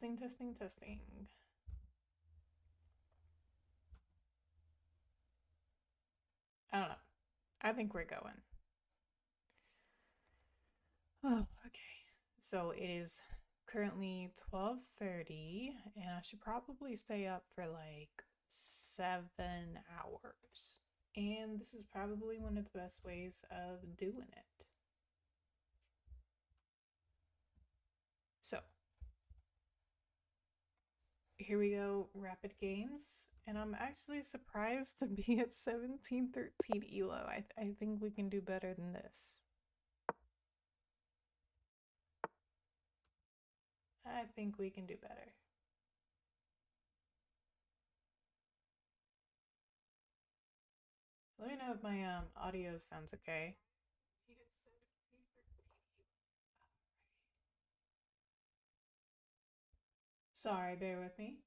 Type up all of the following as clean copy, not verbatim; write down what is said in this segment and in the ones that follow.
Testing, testing, testing. I don't know. I think we're going. Oh, okay. So it is currently 12:30 and I should probably stay up for like 7 hours. And this is probably one of the best ways of doing it. So here we go, rapid games. And I'm actually surprised to be at 1713 ELO. I think we can do better than this. I think we can do better. Let me know if my audio sounds okay. Sorry, bear with me.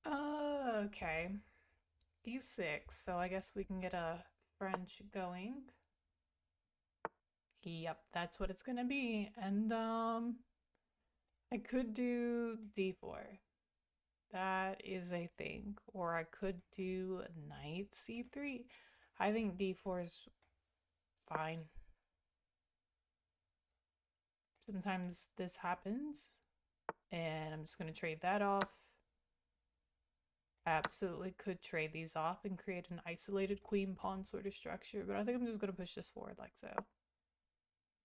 Okay. E6, so I guess we can get a French going. Yep, that's what it's gonna be. And I could do D4. That is a thing. Or I could do knight C3. I think D4 is fine. Sometimes this happens. And I'm just gonna trade that off. Absolutely could trade these off and create an isolated queen pawn sort of structure, but I think I'm just going to push this forward like so.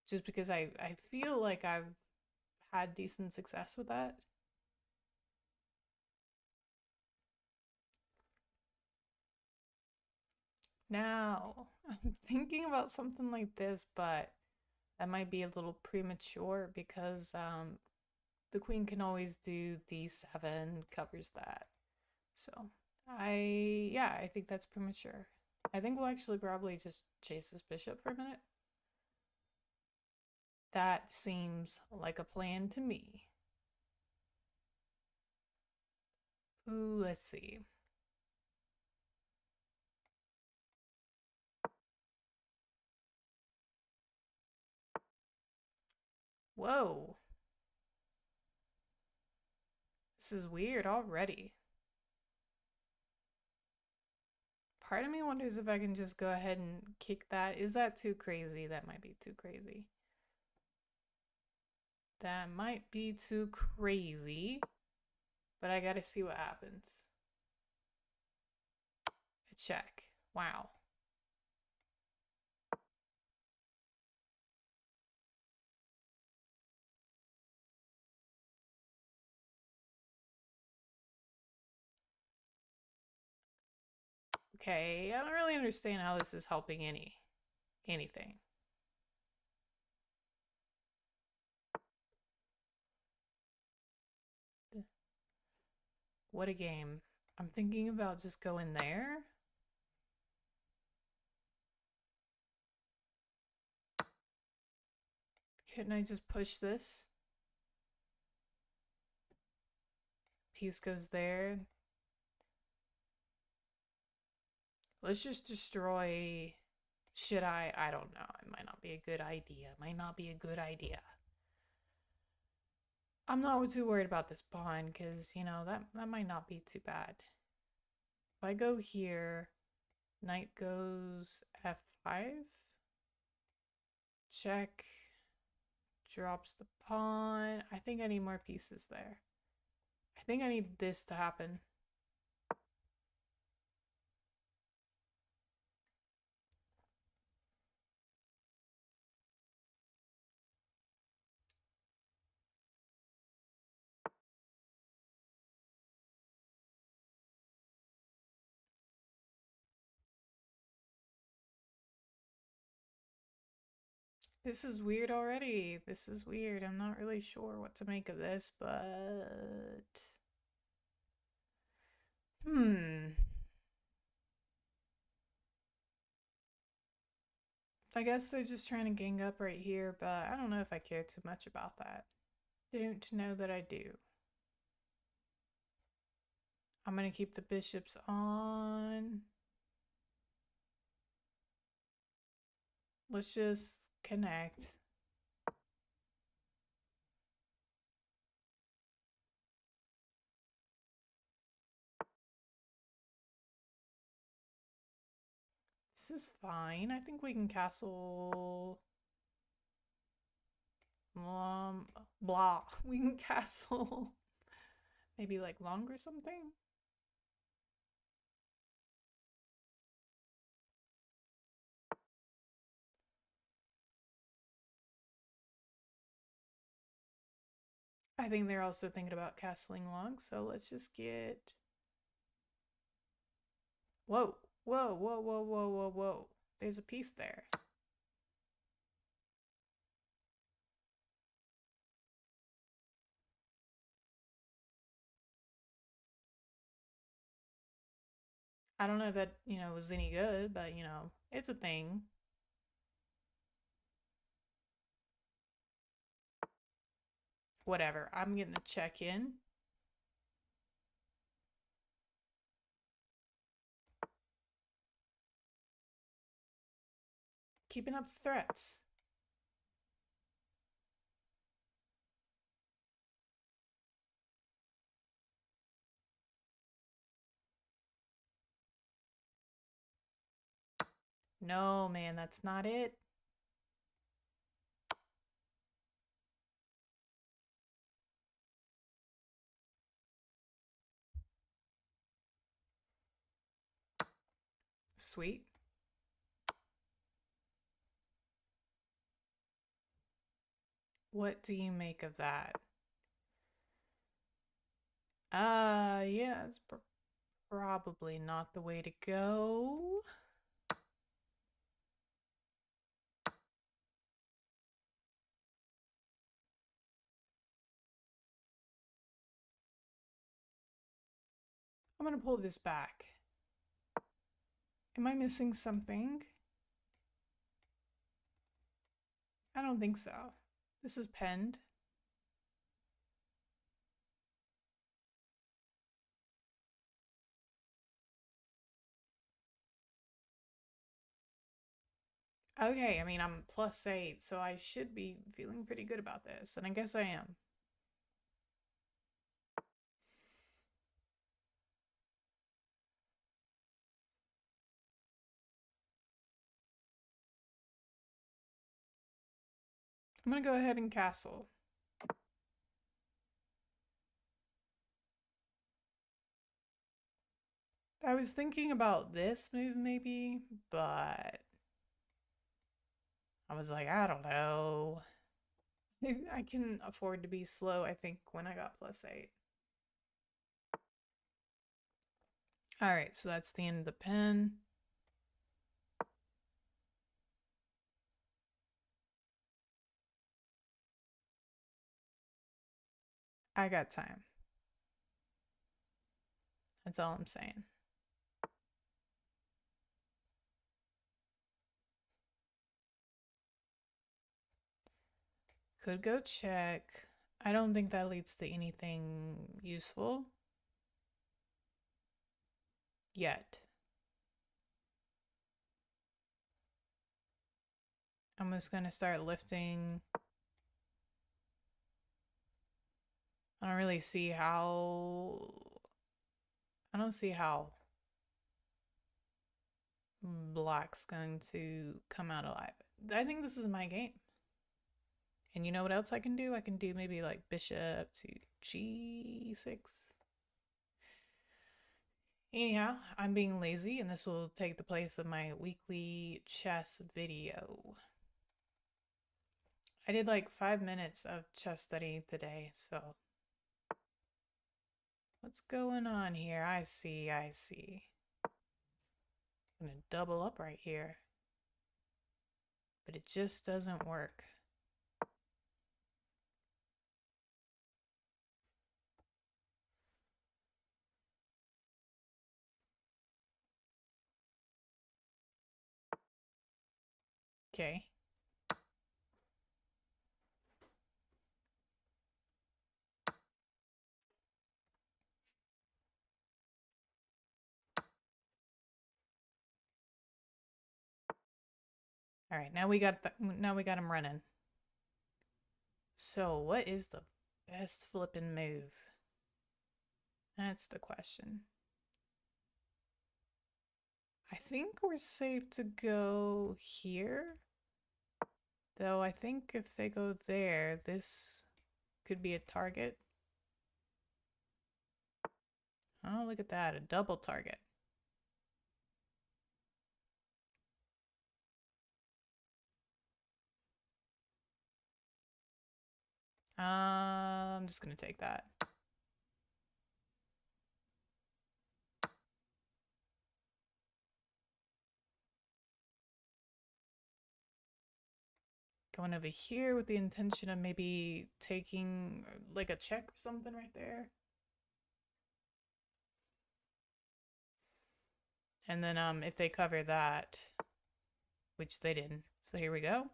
Just because I feel like I've had decent success with that. Now, I'm thinking about something like this, but that might be a little premature because the queen can always do d7, covers that. So, yeah, I think that's premature. I think we'll actually probably just chase this bishop for a minute. That seems like a plan to me. Ooh, let's see. Whoa. This is weird already. Part of me wonders if I can just go ahead and kick that. Is that too crazy? That might be too crazy. That might be too crazy. But I gotta see what happens. A check. Wow. Okay, I don't really understand how this is helping anything. What a game. I'm thinking about just going there. Couldn't I just push this? Piece goes there. Let's just destroy. Should I? I don't know. It might not be a good idea. It might not be a good idea. I'm not too worried about this pawn because, you know, that might not be too bad. If I go here, knight goes f5. Check. Drops the pawn. I think I need more pieces there. I think I need this to happen. This is weird already. This is weird. I'm not really sure what to make of this, but... I guess they're just trying to gang up right here, but I don't know if I care too much about that. Don't know that I do. I'm gonna keep the bishops on. Let's just connect. This is fine. I think we can castle... blah. We can castle maybe like long or something. I think they're also thinking about castling long, so let's just get... Whoa, whoa, whoa, whoa, whoa, whoa, whoa. There's a piece there. I don't know if that, was any good, but, it's a thing. Whatever. I'm getting the check in. Keeping up threats. No, man, that's not it. Sweet. What do you make of that? Yeah, it's probably not the way to go. I'm gonna pull this back. Am I missing something? I don't think so. This is penned. Okay, I mean, I'm +8, so I should be feeling pretty good about this, and I guess I am. I'm gonna go ahead and castle. I was thinking about this move maybe, but I was like, I don't know. I can afford to be slow, I think, when I got +8. Alright, so that's the end of the pen. I got time. That's all I'm saying. Could go check. I don't think that leads to anything useful. Yet. I'm just gonna start lifting. I don't really see how... I don't see how black's going to come out alive. I think this is my game. And you know what else I can do? I can do maybe like bishop to g6. Anyhow, I'm being lazy and this will take the place of my weekly chess video. I did like 5 minutes of chess study today, so... What's going on here? I see. I'm gonna double up right here. But it just doesn't work. Okay. All right, now we got him running. So, what is the best flippin' move? That's the question. I think we're safe to go here. Though I think if they go there, this could be a target. Oh, look at that, a double target. I'm just gonna take that. Going over here with the intention of maybe taking like a check or something right there. And then if they cover that, which they didn't. So here we go.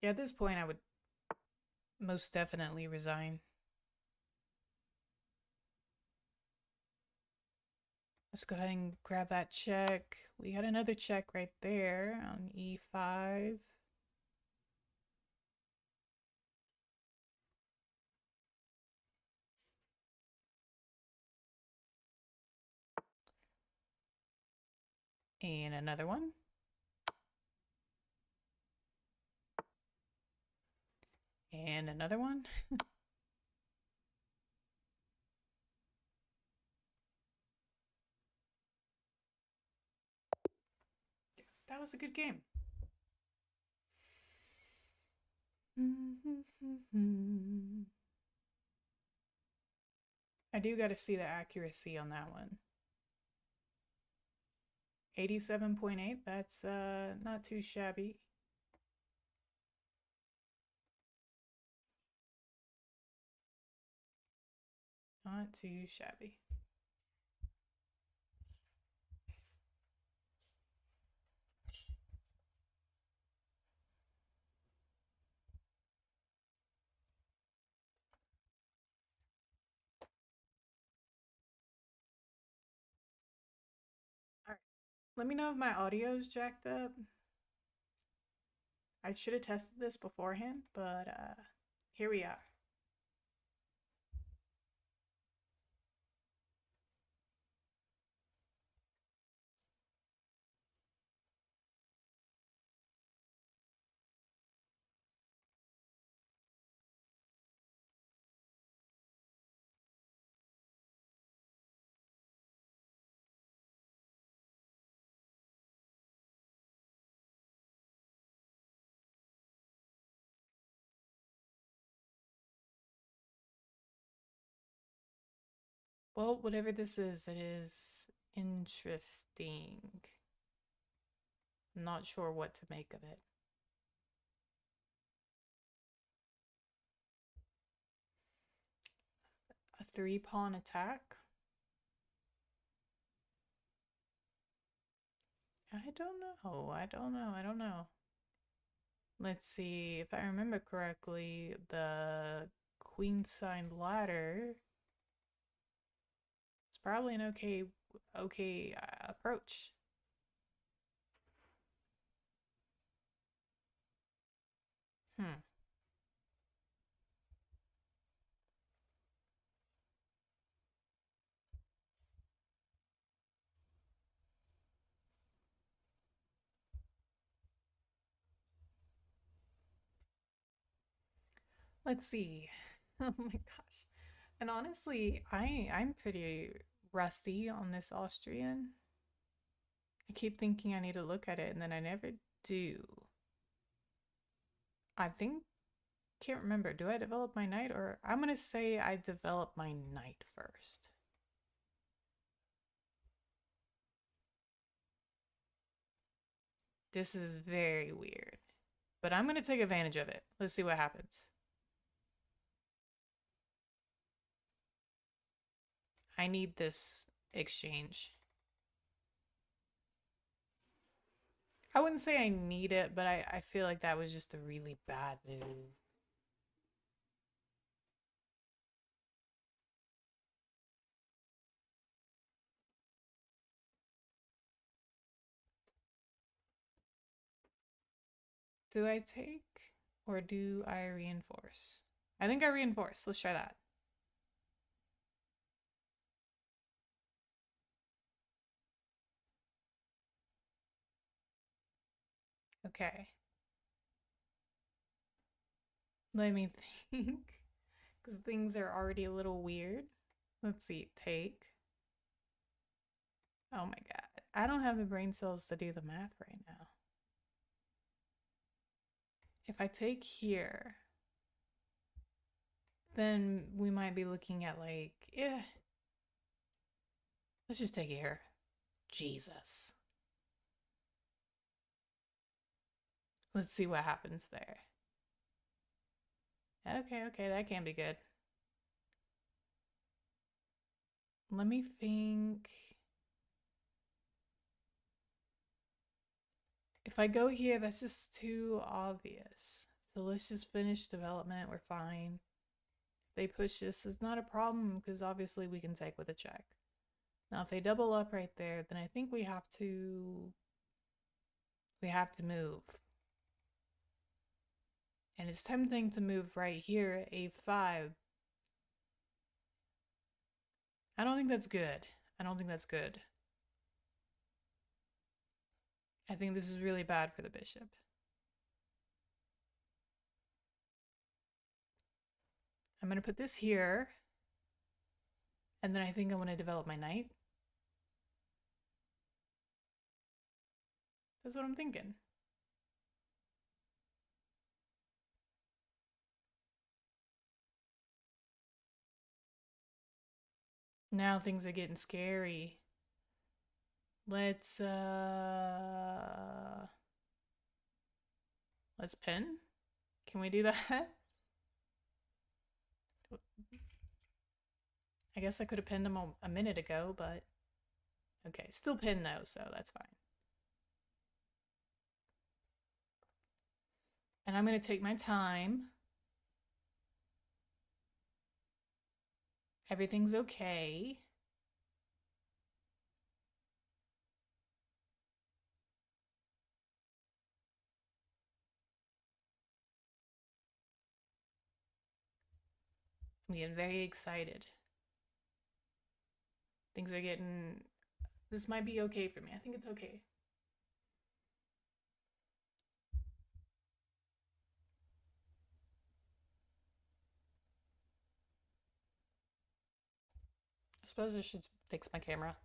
Yeah, at this point I would most definitely resign. Let's go ahead and grab that check. We got another check right there on E5. And another one. And another one. That was a good game. I do got to see the accuracy on that one. 87.8, that's not too shabby. Not too shabby. Alright, let me know if my audio is jacked up. I should have tested this beforehand, but here we are. Well, whatever this is, it is interesting. I'm not sure what to make of it. A 3-pawn attack? I don't know. I don't know. I don't know. Let's see. If I remember correctly, the queen-side ladder is probably an okay approach. Hmm. Let's see. Oh my gosh. And honestly, I'm pretty rusty on this Austrian. I keep thinking I need to look at it and then I never do. I think can't remember. Do I develop my knight or I'm gonna say I develop my knight first. This is very weird. But I'm gonna take advantage of it. Let's see what happens. I need this exchange. I wouldn't say I need it, but I feel like that was just a really bad move. Do I take Or do I reinforce? I think I reinforce. Let's try that. Okay. Let me think. Because things are already a little weird. Let's see. Take. Oh my god. I don't have the brain cells to do the math right now. If I take here, then we might be looking at like, yeah. Let's just take it here. Jesus. Let's see what happens there. Okay, that can be good. Let me think. If I go here, that's just too obvious. So let's just finish development. We're fine. If they push this, it's not a problem because obviously we can take with a check. Now, if they double up right there, then I think we have to move. And it's tempting to move right here at A5. I don't think that's good. I don't think that's good. I think this is really bad for the bishop. I'm going to put this here. And then I think I want to develop my knight. That's what I'm thinking. Now things are getting scary. Let's pin. Can we do that? I guess I could have pinned him a minute ago, but okay, still pinned though, so that's fine. And I'm gonna take my time. Everything's okay. I'm getting very excited. Things are getting... This might be okay for me. I think it's okay. I suppose I should fix my camera.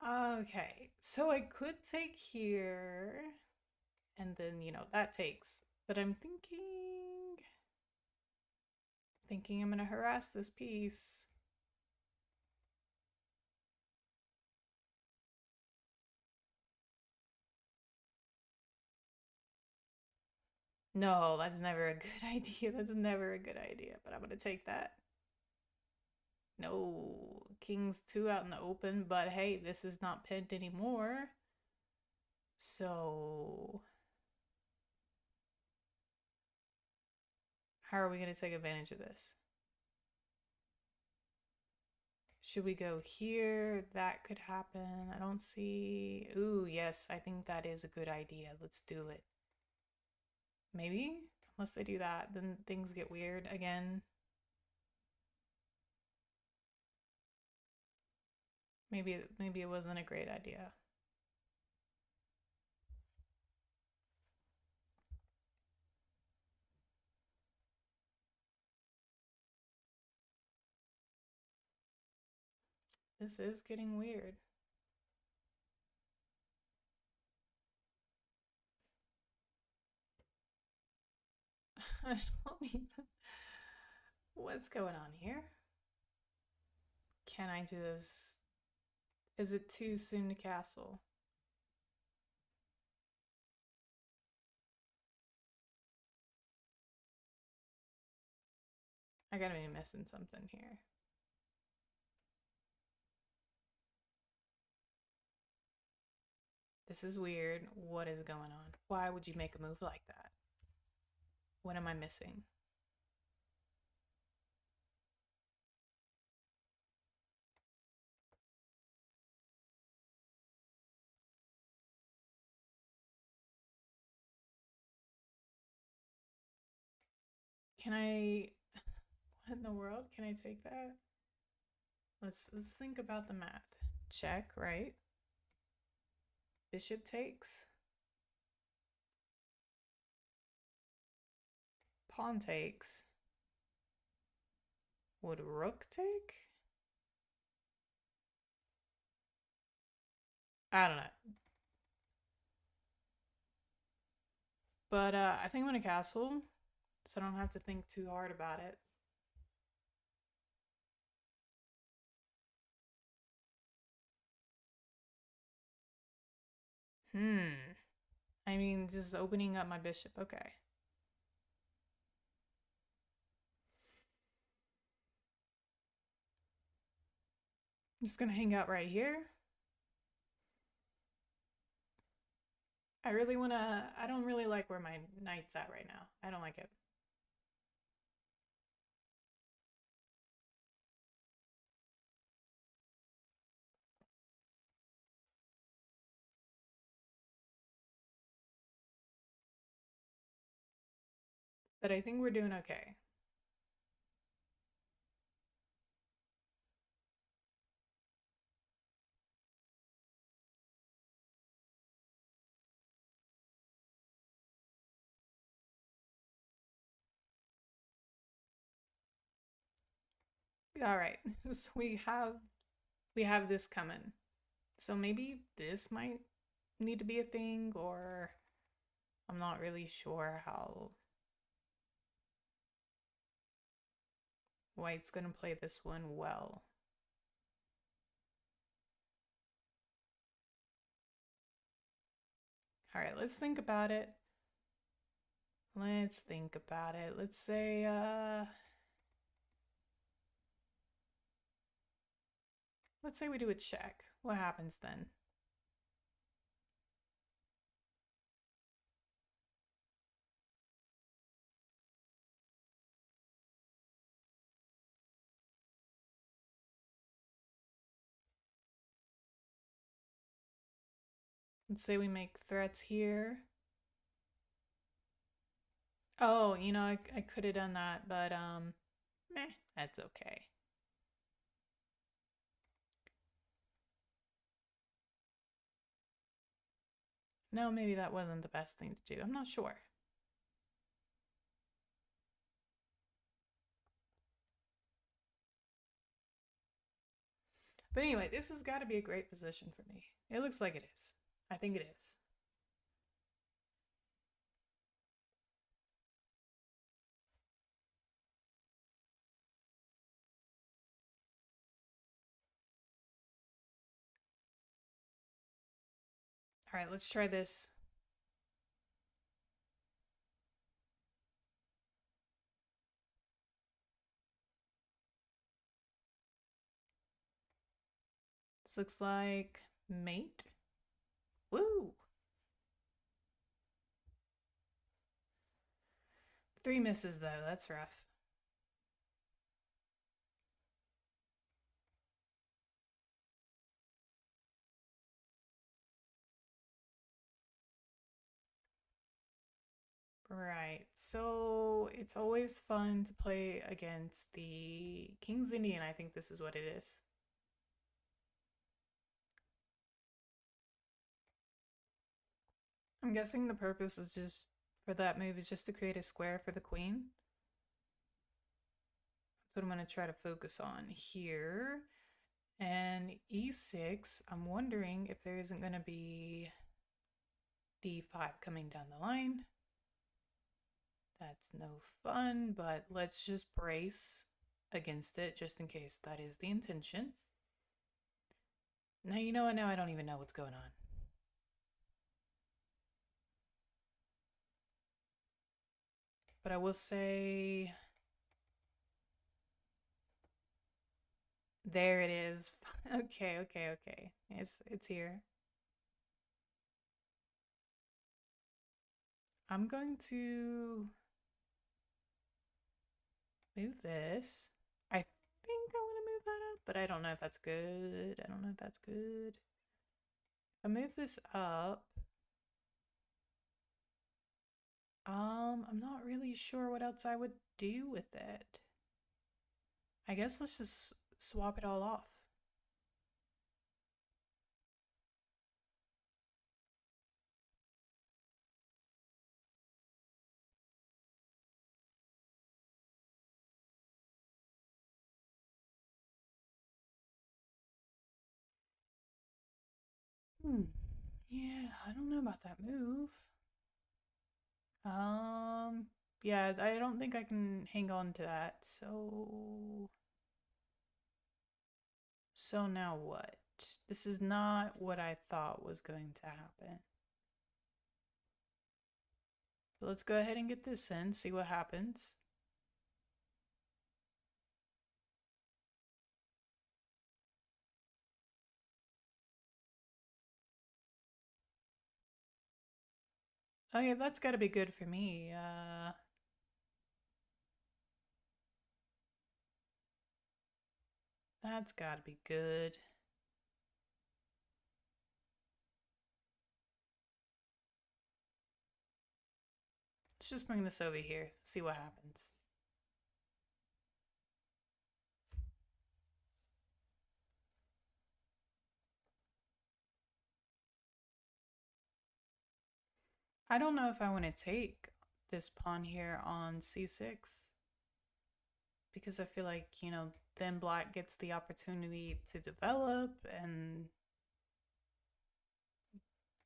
Okay, so I could take here, and then, you know, that takes. But I'm thinking I'm gonna harass this piece. No, that's never a good idea. That's never a good idea, but I'm gonna take that. No, king's 2 out in the open, but hey, this is not pinned anymore. So, how are we gonna take advantage of this? Should we go here? That could happen. I don't see... Ooh, yes, I think that is a good idea. Let's do it. Maybe? Unless they do that, then things get weird again. Maybe it wasn't a great idea. This is getting weird. I don't even... What's going on here? Can I just... Is it too soon to castle? I gotta be missing something here. This is weird. What is going on? Why would you make a move like that? What am I missing? Can I... What in the world? Can I take that? Let's think about the math. Check, right? Bishop takes. Pawn takes. Would rook take? I don't know. But I think I'm gonna castle, so I don't have to think too hard about it. I mean, just opening up my bishop. Okay. I'm just gonna hang out right here. I don't really like where my knight's at right now. I don't like it. But I think we're doing okay. All right. So we have this coming. So maybe this might need to be a thing, or I'm not really sure how White's gonna play this one well. All right, let's think about it. Let's think about it. Let's say, let's say we do a check. What happens then? Let's say we make threats here. Oh, you know, I could have done that, but, meh, that's okay. No, maybe that wasn't the best thing to do. I'm not sure. But anyway, this has got to be a great position for me. It looks like it is. I think it is. All right, let's try this. This looks like mate. Woo! 3 misses though, that's rough. Right, so it's always fun to play against the King's Indian. I think this is what it is. I'm guessing the purpose is just for that move is just to create a square for the queen. That's what I'm going to try to focus on here. And e6, I'm wondering if there isn't going to be d5 coming down the line. That's no fun, but let's just brace against it just in case that is the intention. Now, you know what? Now I don't even know what's going on. But I will say, there it is. Okay. It's here. I'm going to move this. I think I want to move that up, but I don't know if that's good. I don't know if that's good. I move this up. I'm not really sure what else I would do with it. I guess let's just swap it all off. Hmm. Yeah, I don't know about that move. Um, yeah, I don't think I can hang on to that. So now what? This is not what I thought was going to happen. But let's go ahead and get this in, see what happens. Oh yeah, that's got to be good for me. That's got to be good. Let's just bring this over here, see what happens. I don't know if I want to take this pawn here on c6 because I feel like, then black gets the opportunity to develop, and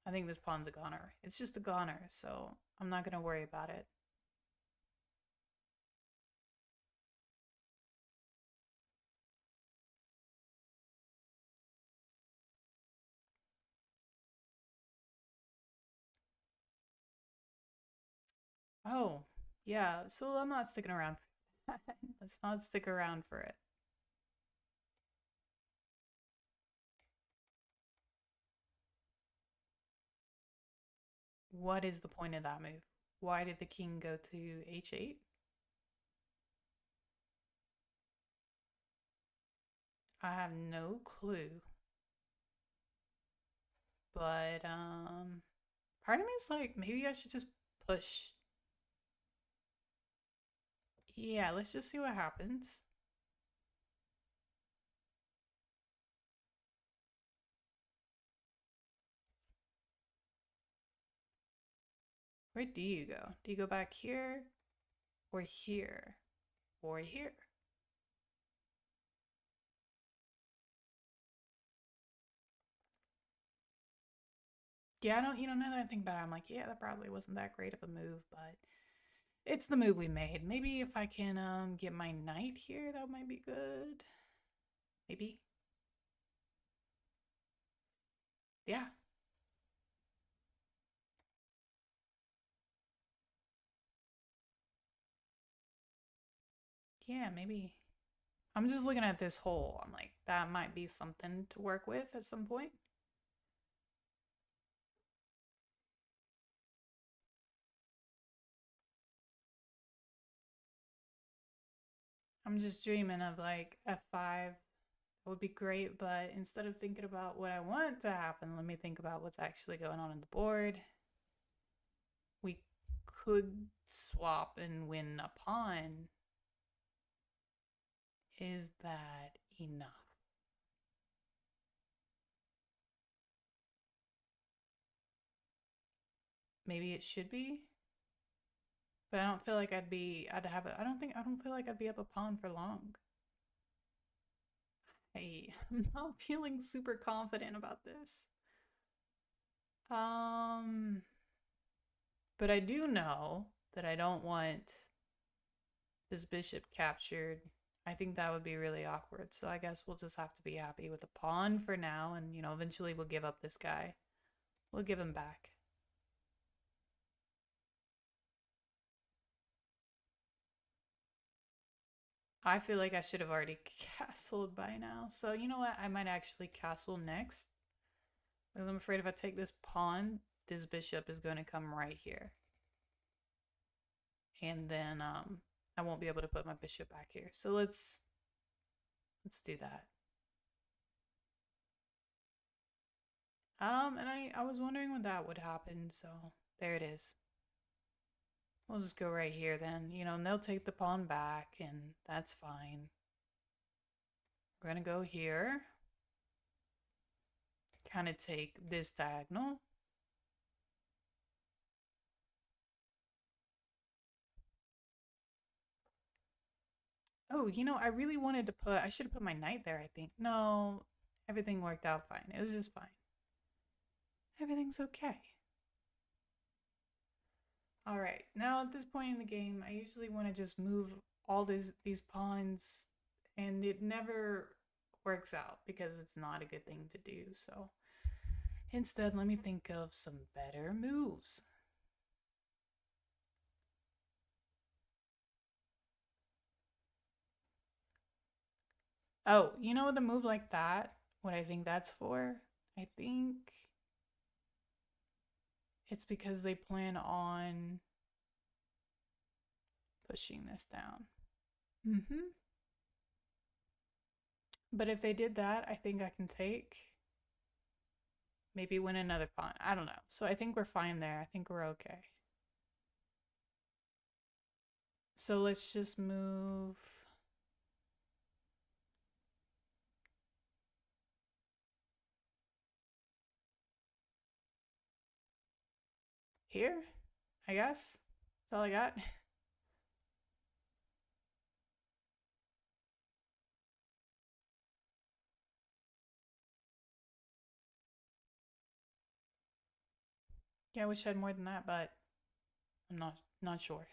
I think this pawn's a goner. It's just a goner, so I'm not going to worry about it. Oh, yeah, so I'm not sticking around. Let's not stick around for it. What is the point of that move? Why did the king go to h8? I have no clue. But part of me is like, maybe I should just push. Yeah, let's just see what happens. Where do you go? Do you go back here or here or here? Yeah, I don't, now that I think about it, I'm like, yeah, that probably wasn't that great of a move, but it's the move we made. Maybe if I can get my knight here, that might be good. Maybe. Yeah. Yeah, maybe. I'm just looking at this hole. I'm like, that might be something to work with at some point. I'm just dreaming of like F5. That would be great, but instead of thinking about what I want to happen, let me think about what's actually going on the board. We could swap and win a pawn. Is that enough? Maybe it should be, but I don't feel like I don't feel like I'd be up a pawn for long. I'm not feeling super confident about this. Um, but I do know that I don't want this bishop captured. I think that would be really awkward. So I guess we'll just have to be happy with a pawn for now, and eventually we'll give up this guy. We'll give him back. I feel like I should have already castled by now. So you know what? I might actually castle next. Because I'm afraid if I take this pawn, this bishop is going to come right here. and then I won't be able to put my bishop back here. So let's do that. And I was wondering when that would happen, so there it is. We'll just go right here then, you know, and they'll take the pawn back, and that's fine. We're gonna go here, kind of take this diagonal. Oh, you know, I really wanted to I should have put my knight there, I think. No, everything worked out fine. It was just fine. Everything's okay. All right, now at this point in the game, I usually want to just move all these pawns, and it never works out because it's not a good thing to do. So instead, let me think of some better moves. Oh, you know, with a move like that, what I think that's for? I think it's because they plan on pushing this down. Mm-hmm. But if they did that, I think I can take, maybe win another pawn. I don't know. So I think we're fine there. I think we're okay. So let's just move. Here, I guess. That's all I got. Yeah, I wish I had more than that, but I'm not sure.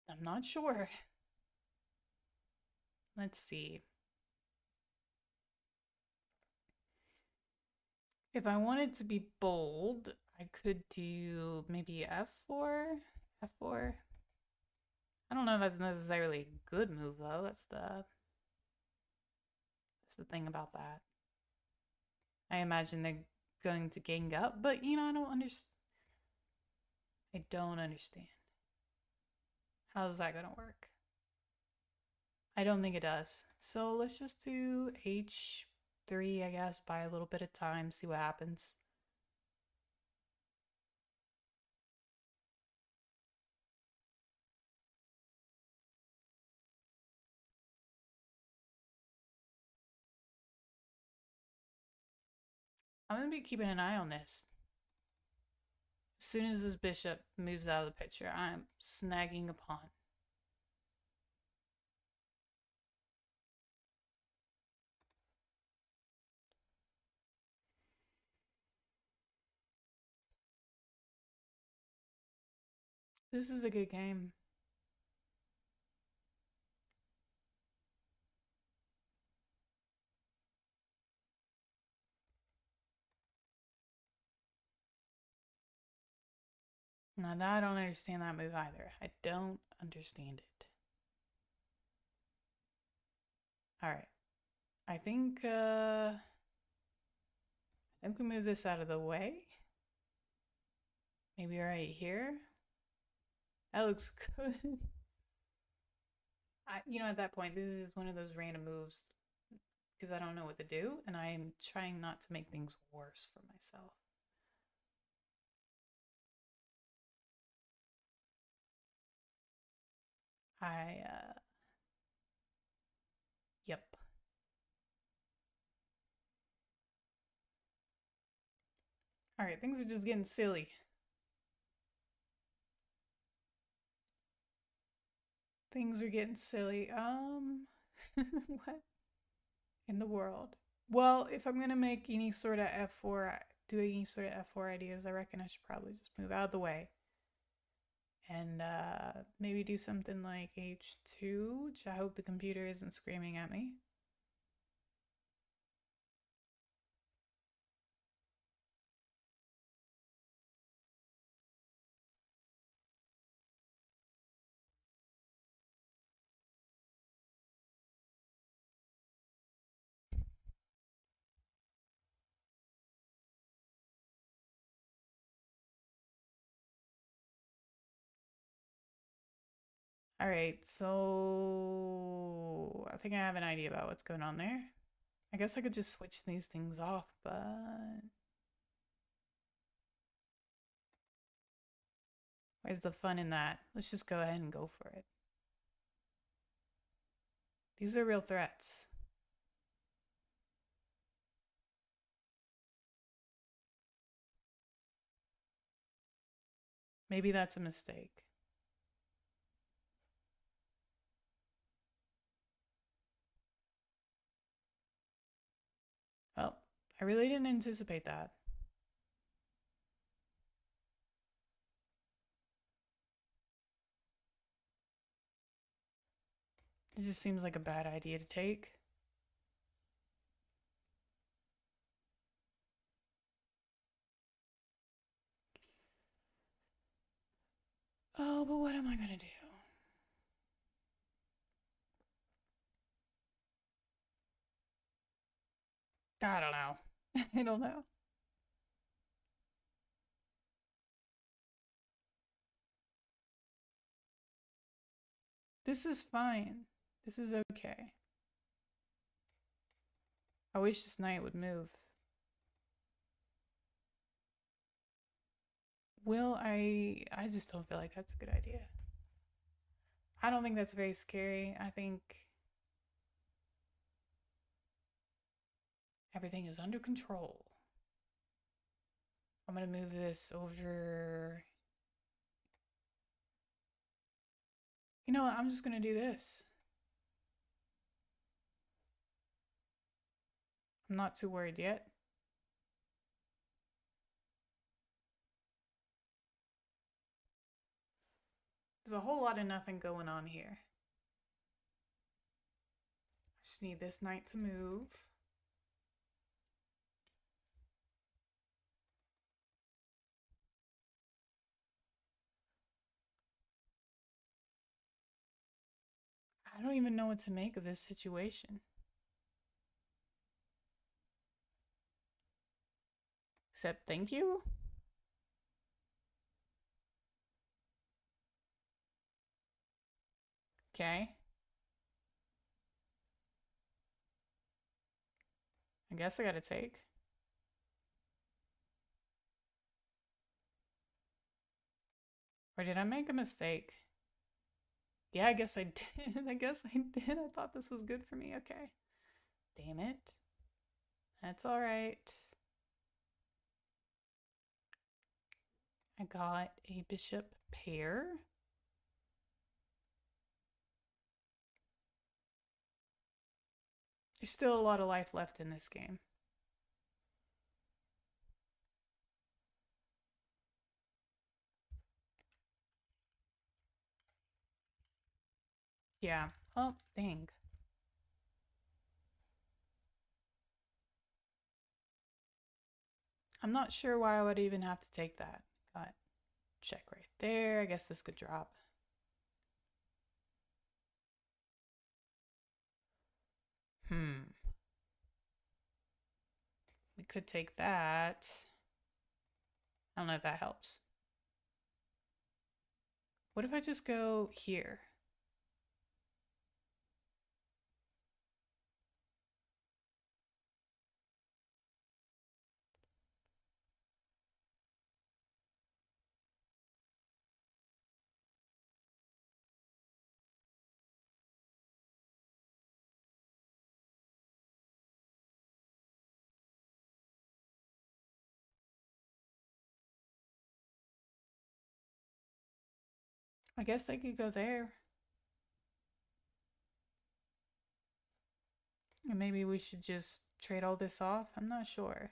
I'm not sure. Let's see. If I wanted to be bold, I could do maybe f4. F4. I don't know if that's necessarily a good move though. That's the thing about that. I imagine they're going to gang up, but you know, I don't understand. How's that gonna work? I don't think it does. So let's just do h3, I guess, buy a little bit of time, see what happens. I'm gonna be keeping an eye on this. As soon as this bishop moves out of the picture, I'm snagging a pawn. This is a good game. Now that I don't understand that move either. I don't understand it. Alright. I think we move this out of the way. Maybe right here. That looks good. You know, at that point, this is just one of those random moves because I don't know what to do, and I'm trying not to make things worse for myself. Yep. All right, things are just getting silly. Things are getting silly. What in the world? Well, if I'm gonna make any sort of F4, do any sort of F4 ideas, I reckon I should probably just move out of the way. And maybe do something like H2, which I hope the computer isn't screaming at me. All right, so I think I have an idea about what's going on there. I guess I could just switch these things off, but where's the fun in that? Let's just go ahead and go for it. These are real threats. Maybe that's a mistake. Well, I really didn't anticipate that. It just seems like a bad idea to take. Oh, but what am I gonna do? I don't know. I don't know. This is fine. This is okay. I wish this knight would move. Will I just don't feel like that's a good idea. I don't think that's very scary. I think everything is under control. I'm gonna move this over. You know what? I'm just gonna do this. I'm not too worried yet. There's a whole lot of nothing going on here. I just need this knight to move. I don't even know what to make of this situation. Except thank you. Okay. I guess I gotta take. Or did I make a mistake? Yeah, I guess I did. I guess I did. I thought this was good for me. Okay. Damn it. That's all right. I got a bishop pair. There's still a lot of life left in this game. Yeah. Oh, dang. I'm not sure why I would even have to take that. Got check right there. I guess this could drop. We could take that. I don't know if that helps. What if I just go here? I guess I could go there. And maybe we should just trade all this off. I'm not sure.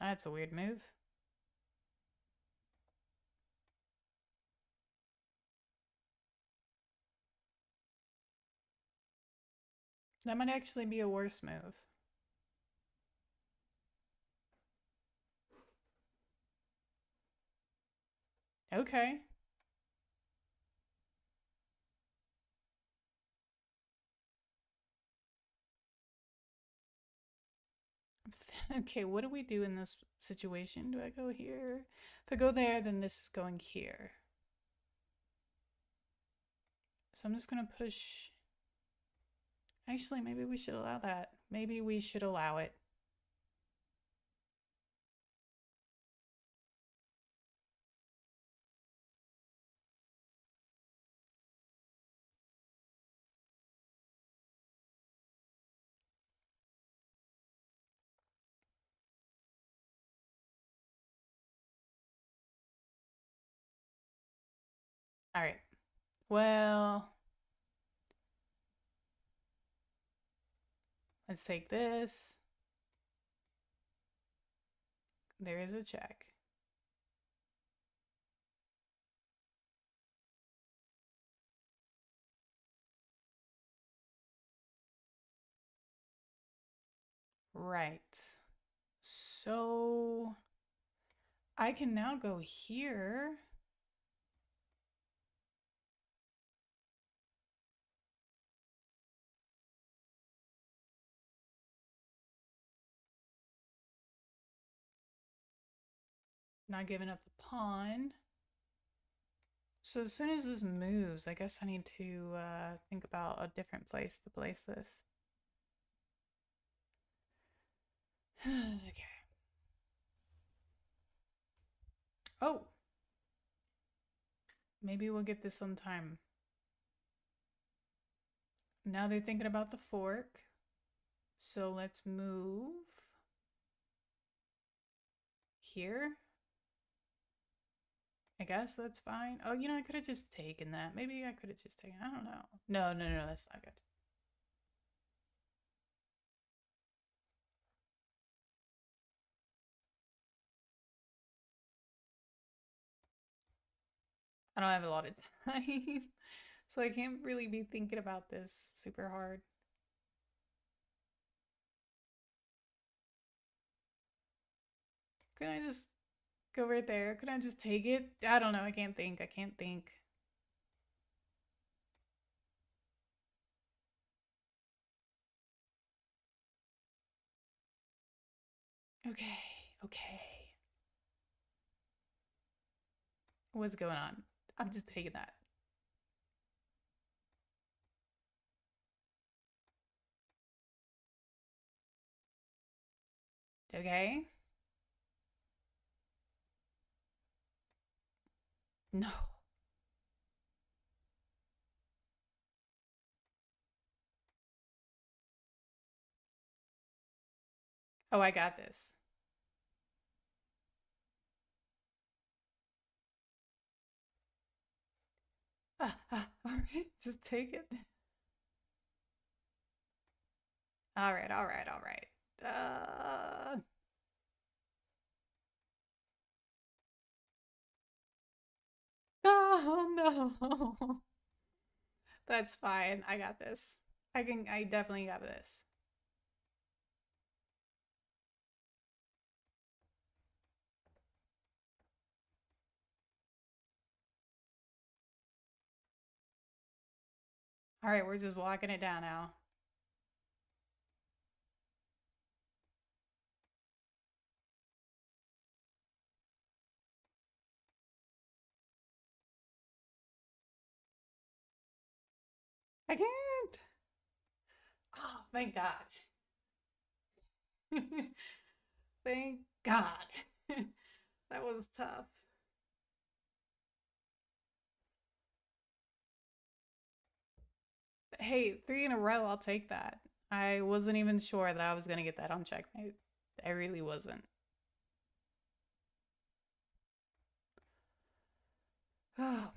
That's a weird move. That might actually be a worse move. Okay. Okay, what do we do in this situation? Do I go here? If I go there, then this is going here. So I'm just gonna push. Actually, maybe we should allow that. Maybe we should allow it. All right. Well, let's take this. There is a check. Right. So I can now go here. Not giving up the pawn. So as soon as this moves, I guess I need to think about a different place to place this. Okay. Oh, maybe we'll get this on time. Now they're thinking about the fork. So let's move here. I guess that's fine. Oh, I could have just taken that. Maybe I could have just taken, I don't know. No, no, no, that's not good. I don't have a lot of time. So I can't really be thinking about this super hard. Can I just go right there? Can I just take it? I don't know. I can't think. I can't think. Okay. Okay. What's going on? I'm just taking that. Okay. No. Oh, I got this. All right. Just take it. All right. All right. All right. Oh no. That's fine. I got this. I definitely got this. All right, we're just walking it down now. I can't. Oh, thank God. Thank God. That was tough. Hey, 3 in a row, I'll take that. I wasn't even sure that I was going to get that on checkmate. I really wasn't. Oh, man.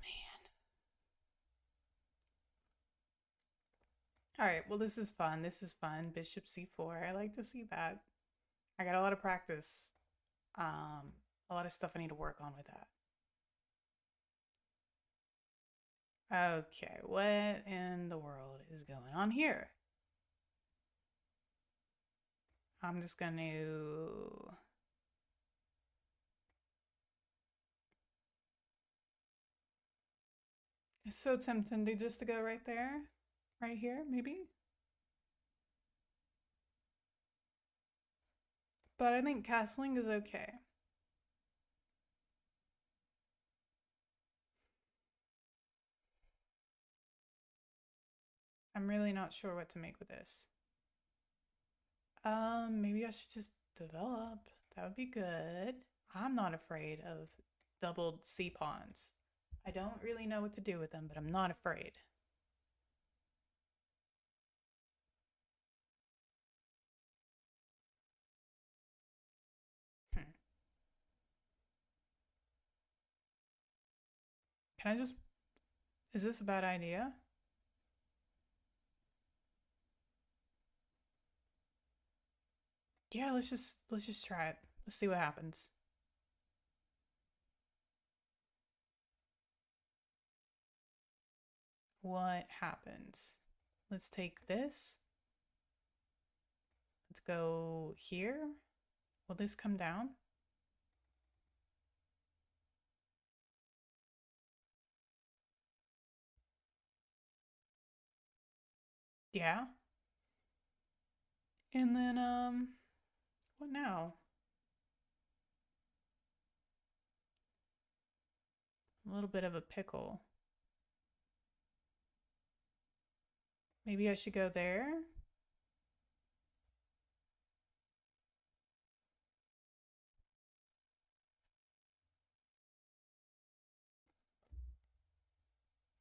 All right, well, this is fun. This is fun. Bishop c4. I like to see that. I got a lot of practice. A lot of stuff I need to work on with that. Okay, what in the world is going on here? I'm just going to It's so tempting to just to go right there, right here, maybe. But I think castling is okay. I'm really not sure what to make with this. Maybe I should just develop. That would be good. I'm not afraid of doubled sea pawns. I don't really know what to do with them, but I'm not afraid. Hmm. Can I just... Is this a bad idea? Yeah, let's just try it. Let's see what happens. What happens? Let's take this. Let's go here. Will this come down? Yeah. And then, what now? A little bit of a pickle. Maybe I should go there?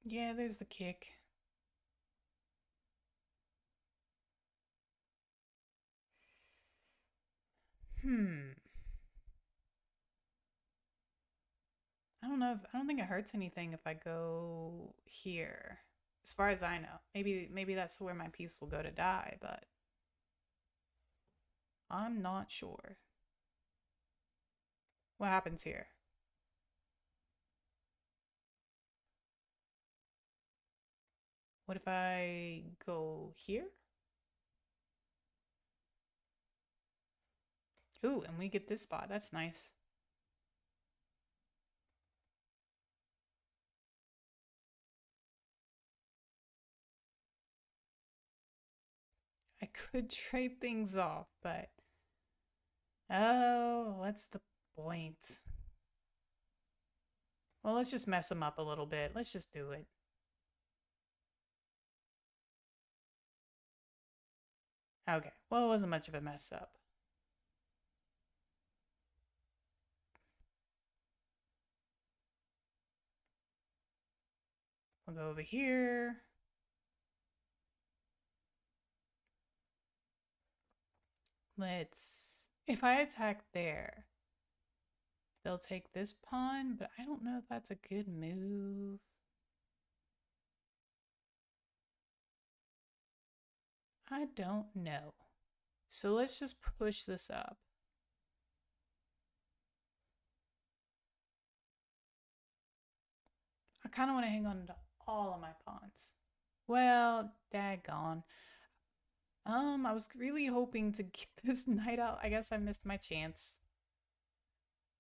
Yeah, there's the kick. Hmm. I don't think it hurts anything if I go here. As far as I know. Maybe that's where my piece will go to die, but I'm not sure. What happens here? What if I go here? Ooh, and we get this spot. That's nice. I could trade things off, but oh, what's the point? Well, let's just mess them up a little bit. Let's just do it. Okay, well, it wasn't much of a mess up. We'll go over here. Let's... If I attack there, they'll take this pawn, but I don't know if that's a good move. I don't know. So let's just push this up. I kind of want to hang on to all of my pawns. Well, daggone. I was really hoping to get this knight out. I guess I missed my chance.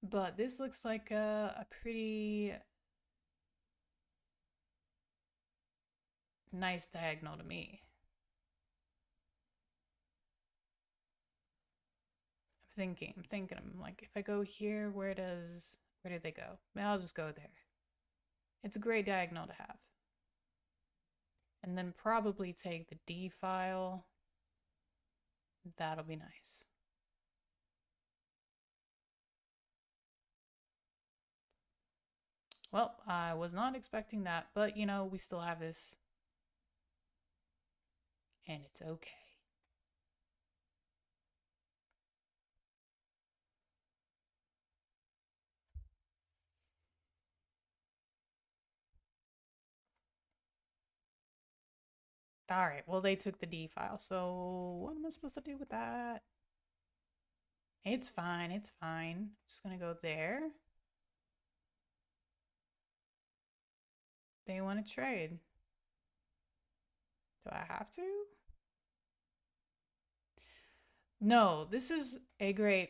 But this looks like a pretty nice diagonal to me. I'm like, if I go here, where do they go? Maybe I'll just go there. It's a great diagonal to have. And then probably take the D file. That'll be nice. Well, I was not expecting that, but you know, we still have this. And it's okay. All right, well, they took the D file, so what am I supposed to do with that? It's fine, it's fine. Just gonna go there. They want to trade. Do I have to? No, this is a great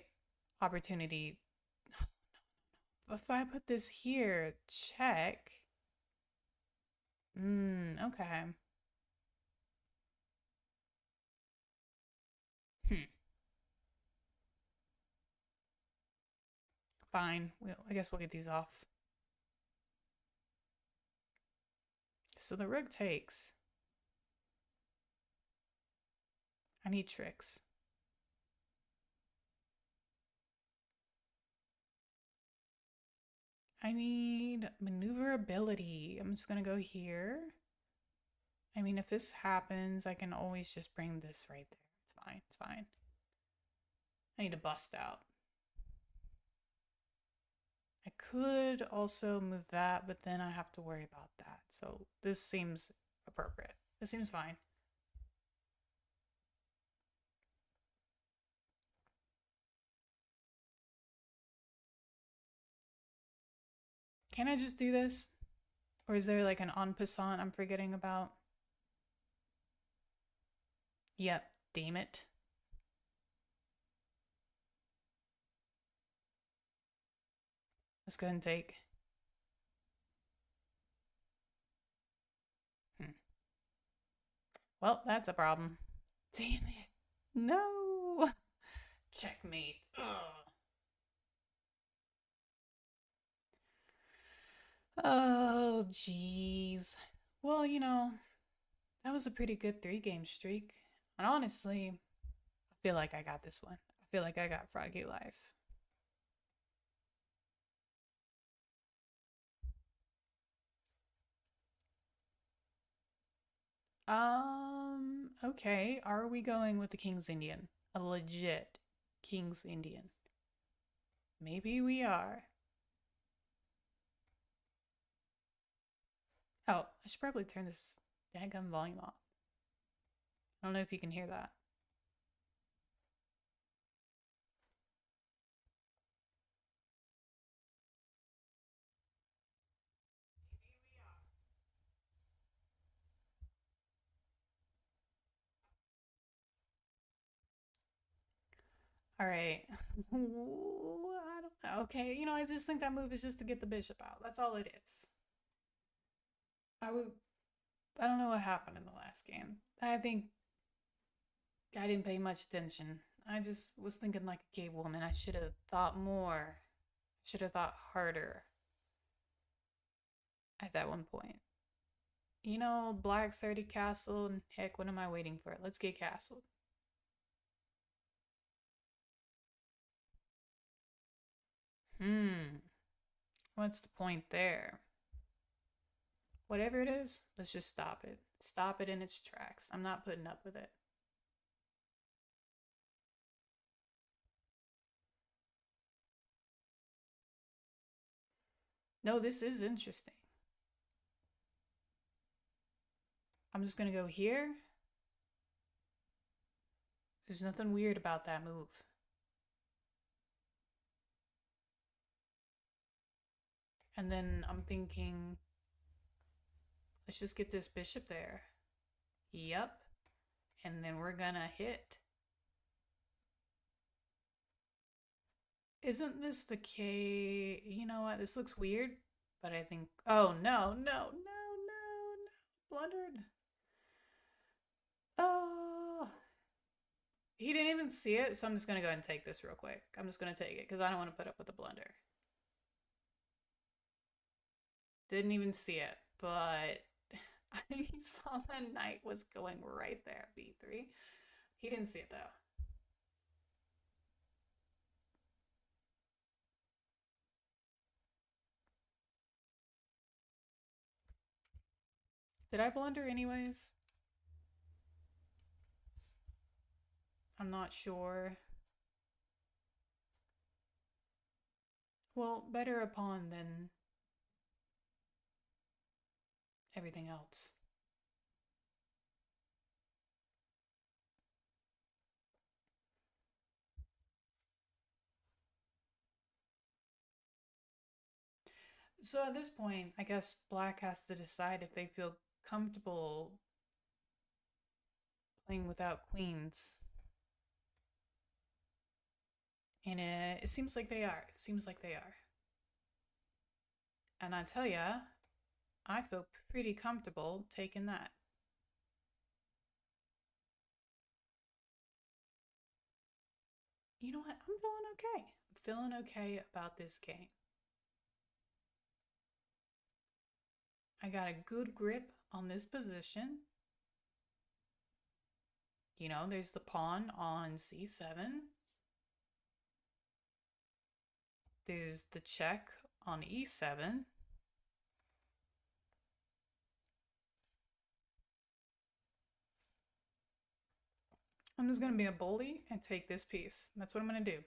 opportunity. If I put this here, check. Okay. Hmm. Fine. I guess we'll get these off. So the rook takes. I need tricks. I need maneuverability. I'm just gonna go here. I mean, if this happens, I can always just bring this right there. It's fine. It's fine. I need to bust out. I could also move that, but then I have to worry about that. So this seems appropriate. This seems fine. Can I just do this? Or is there like an en passant I'm forgetting about? Yep, damn it. Let's go ahead and take. Hmm. Well, that's a problem. Damn it. No. Checkmate. Ugh. Oh, jeez. Well, that was a pretty good 3 game streak. And honestly, I feel like I got this one. I feel like I got Froggy Life. Okay. Are we going with the King's Indian? A legit King's Indian. Maybe we are. Oh, I should probably turn this daggum volume off. I don't know if you can hear that. All right. I don't know. Okay, I just think that move is just to get the bishop out. That's all it is. I would. I don't know what happened in the last game. I think I didn't pay much attention. I just was thinking like a gay woman. I should have thought more. Should have thought harder at that one point. Black's already castled. And heck, what am I waiting for? Let's get castled. Hmm. What's the point there? Whatever it is, let's just stop it. Stop it in its tracks. I'm not putting up with it. No, this is interesting. I'm just gonna go here. There's nothing weird about that move. And then I'm thinking, let's just get this bishop there. Yep. And then we're gonna hit. Isn't this the K? You know what? This looks weird, but I think. Oh, no, no, no, no, no. Blundered. Oh. He didn't even see it, so I'm just gonna go ahead and take this real quick. I'm just gonna take it because I don't want to put up with the blunder. Didn't even see it, but he saw the knight was going right there, b3. He didn't see it though. Did I blunder anyways? I'm not sure. Well, better a pawn than everything else. So at this point, I guess black has to decide if they feel comfortable playing without queens. And it seems like they are. It seems like they are. And I tell ya, I feel pretty comfortable taking that. You know what? I'm feeling okay. I'm feeling okay about this game. I got a good grip on this position. You know, there's the pawn on c7. There's the check on e7. I'm just going to be a bully and take this piece. That's what I'm going to do.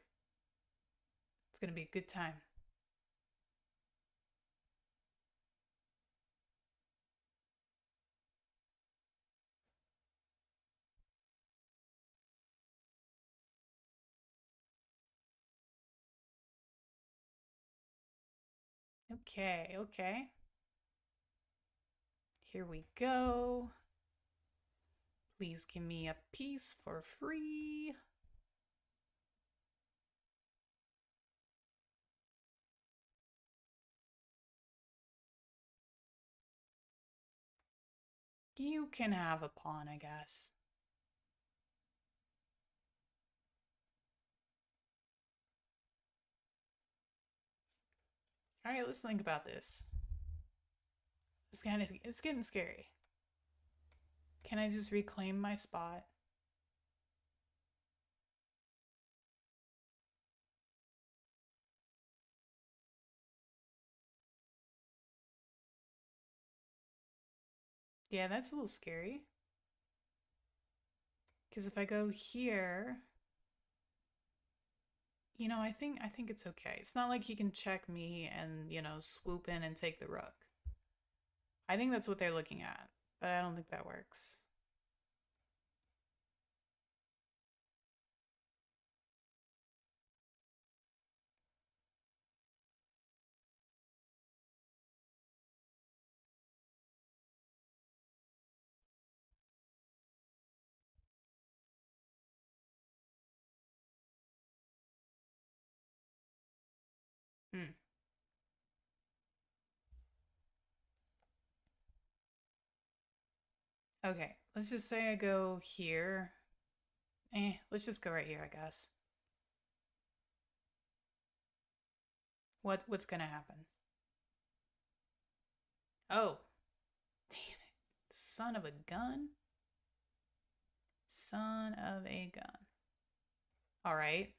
It's going to be a good time. Okay, okay. Here we go. Please give me a piece for free. You can have a pawn, I guess. All right, let's think about this. It's getting scary. Can I just reclaim my spot? Yeah, that's a little scary. Because if I go here, you know, I think it's okay. It's not like he can check me and, you know, swoop in and take the rook. I think that's what they're looking at, but I don't think that works. Hmm. Okay, let's just say I go here. Let's just go right here, I guess. What's gonna happen? Oh, damn it. Son of a gun. Son of a gun. All right.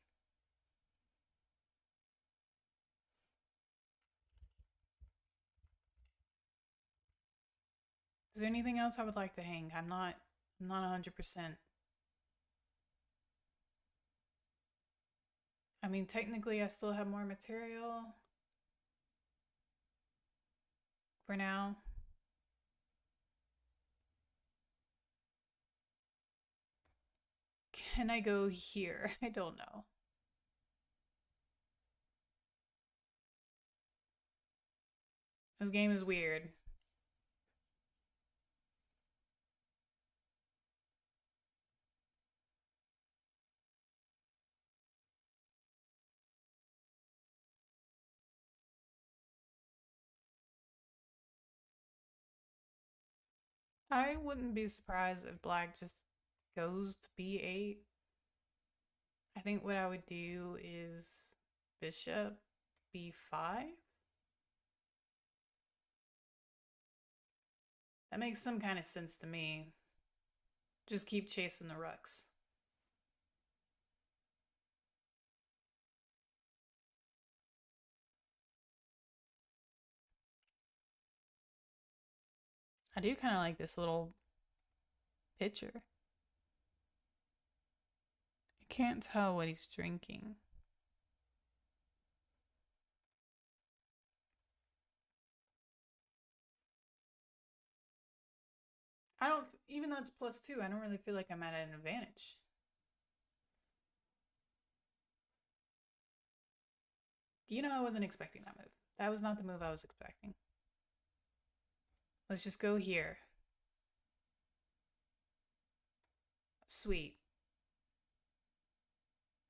Is there anything else I would like to hang? I'm not 100%. I mean, technically I still have more material for now. Can I go here? I don't know. This game is weird. I wouldn't be surprised if black just goes to b8. I think what I would do is bishop b5. That makes some kind of sense to me. Just keep chasing the rooks. I do kind of like this little picture. I can't tell what he's drinking. I don't, even though it's +2, I don't really feel like I'm at an advantage. You know, I wasn't expecting that move. That was not the move I was expecting. Let's just go here. Sweet.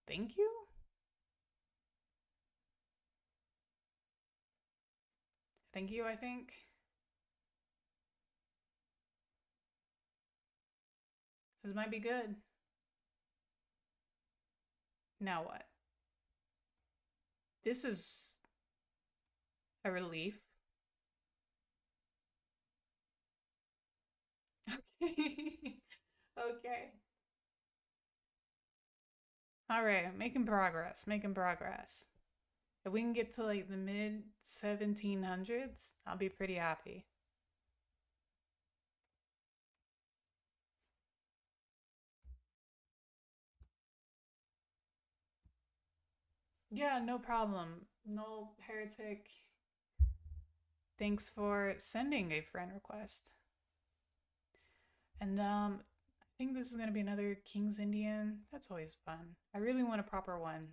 Thank you? Thank you, I think. This might be good. Now what? This is a relief. Okay. Okay. All right, making progress, making progress. If we can get to like the mid 1700s, I'll be pretty happy. Yeah, no problem. No heretic. Thanks for sending a friend request. And I think this is gonna be another King's Indian. That's always fun. I really want a proper one.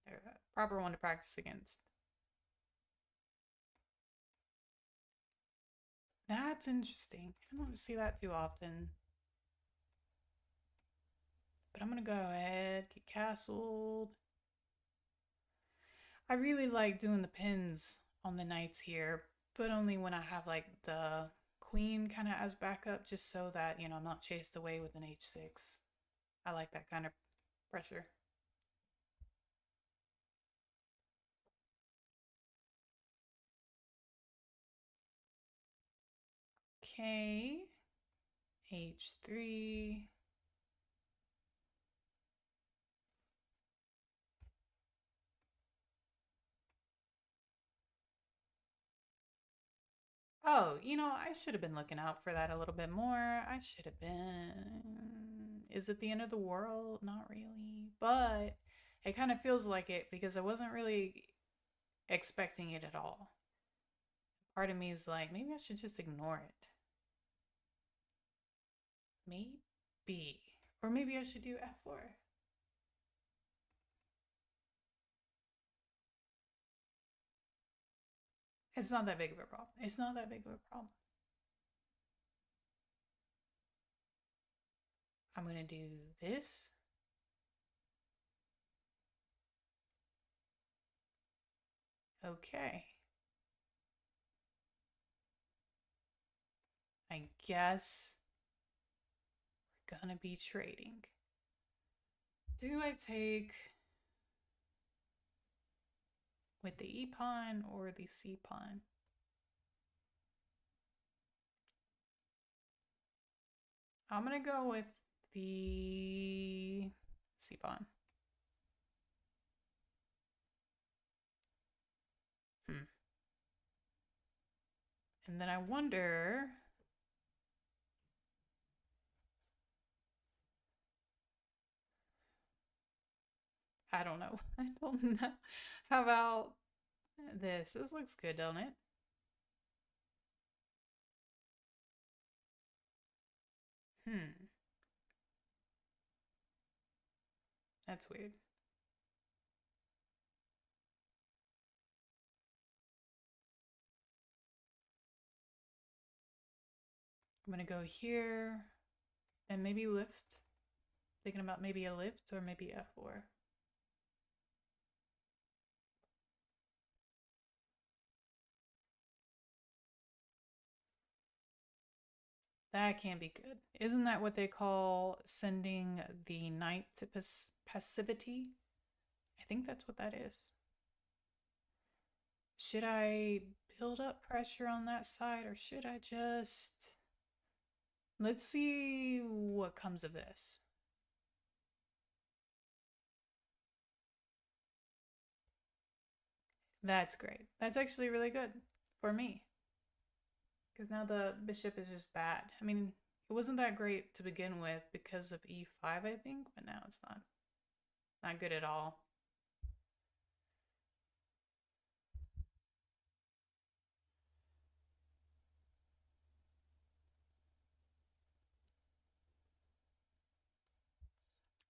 A proper one to practice against. That's interesting. I don't see that too often. But I'm gonna go ahead, get castled. I really like doing the pins on the knights here, but only when I have like the queen kind of as backup, just so that, you know, I'm not chased away with an h6. I like that kind of pressure. Okay. H3. Oh, you know, I should have been looking out for that a little bit more. I should have been. Is it the end of the world? Not really. But it kind of feels like it because I wasn't really expecting it at all. Part of me is like, maybe I should just ignore it. Maybe. Or maybe I should do F4. It's not that big of a problem. It's not that big of a problem. I'm going to do this. Okay. I guess we're going to be trading. Do I take with the E pawn or the C pawn? I'm going to go with the C pawn. And then I wonder. I don't know. I don't know. How about this? This looks good, don't it? Hmm. That's weird. I'm gonna go here and maybe lift. Thinking about maybe a lift or maybe F4. That can't be good. Isn't that what they call sending the knight to passivity? I think that's what that is. Should I build up pressure on that side or should I just... Let's see what comes of this. That's great. That's actually really good for me. Because now the bishop is just bad. I mean, it wasn't that great to begin with because of e5, I think, but now it's not good at all.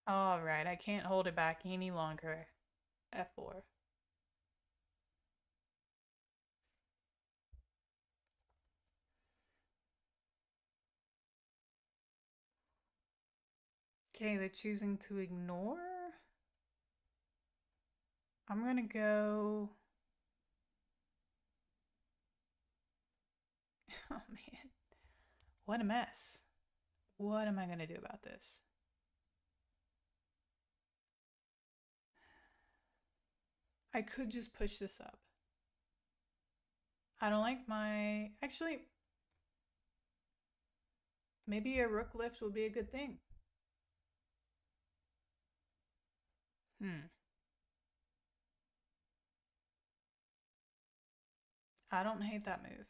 All right, I can't hold it back any longer. F4. Okay, they're choosing to ignore. I'm gonna go. Oh man, what a mess. What am I going to do about this? I could just push this up. I don't like my... Actually, maybe a rook lift would be a good thing. I don't hate that move.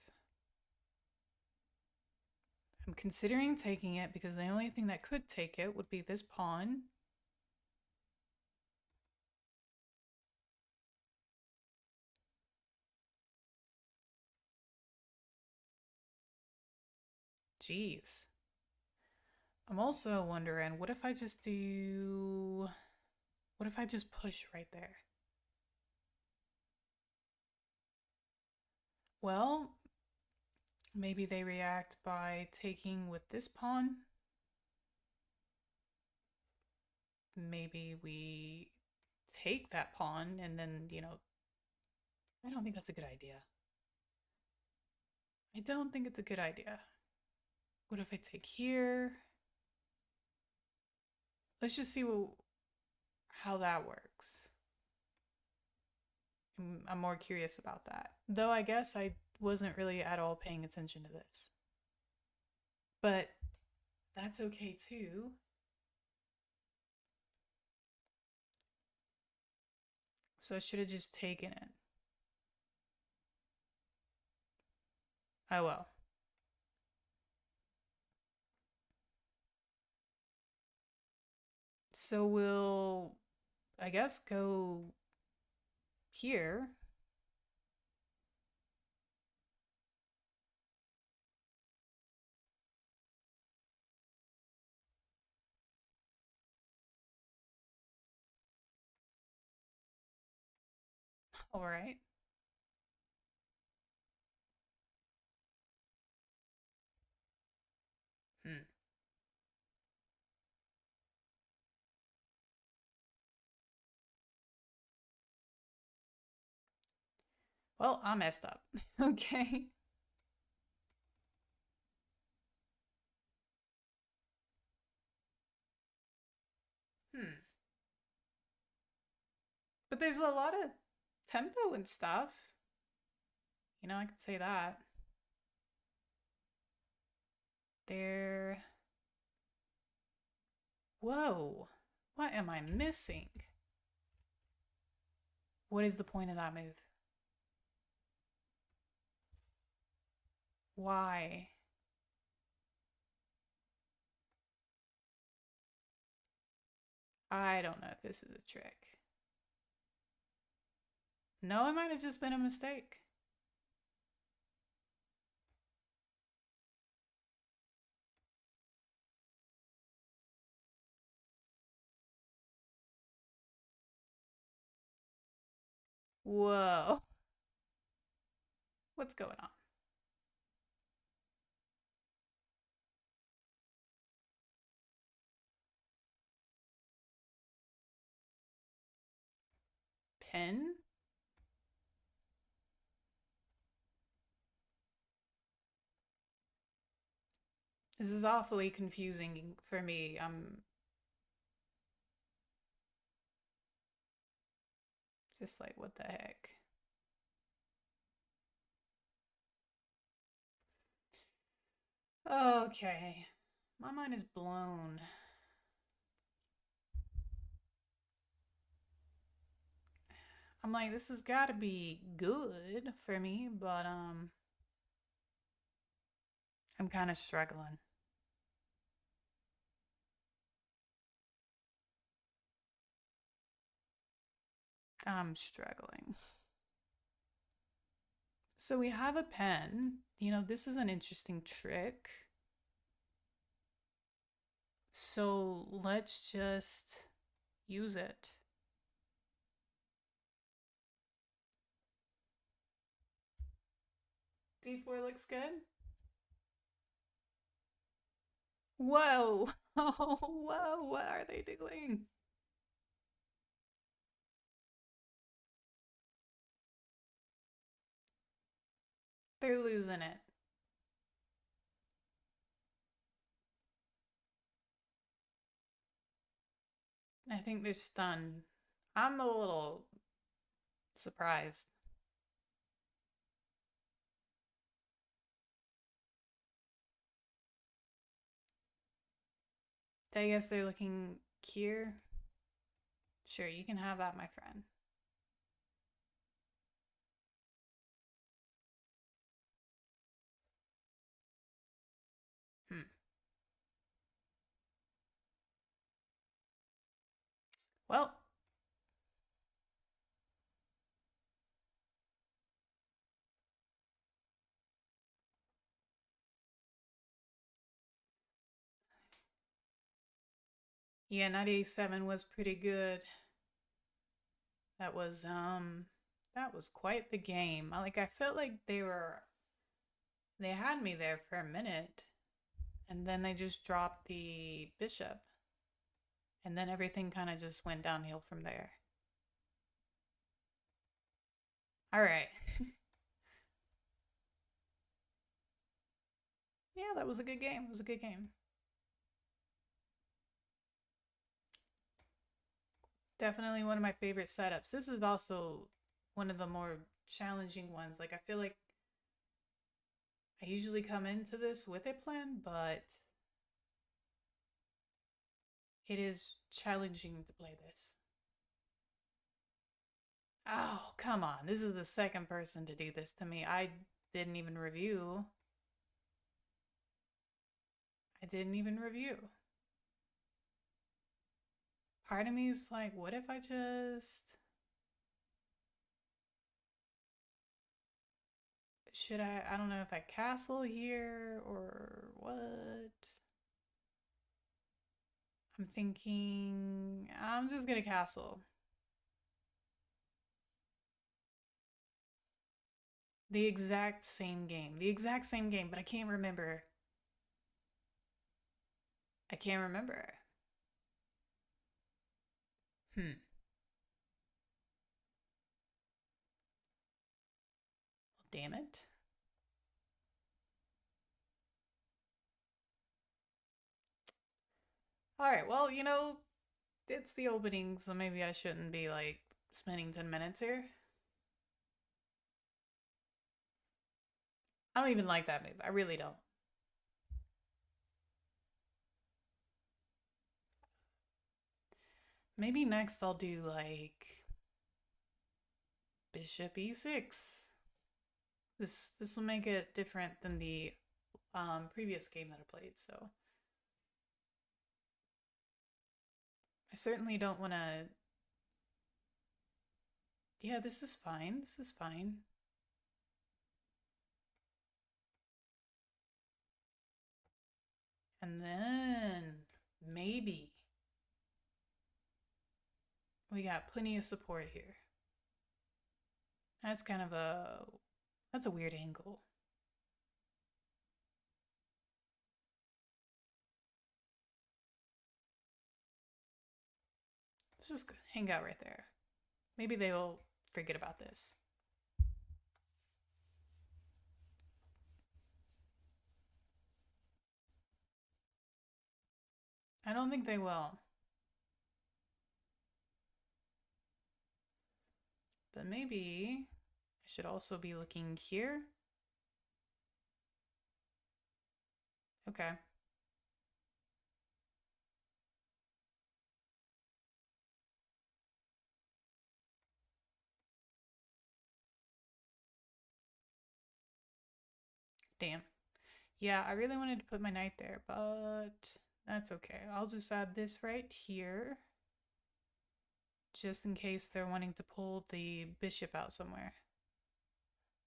I'm considering taking it because the only thing that could take it would be this pawn. Jeez. I'm also wondering, what if I just do... What if I just push right there? Well, maybe they react by taking with this pawn. Maybe we take that pawn and then, I don't think that's a good idea. I don't think it's a good idea. What if I take here? Let's just see how that works. I'm more curious about that. Though I guess I wasn't really at all paying attention to this. But that's okay too. So I should have just taken it. Oh well. So we'll, I guess, go here. All right. Hmm. Well, I messed up. Okay. Hmm. But there's a lot of tempo and stuff. I could say that. There. Whoa. What am I missing? What is the point of that move? Why? I don't know if this is a trick. No, it might have just been a mistake. Whoa. What's going on? Pin? This is awfully confusing for me. I'm just like, what the heck? Okay. My mind is blown. I'm like, this has got to be good for me, but I'm kind of struggling. I'm struggling. So we have a pen. This is an interesting trick. So let's just use it. D4 looks good. Whoa. Oh, whoa. What are they doing? They're losing it. I think they're stunned. I'm a little surprised. I guess they're looking here. Sure, you can have that, my friend. Hmm. Well, yeah, Knight A7 was pretty good. That was quite the game. Like I felt like they had me there for a minute and then they just dropped the bishop and then everything kind of just went downhill from there. All right. Yeah, that was a good game. It was a good game. Definitely one of my favorite setups. This is also one of the more challenging ones. Like I feel like I usually come into this with a plan, but it is challenging to play this. Oh, come on. This is the second person to do this to me. I didn't even review. I didn't even review. Part of me is like, what if I just... Should I don't know if I castle here or what? I'm thinking I'm just gonna castle. The exact same game. The exact same game, but I can't remember. I can't remember. Hmm. Well, damn it. Alright, well, it's the opening, so maybe I shouldn't be like spending 10 minutes here. I don't even like that move. I really don't. Maybe next I'll do like Bishop E6. This will make it different than the previous game that I played, so I certainly don't want to. Yeah, this is fine. This is fine. And then maybe we got plenty of support here. That's kind of that's a weird angle. Let's just hang out right there. Maybe they will forget about this. I don't think they will. But maybe I should also be looking here. Okay. Damn. Yeah, I really wanted to put my knight there, but that's okay. I'll just add this right here. Just in case they're wanting to pull the bishop out somewhere.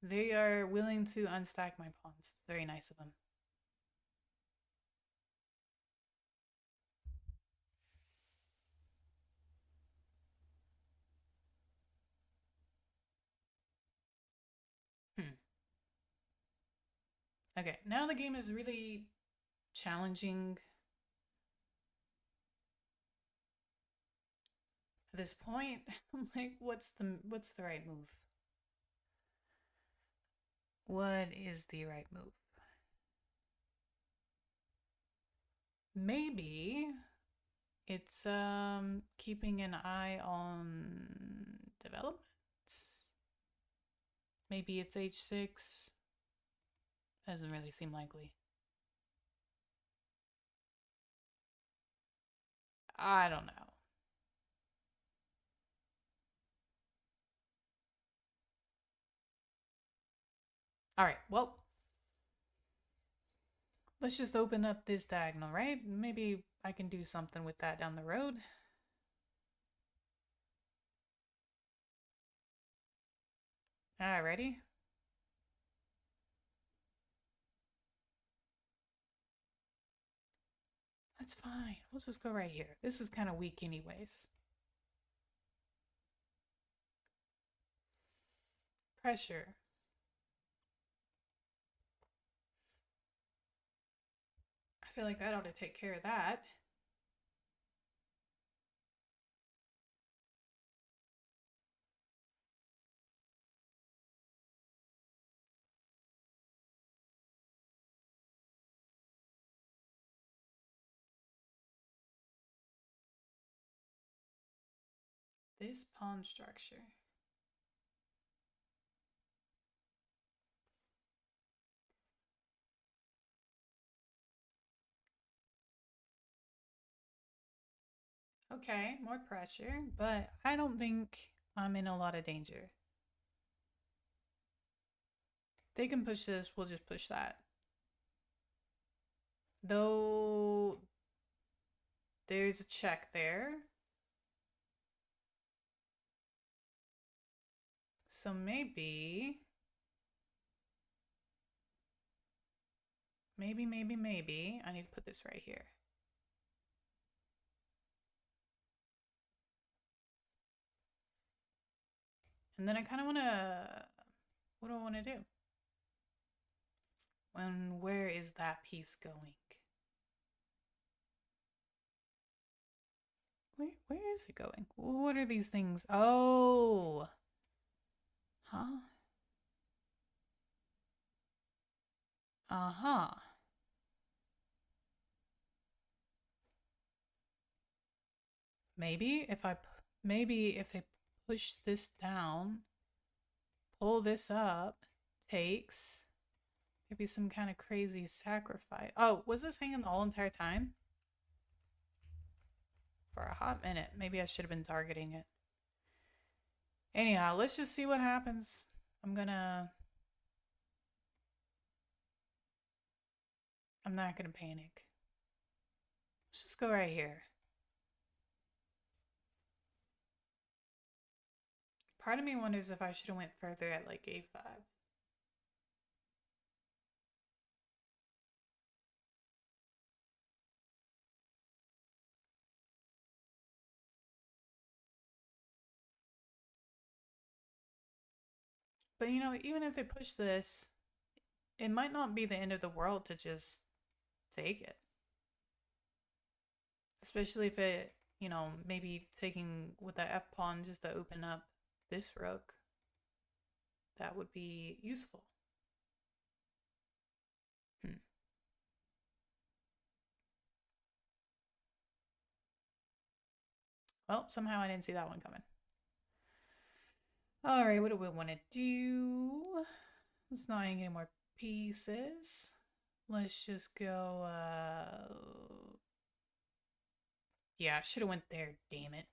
They are willing to unstack my pawns. It's very nice of them. Hmm. Okay, now the game is really challenging. At this point, I'm like, what's the right move? What is the right move? Maybe It's keeping an eye on development. Maybe it's H6. Doesn't really seem likely. I don't know. All right, well, let's just open up this diagonal, right? Maybe I can do something with that down the road. All right, ready? That's fine. We'll just go right here. This is kind of weak anyways. Pressure. I feel like that ought to take care of that. This pawn structure. Okay, more pressure, but I don't think I'm in a lot of danger. They can push this, we'll just push that. Though there's a check there. So maybe I need to put this right here. And then I kind of want to, what do I want to do? And where is that piece going? Where is it going? What are these things? Oh, huh? Uh-huh. Maybe if they push this down, pull this up, takes, there'd be some kind of crazy sacrifice. Oh, was this hanging the whole entire time? For a hot minute. Maybe I should have been targeting it. Anyhow, let's just see what happens. I'm not gonna panic. Let's just go right here. Part of me wonders if I should have went further at like A5. But you know, even if they push this, it might not be the end of the world to just take it. Especially if it, you know, maybe taking with that F pawn just to open up this rook. That would be useful. Hmm. Well, somehow I didn't see that one coming. All right, what do we want to do? Let's not hang any more pieces. Let's just go, yeah, I should have went there, damn it.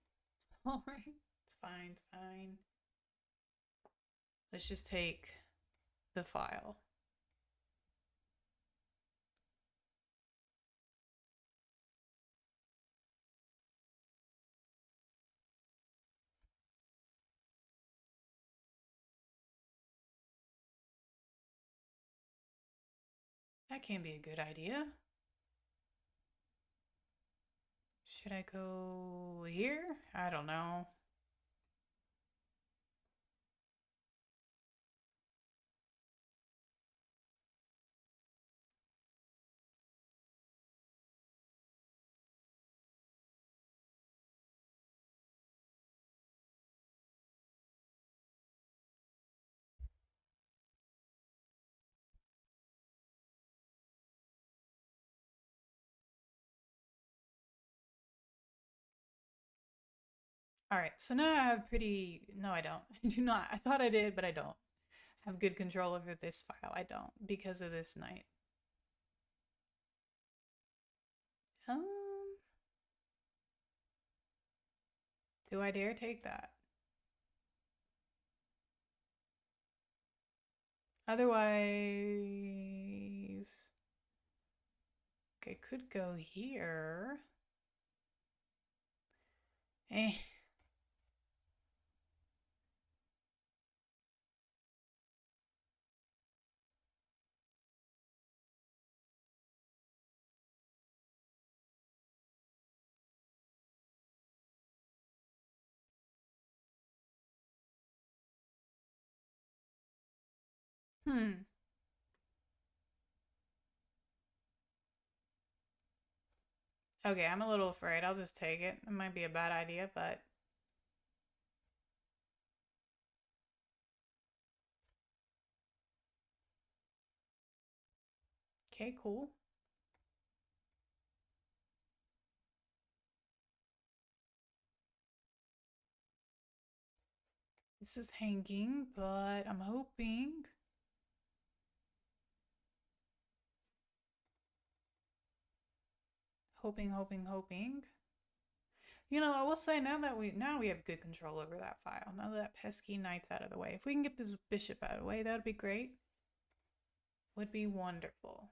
All right, it's fine, it's fine. Let's just take the file. That can be a good idea. Should I go here? I don't know. Alright, so now I have pretty... No, I don't. I do not. I thought I did, but I don't. Have good control over this file. I don't, because of this knight. Um, do I dare take that? Otherwise... Okay, could go here. Eh. Hmm. Okay, I'm a little afraid. I'll just take it. It might be a bad idea, but... Okay, cool. This is hanging, but I'm hoping... Hoping. You know, I will say now we have good control over that file. Now that pesky knight's out of the way. If we can get this bishop out of the way, that would be great. Would be wonderful.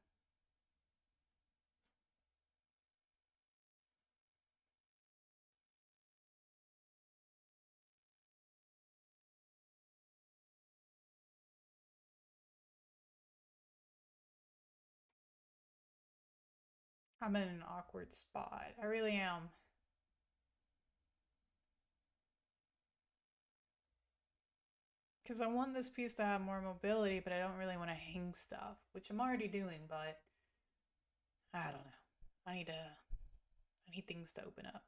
I'm in an awkward spot. I really am. Because I want this piece to have more mobility, but I don't really want to hang stuff, which I'm already doing, but I don't know. I need things to open up.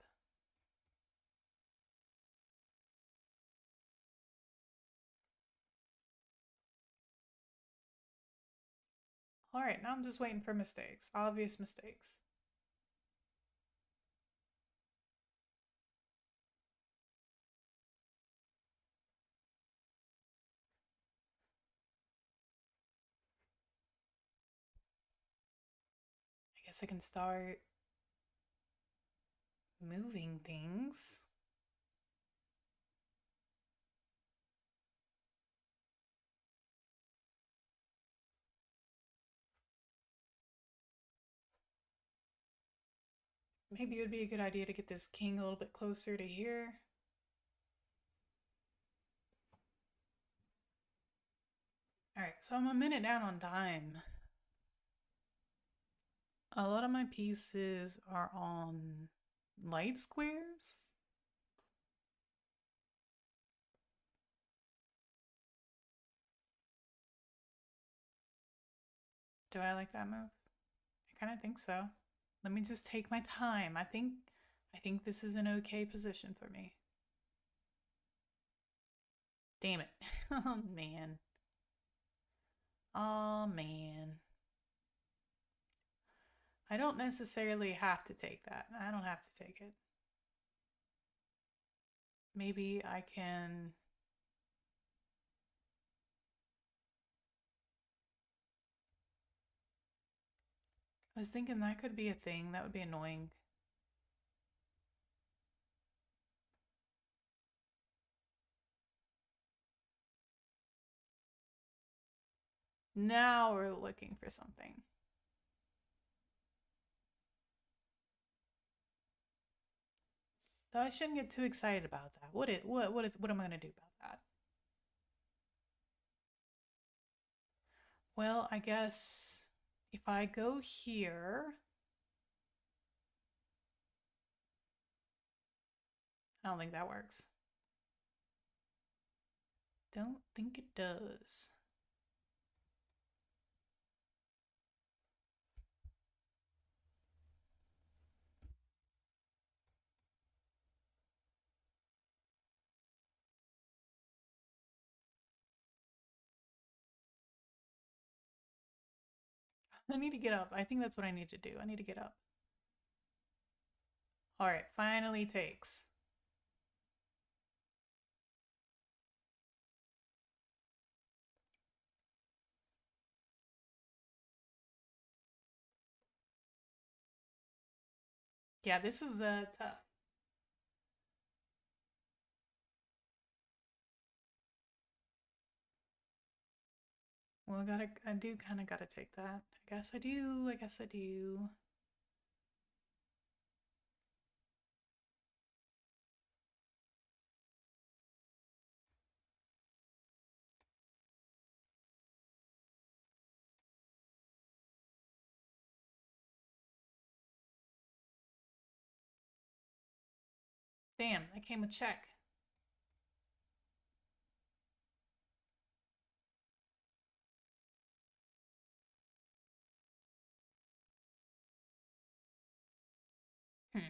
Alright, now I'm just waiting for mistakes. Obvious mistakes. I guess I can start moving things. Maybe it would be a good idea to get this king a little bit closer to here. Alright, so I'm a minute down on time. A lot of my pieces are on light squares. Do I like that move? I kind of think so. Let me just take my time. I think this is an okay position for me. Damn it. Oh man. Oh man. I don't necessarily have to take that. I don't have to take it. Maybe I can... I was thinking that could be a thing. That would be annoying. Now we're looking for something. Though I shouldn't get too excited about that. What am I gonna do about that? Well, I guess if I go here, I don't think that works. Don't think it does. I need to get up. I think that's what I need to do. I need to get up. All right, finally takes. Yeah, this is tough. Well, I do kind of gotta take that. I guess I do. I guess I do. Damn, that came a check. Hmm.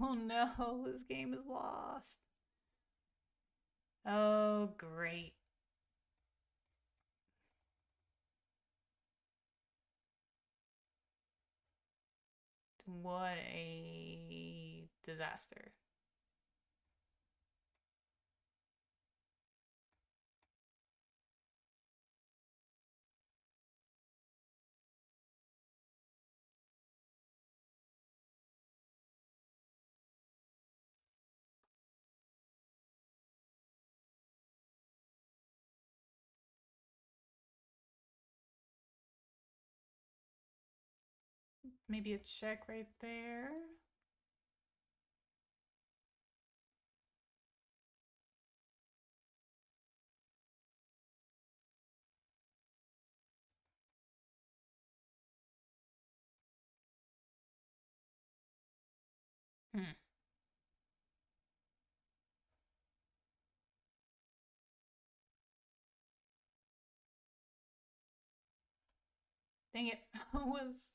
Oh no, this game is lost. Oh, great. What a disaster. Maybe a check right there. Hmm. Dang it. I was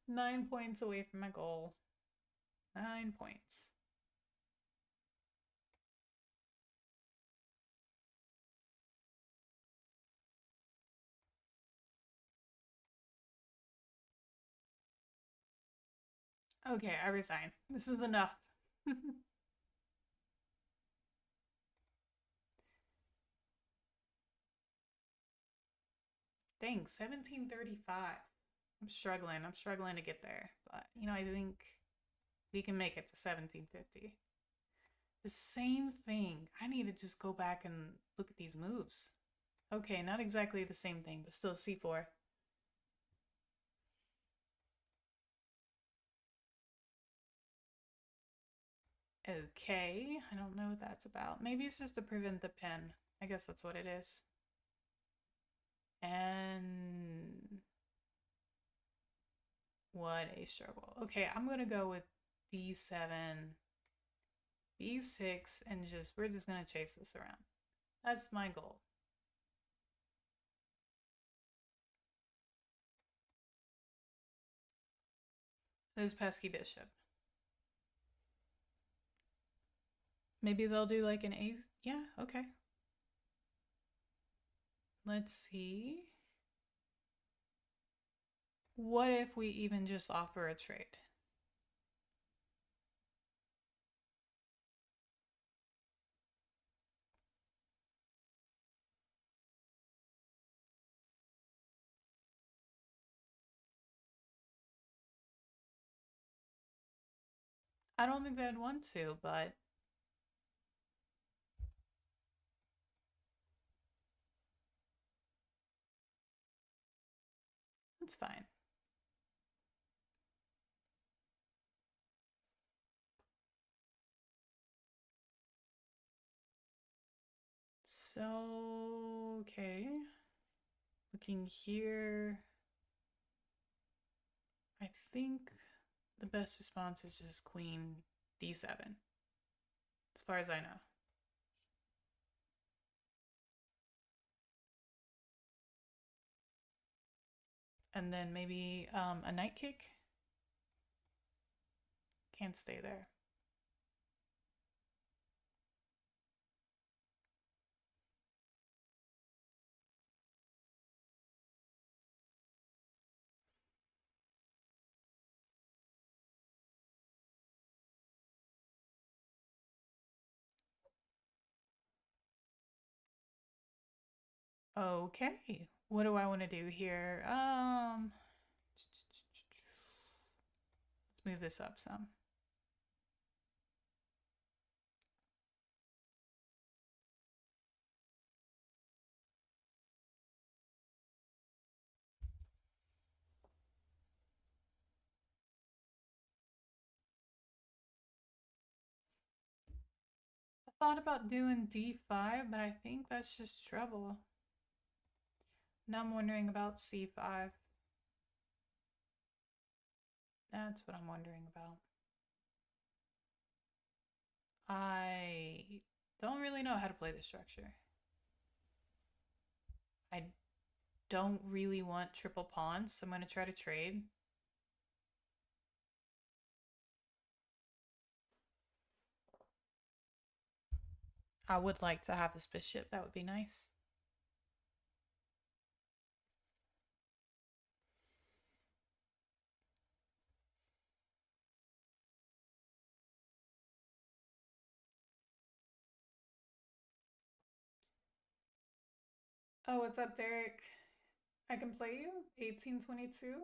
9 points away from my goal. 9 points. Okay, I resign. This is enough. Dang, 1735. I'm struggling. I'm struggling to get there. But, I think we can make it to 1750. The same thing. I need to just go back and look at these moves. Okay, not exactly the same thing, but still c4. Okay, I don't know what that's about. Maybe it's just to prevent the pin. I guess that's what it is. And what a struggle. Okay, I'm gonna go with d7, b6, and we're just gonna chase this around. That's my goal. This pesky bishop. Maybe they'll do like an ace. Yeah, okay. Let's see. What if we even just offer a trade? I don't think they'd want to, but it's fine. So, okay. Looking here, I think the best response is just queen d7, as far as I know. And then maybe a knight kick. Can't stay there. Okay. What do I want to do here? Let's move this up some. I thought about doing d5, but I think that's just trouble. Now I'm wondering about c5. That's what I'm wondering about. I don't really know how to play the structure. I don't really want triple pawns, so I'm going to try to trade. I would like to have this bishop. That would be nice. Oh, what's up, Derek? I can play you? 1822?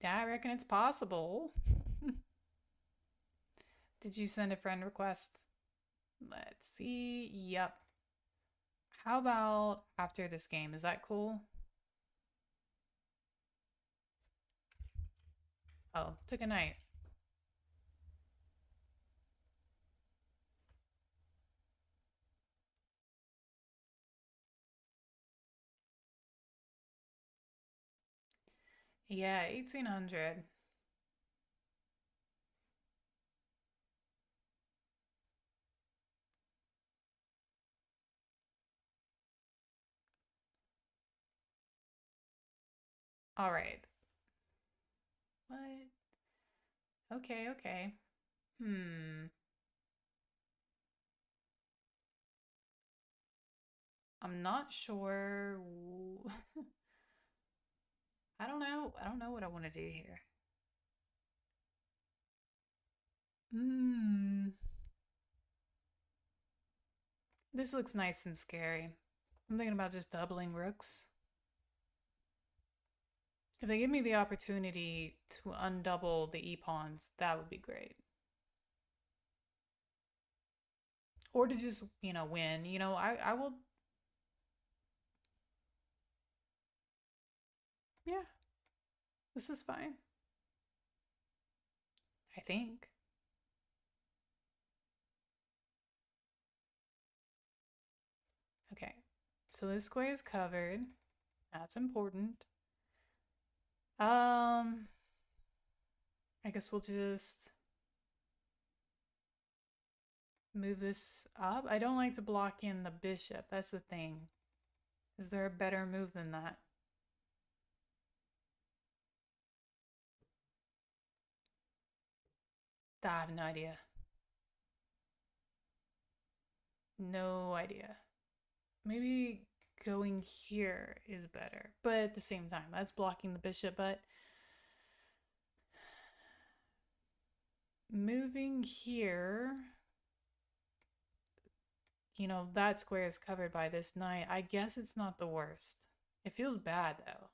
Yeah, I reckon it's possible. Did you send a friend request? Let's see. Yep. How about after this game? Is that cool? Oh, took a night. Yeah, 1800. All right. What? Okay, okay. I'm not sure. I don't know. I don't know what I want to do here. Hmm. This looks nice and scary. I'm thinking about just doubling rooks. If they give me the opportunity to undouble the e-pawns, that would be great. Or to just, win. I will. Yeah, this is fine. I think. Okay, so this square is covered. That's important. I guess we'll just move this up. I don't like to block in the bishop. That's the thing. Is there a better move than that? I have no idea. No idea. Maybe going here is better. But at the same time, that's blocking the bishop. But moving here, that square is covered by this knight. I guess it's not the worst. It feels bad, though.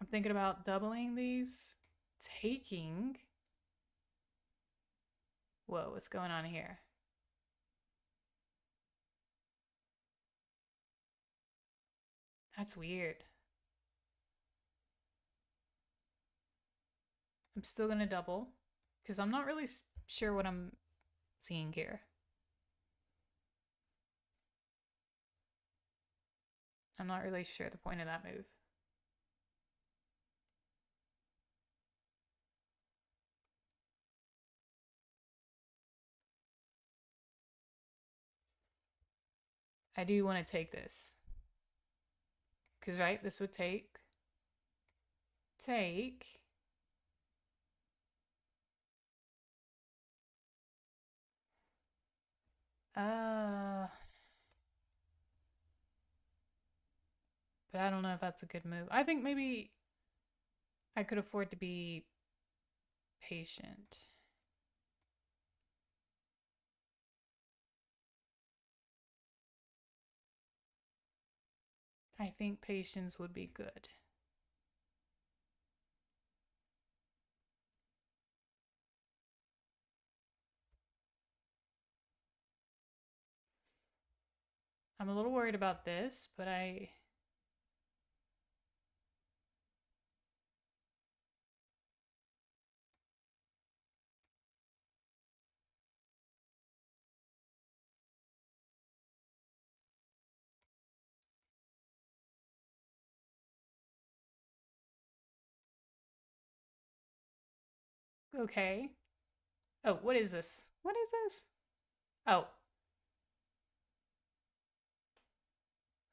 I'm thinking about doubling these, taking. Whoa, what's going on here? That's weird. I'm still gonna double because I'm not really sure what I'm seeing here. I'm not really sure the point of that move. I do want to take this. Because, right, this would take. Take. Uh. But I don't know if that's a good move. I think maybe I could afford to be patient. I think patience would be good. I'm a little worried about this, but okay. Oh, what is this? What is this? Oh.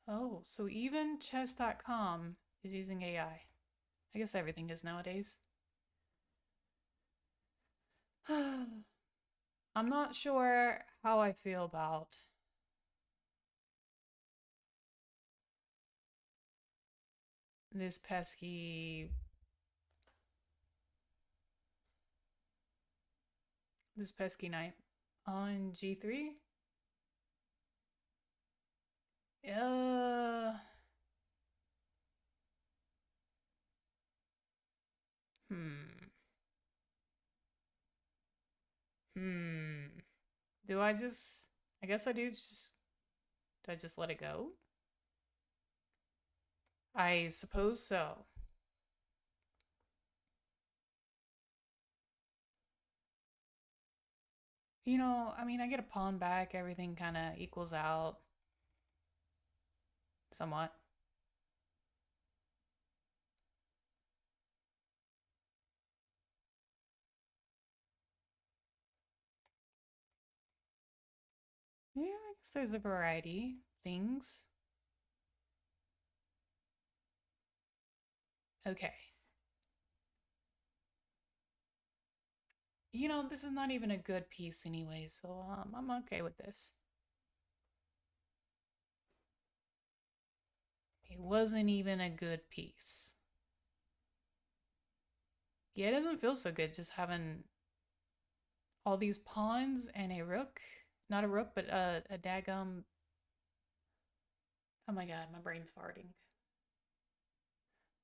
Oh, so even chess.com is using AI. I guess everything is nowadays. I'm not sure how I feel about this pesky knight on g3. Uh, hmm. Hmm. Do I just I guess I do I just let it go? I suppose so. I mean, I get a pawn back, everything kind of equals out somewhat. Yeah, I guess there's a variety of things. Okay. This is not even a good piece anyway, so I'm okay with this. It wasn't even a good piece. Yeah, it doesn't feel so good just having all these pawns and a rook. Not a rook, but a daggum. Oh my god, my brain's farting.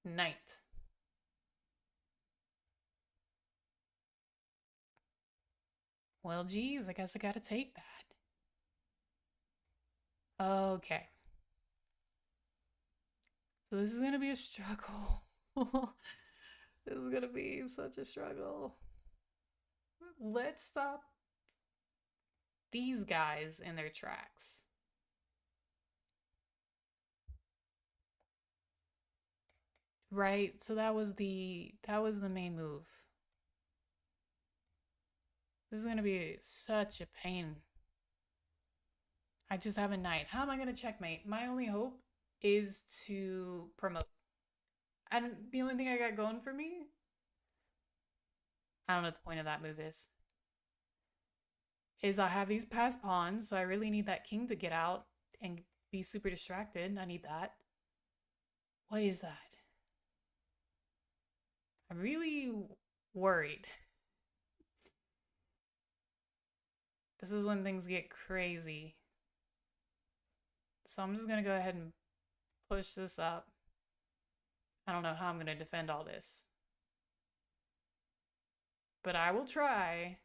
Knight. Well, geez, I guess I gotta take that. Okay. So this is gonna be a struggle. This is gonna be such a struggle. Let's stop these guys in their tracks. Right? So that was the main move. This is gonna be such a pain. I just have a knight. How am I gonna checkmate? My only hope is to promote. And the only thing I got going for me, I don't know what the point of that move is I have these passed pawns, so I really need that king to get out and be super distracted. I need that. What is that? I'm really worried. This is when things get crazy. So I'm just gonna go ahead and push this up. I don't know how I'm gonna defend all this, but I will try.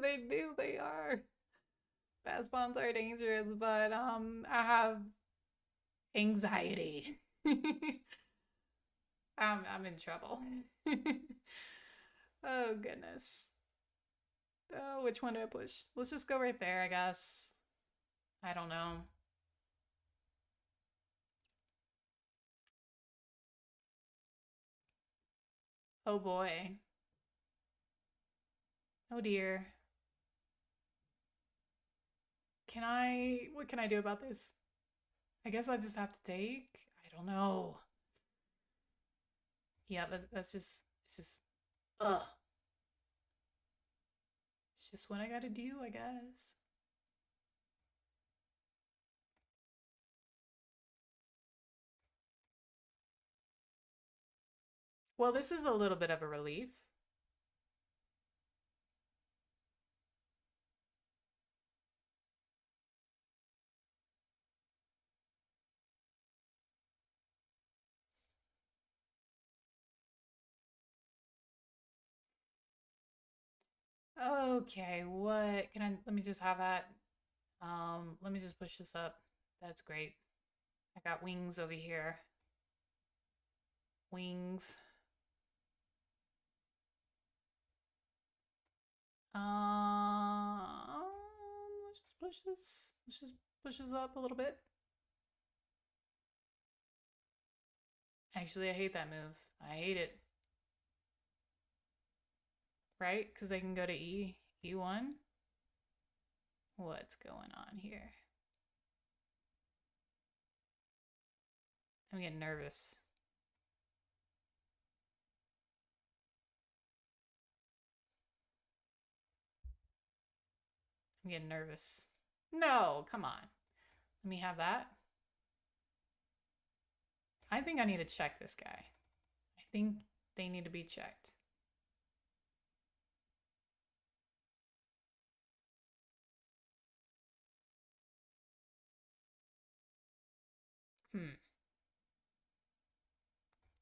They do, they are. Fast bonds are dangerous, but I have anxiety. I'm in trouble. Oh goodness. Oh, which one do I push? Let's just go right there, I guess. I don't know. Oh boy. Oh dear. What can I do about this? I guess I just have to take. I don't know. Yeah, it's just, ugh. It's just what I gotta do, I guess. Well, this is a little bit of a relief. Okay, what can I, let me just have that. Let me just push this up. That's great. I got wings over here. Wings. Let's just push this. Let's just push this up a little bit. Actually, I hate that move. I hate it. Right? Because they can go to E1. What's going on here? I'm getting nervous. I'm getting nervous. No, come on. Let me have that. I think I need to check this guy. I think they need to be checked.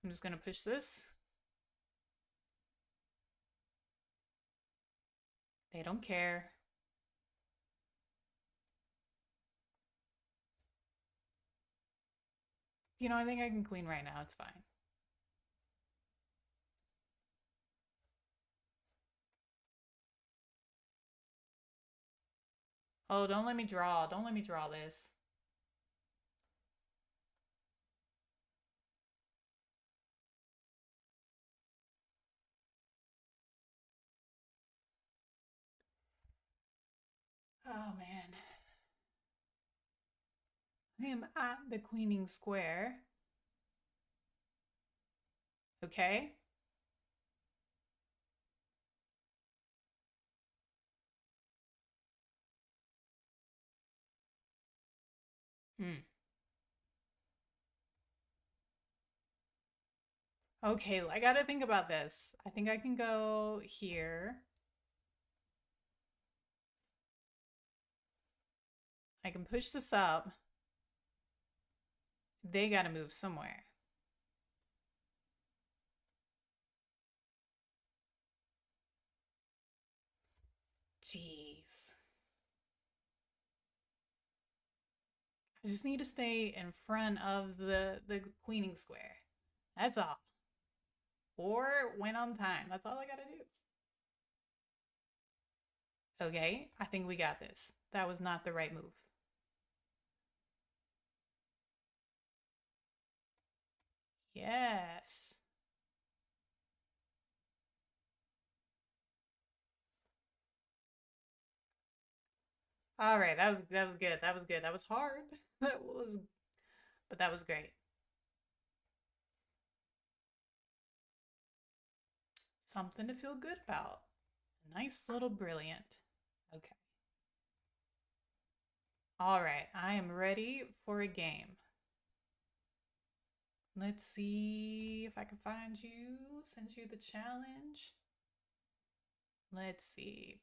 I'm just gonna push this. They don't care. You know, I think I can queen right now. It's fine. Oh, don't let me draw. Don't let me draw this. Oh, man. I am at the queening square. Okay. Hmm. Okay, I gotta think about this. I think I can go here. I can push this up. They gotta move somewhere. Jeez. I just need to stay in front of the queening square. That's all. Or win on time. That's all I gotta do. Okay, I think we got this. That was not the right move. Yes. All right, that was good. That was good. That was hard. That was, but that was great. Something to feel good about. Nice little brilliant. Okay. All right, I am ready for a game. Let's see if I can find you, send you the challenge. Let's see.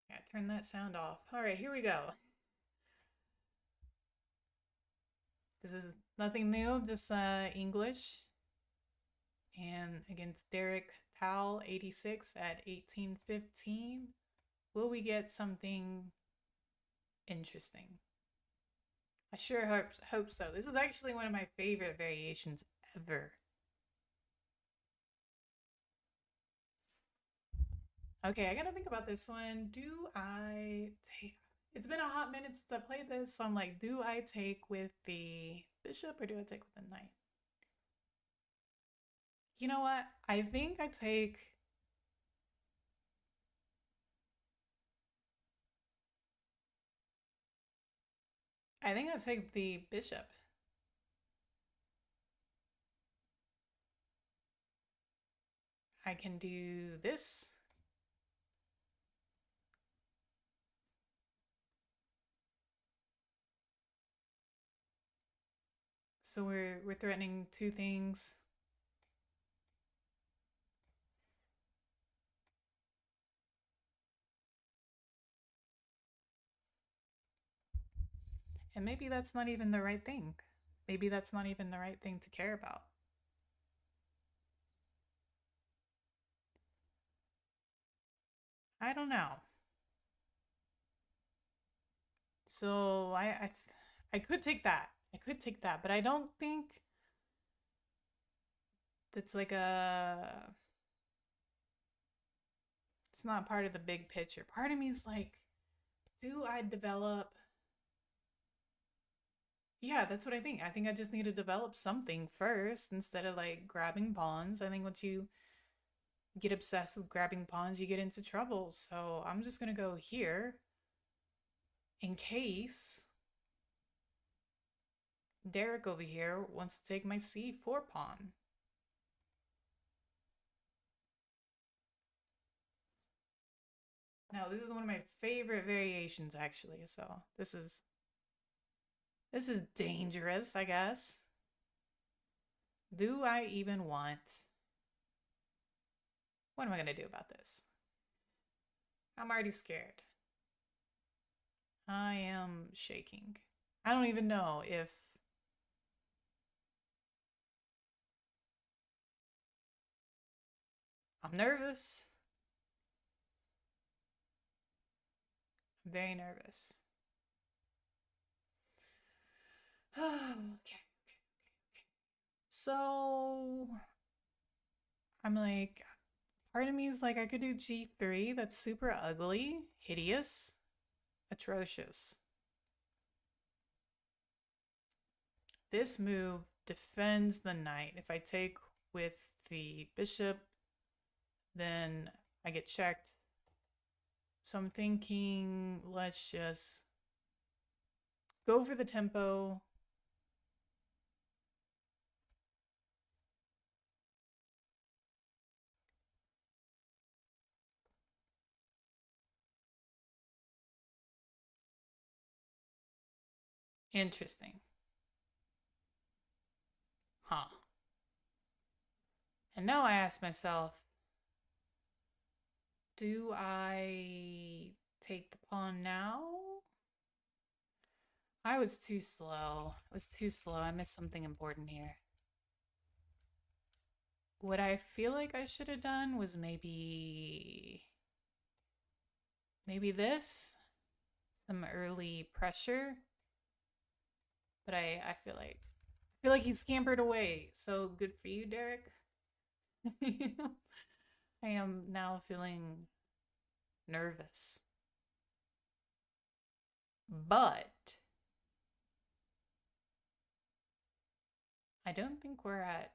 Yeah, turn that sound off. All right, here we go. This is nothing new, just English. And against Derek Towle, 86 at 1815. Will we get something interesting? I sure hope so. This is actually one of my favorite variations ever. Okay, I gotta think about this one. Do I take... It's been a hot minute since I played this, so I'm like, do I take with the bishop or do I take with the knight? You know what? I think I take... I think I'll take the bishop. I can do this. So we're threatening two things. And maybe that's not even the right thing. Maybe that's not even the right thing to care about. I don't know. So I could take that. I could take that, but I don't think that's like a it's not part of the big picture. Part of me is like, do I develop? Yeah, that's what I think. I think I just need to develop something first instead of like grabbing pawns. I think once you get obsessed with grabbing pawns, you get into trouble. So I'm just gonna go here in case Derek over here wants to take my c4 pawn. Now, this is one of my favorite variations actually. So this is dangerous, I guess. Do I even want What am I going to do about this? I'm already scared. I am shaking. I don't even know if I'm nervous. I'm very nervous. Okay. So I'm like, part of me is like, I could do g3. That's super ugly, hideous, atrocious. This move defends the knight. If I take with the bishop, then I get checked. So I'm thinking, let's just go for the tempo. Interesting. Huh. And now I ask myself, do I take the pawn now? I was too slow. I was too slow. I missed something important here. What I feel like I should have done was maybe this, some early pressure. But I feel like he scampered away. So good for you, Derek. I am now feeling nervous. But I don't think we're at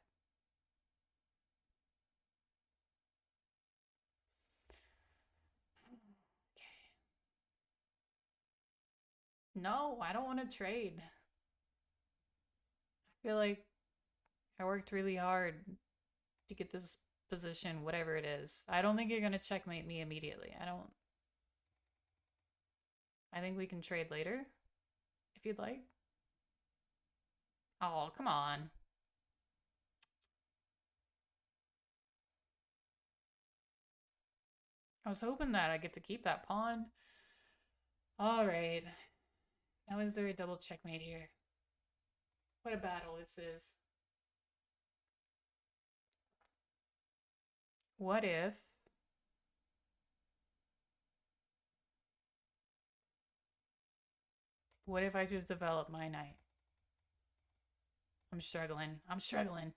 No, I don't want to trade. I feel like I worked really hard to get this position, whatever it is. I don't think you're going to checkmate me immediately. I think we can trade later if you'd like. Oh, come on. I was hoping that I get to keep that pawn. All right. Now is there a double checkmate here? What a battle this is. What if I just develop my knight? I'm struggling. I'm struggling.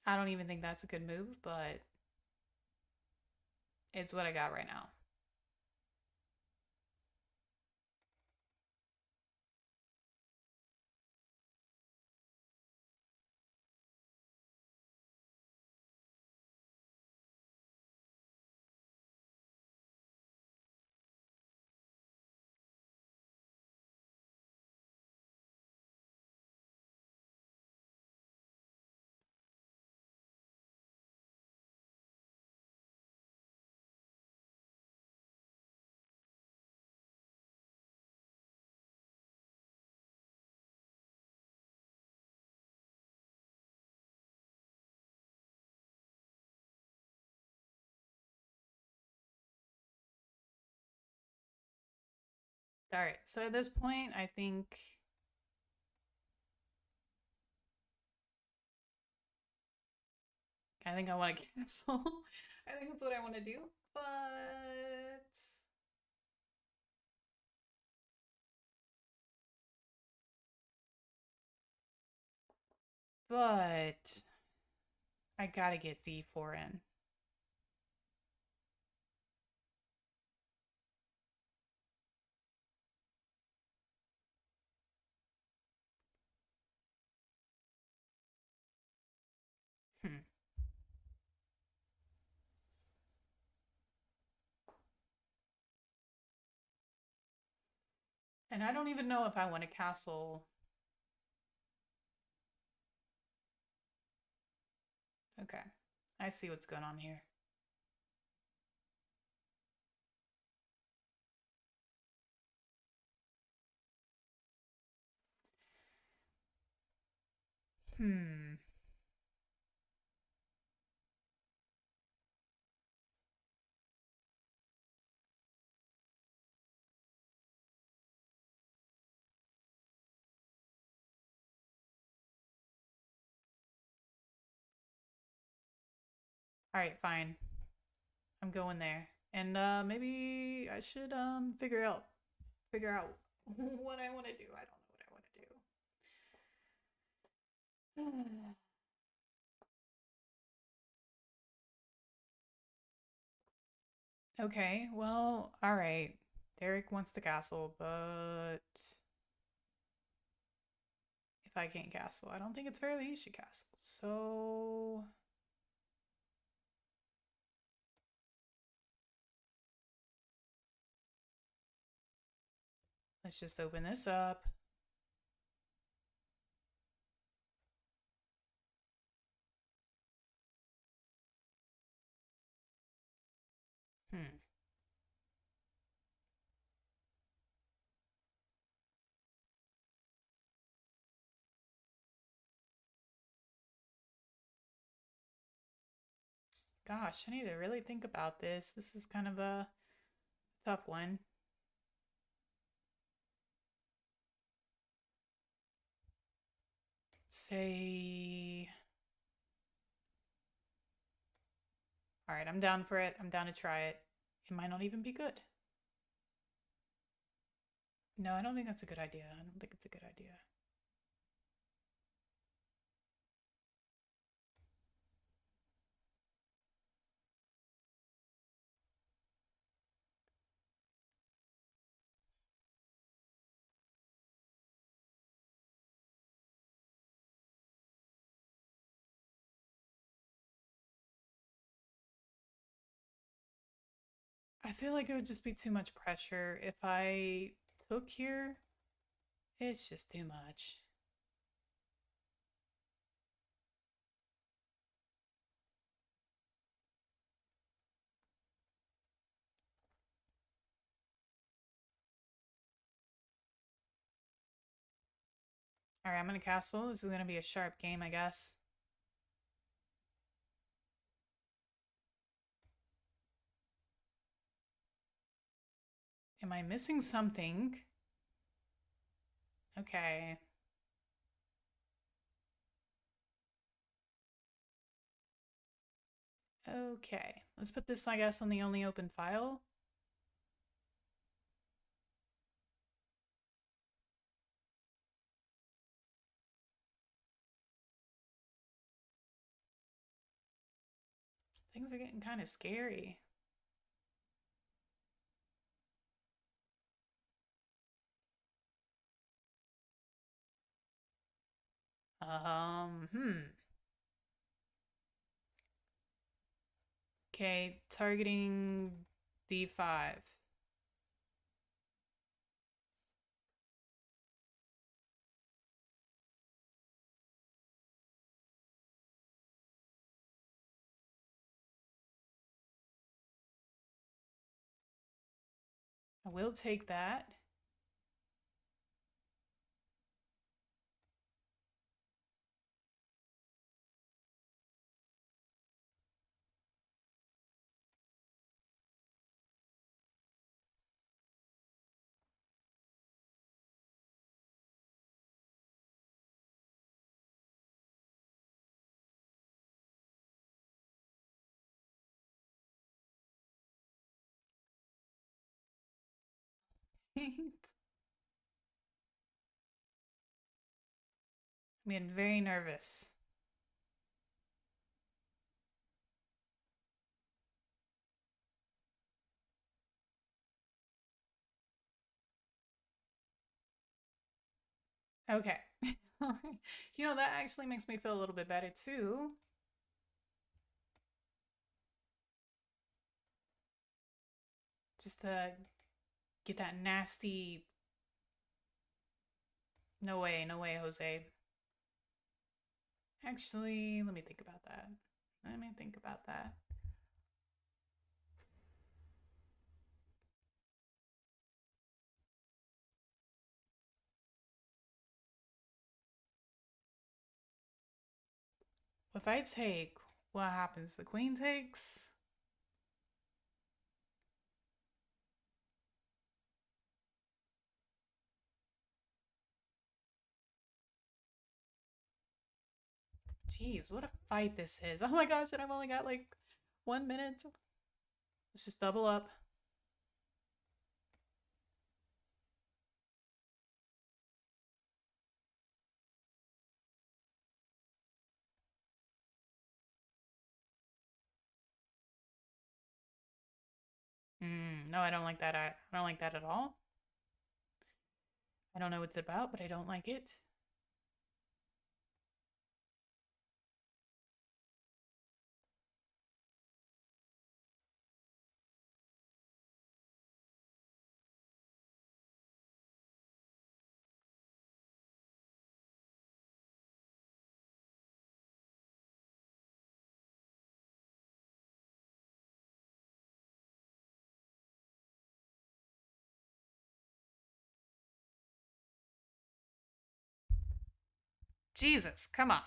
I don't even think that's a good move, but it's what I got right now. All right, so at this point, I think I want to cancel. I think that's what I want to do, but but I gotta get D4 in. Hmm. And I don't even know if I want to castle. Okay, I see what's going on here. Hmm. All right, fine. I'm going there. And maybe I should figure out what I want to do. I don't know what I want to do. Okay, well, all right. Derek wants the castle, but if I can't castle, I don't think it's fair that he should castle. So let's just open this up. Hmm. Gosh, I need to really think about this. This is kind of a tough one. Say, all right, I'm down for it. I'm down to try it. It might not even be good. No, I don't think that's a good idea. I don't think it's a good idea. I feel like it would just be too much pressure if I took here. It's just too much. All right, I'm gonna castle. This is gonna be a sharp game, I guess. Am I missing something? Okay. Okay. Let's put this, I guess, on the only open file. Things are getting kind of scary. Hmm. Okay, targeting D5. I will take that. I'm getting very nervous. Okay. You know, that actually makes me feel a little bit better too. Just to get that nasty. No way, no way, Jose. Actually, let me think about that. Let me think about that. If I take, what happens? The queen takes? Jeez, what a fight this is. Oh my gosh, and I've only got like 1 minute. Let's just double up. No, I don't like that. I don't like that at all. I don't know what it's about, but I don't like it. Jesus, come on.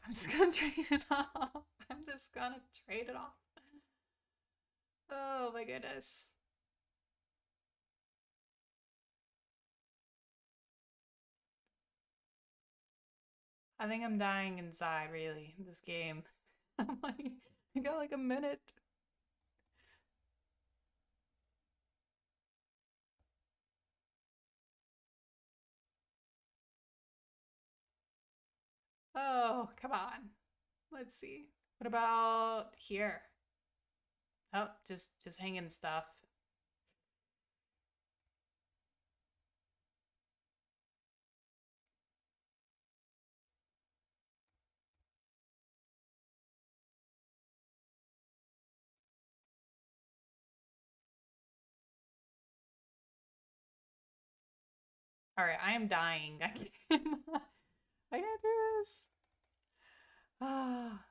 I'm just gonna trade it off. I'm just gonna trade it off. Oh my goodness. I think I'm dying inside, really, in this game. I'm like, I got like a minute. Oh, come on. Let's see. What about here? Oh, just hanging stuff. All right, I am dying. I can't. I can't do this. Ah,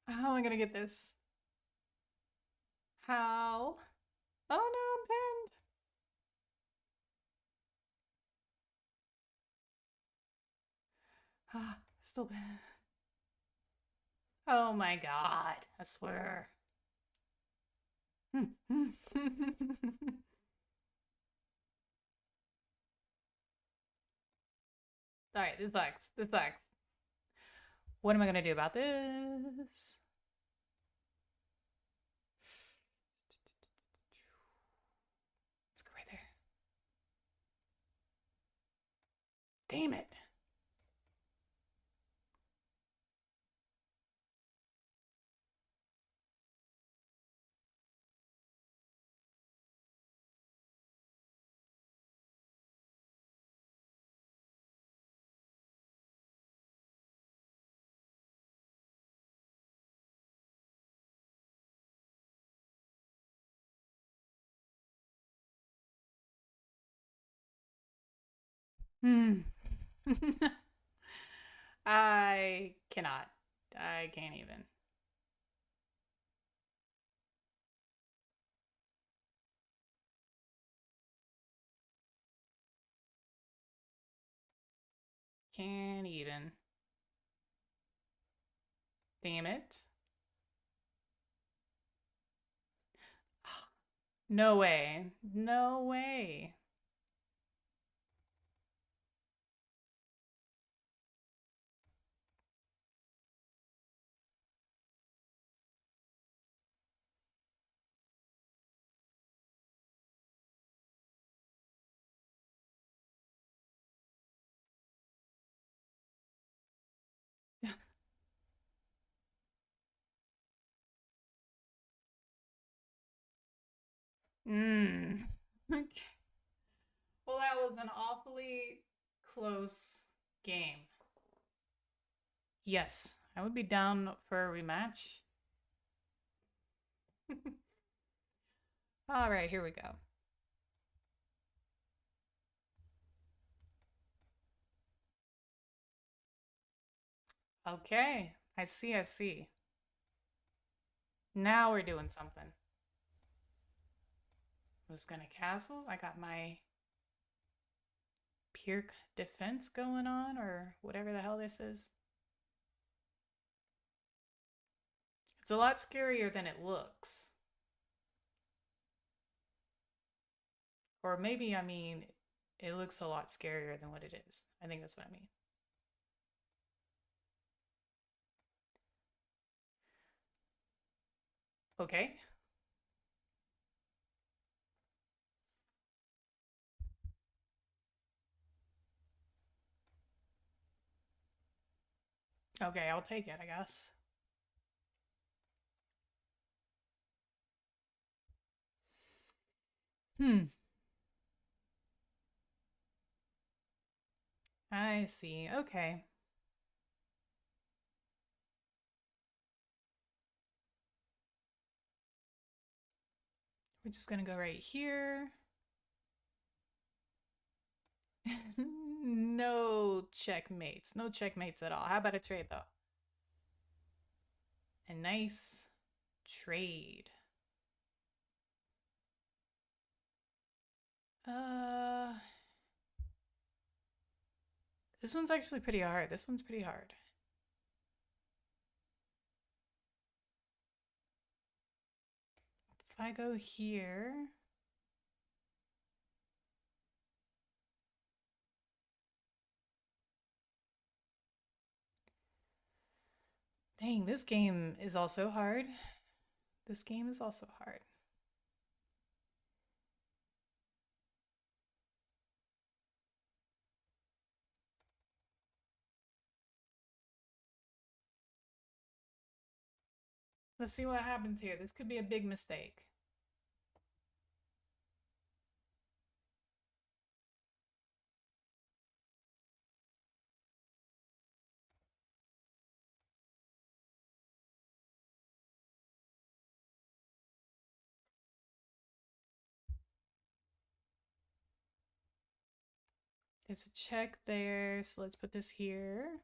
how am I gonna get this? How? Oh no, I'm pinned. Ah, still pinned. Oh my god, I swear. Alright, this sucks. This sucks. What am I gonna do about this? Let's go right there. Damn it. Hmm. I cannot. I can't even. Can't even. Damn it. No way. No way. Hmm. Okay. Well, that was an awfully close game. Yes, I would be down for a rematch. All right, here we go. Okay, I see, I see. Now we're doing something. I was gonna castle. I got my Pirk defense going on, or whatever the hell this is. It's a lot scarier than it looks. Or maybe, I mean, it looks a lot scarier than what it is. I think that's what I mean. Okay. Okay, I'll take it, I guess. Hmm. I see. Okay. We're just gonna go right here. No checkmates. No checkmates at all. How about a trade, though? A nice trade. Uh, this one's actually pretty hard. This one's pretty hard. If I go here, dang, this game is also hard. This game is also hard. Let's see what happens here. This could be a big mistake. It's a check there, so let's put this here.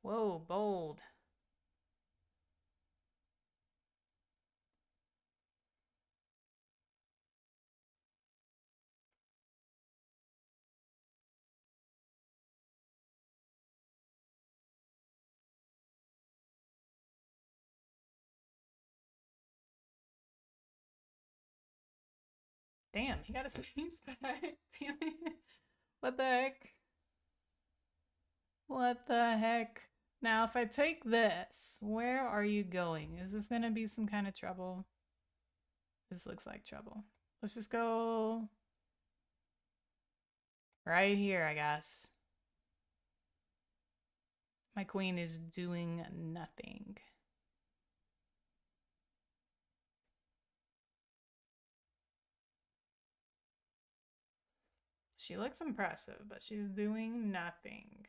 Whoa, bold. Damn, he got his space back. Damn it. What the heck? What the heck? Now, if I take this, where are you going? Is this gonna be some kind of trouble? This looks like trouble. Let's just go right here, I guess. My queen is doing nothing. She looks impressive, but she's doing nothing.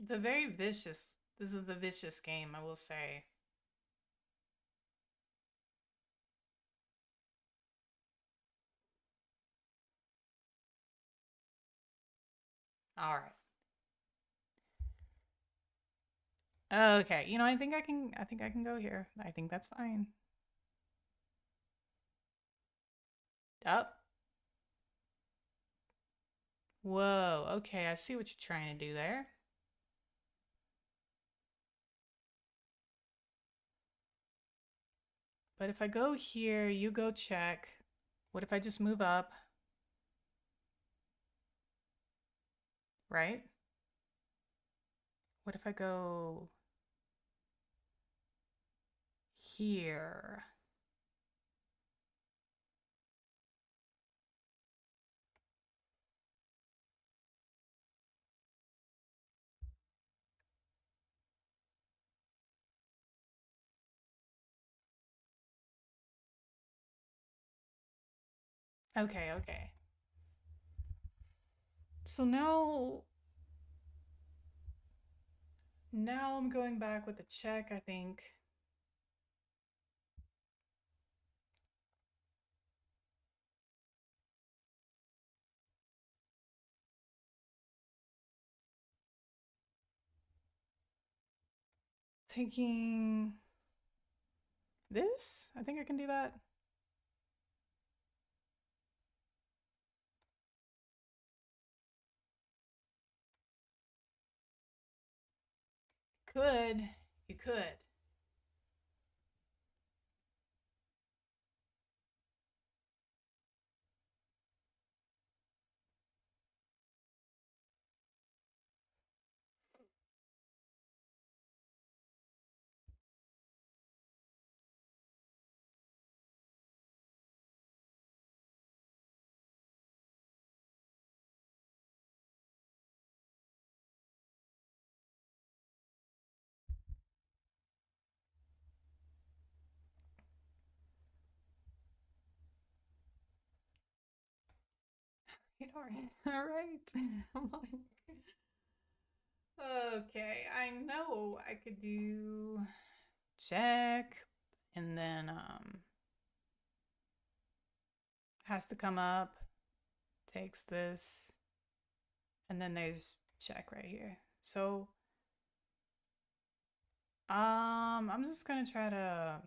It's a very vicious, this is the vicious game, I will say. All right. Okay, you know, I think I can go here. I think that's fine. Up. Whoa, okay, I see what you're trying to do there. But if I go here, you go check. What if I just move up? right? What if I go here? Okay, okay. So now I'm going back with the check, I think. Taking this? I think I can do that. Could. You could. All right. I'm like, okay, I know I could do check and then has to come up, takes this, and then there's check right here. So I'm just gonna try to,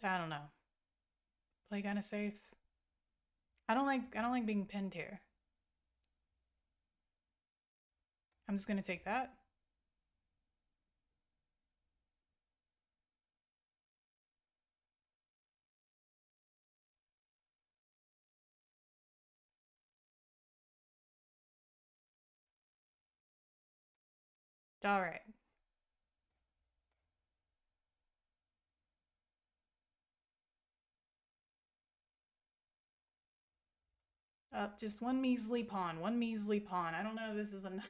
I don't know, play kind of safe. I don't like being pinned here. I'm just gonna take that. All right. Up just one measly pawn. One measly pawn. I don't know if this is enough.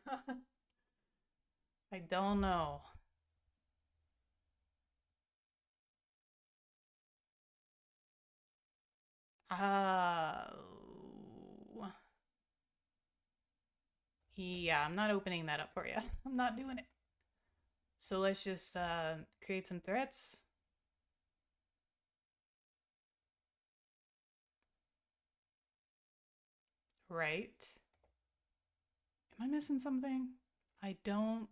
I don't know. Oh. Yeah, I'm not opening that up for you. I'm not doing it. So let's just create some threats. Right. Am I missing something? I don't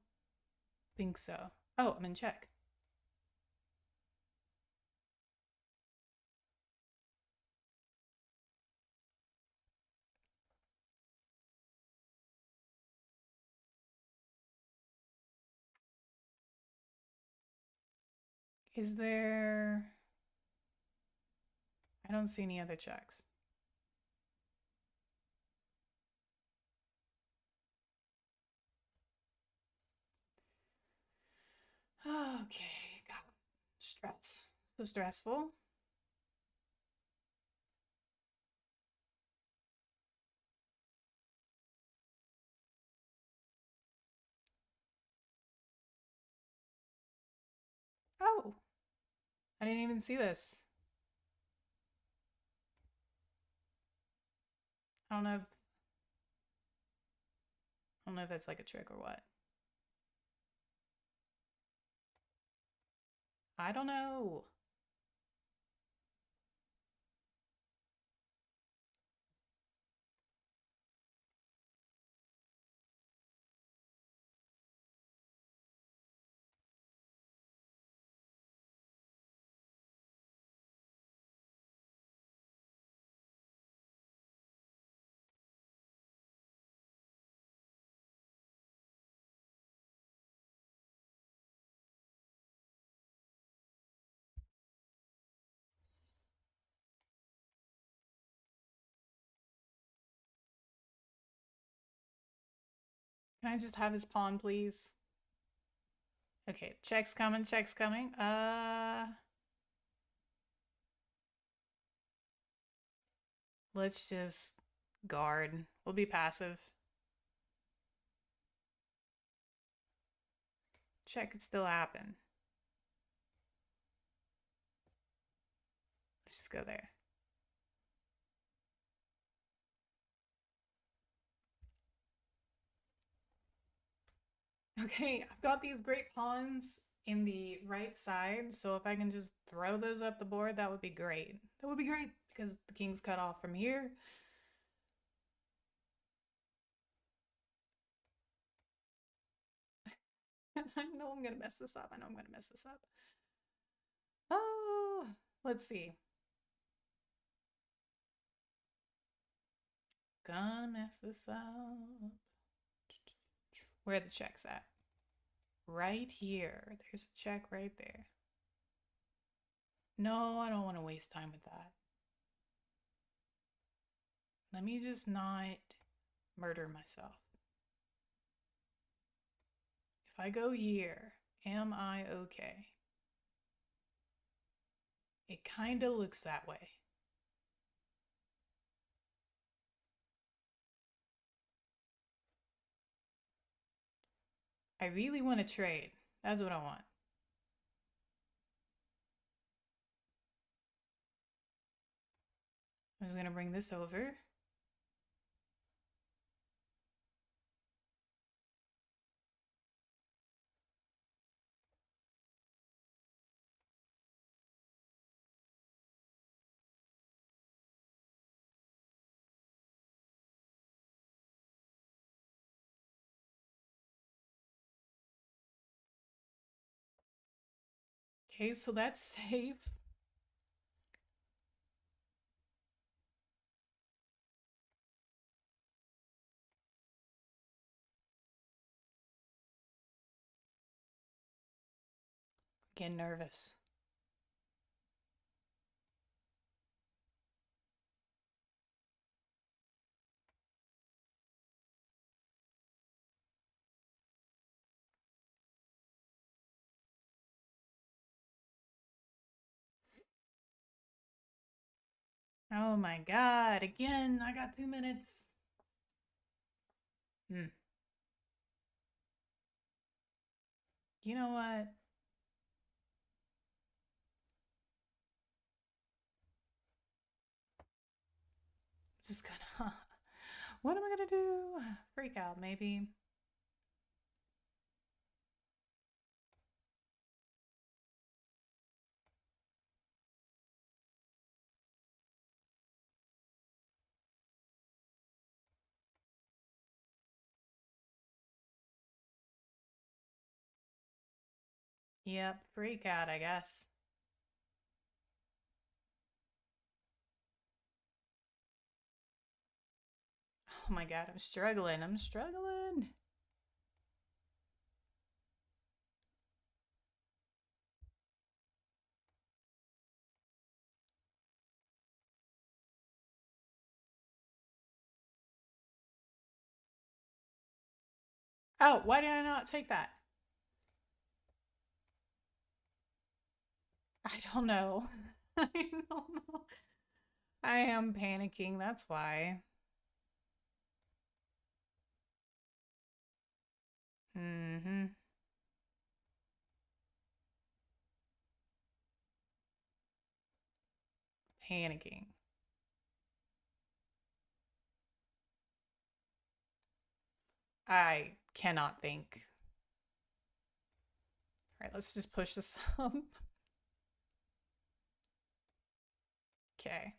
think so. Oh, I'm in check. Is there... I don't see any other checks. Okay, God. Stress. So stressful. Oh, I didn't even see this. I don't know if I don't know if that's like a trick or what. I don't know. Can I just have his pawn, please? Okay, check's coming, check's coming. Let's just guard. We'll be passive. Check could still happen. Let's just go there. Okay, I've got these great pawns in the right side, so if I can just throw those up the board, that would be great. That would be great because the king's cut off from here. I know I'm gonna mess this up. I know I'm gonna mess this up. Oh, let's see. Gonna mess this up. Where are the checks at? Right here. There's a check right there. No, I don't want to waste time with that. Let me just not murder myself. If I go here, am I okay? It kind of looks that way. I really want to trade. That's what I want. I'm just going to bring this over. Okay, so that's safe. Getting nervous. Oh my god, again, I got 2 minutes. You know what? Just gonna. What am I gonna do? Freak out, maybe. Yep, freak out, I guess. Oh my god, I'm struggling. I'm struggling. Oh, why did I not take that? I don't know. I don't know. I am panicking, that's why. Mm-hmm. Panicking. I cannot think. All right, let's just push this up. Okay.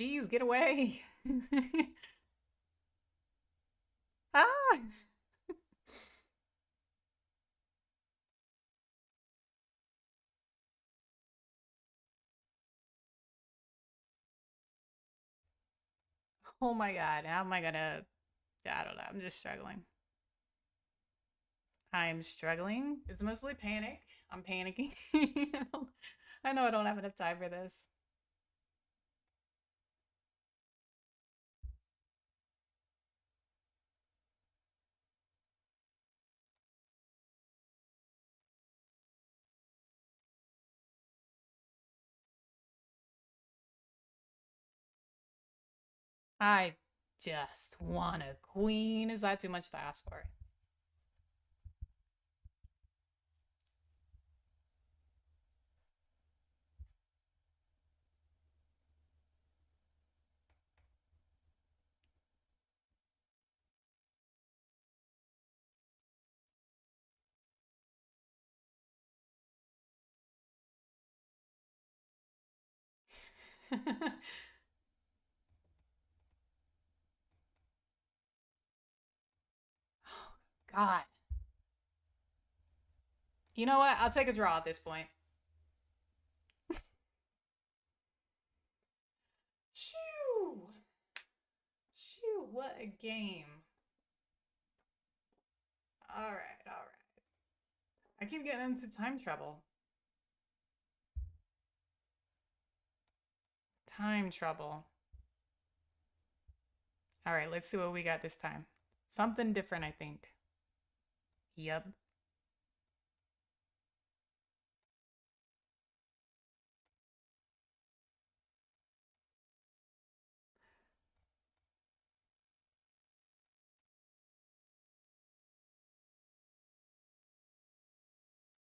Jeez, get away. Ah! Oh my god, how am I gonna... I don't know, I'm just struggling. I'm struggling. It's mostly panic. I'm panicking. I know I don't have enough time for this. I just want a queen. Is that too much to ask for? God. You know what? I'll take a draw at this point. Shoo! Shoo, what a game. Alright, alright. I keep getting into time trouble. Time trouble. Alright, let's see what we got this time. Something different, I think. Yep.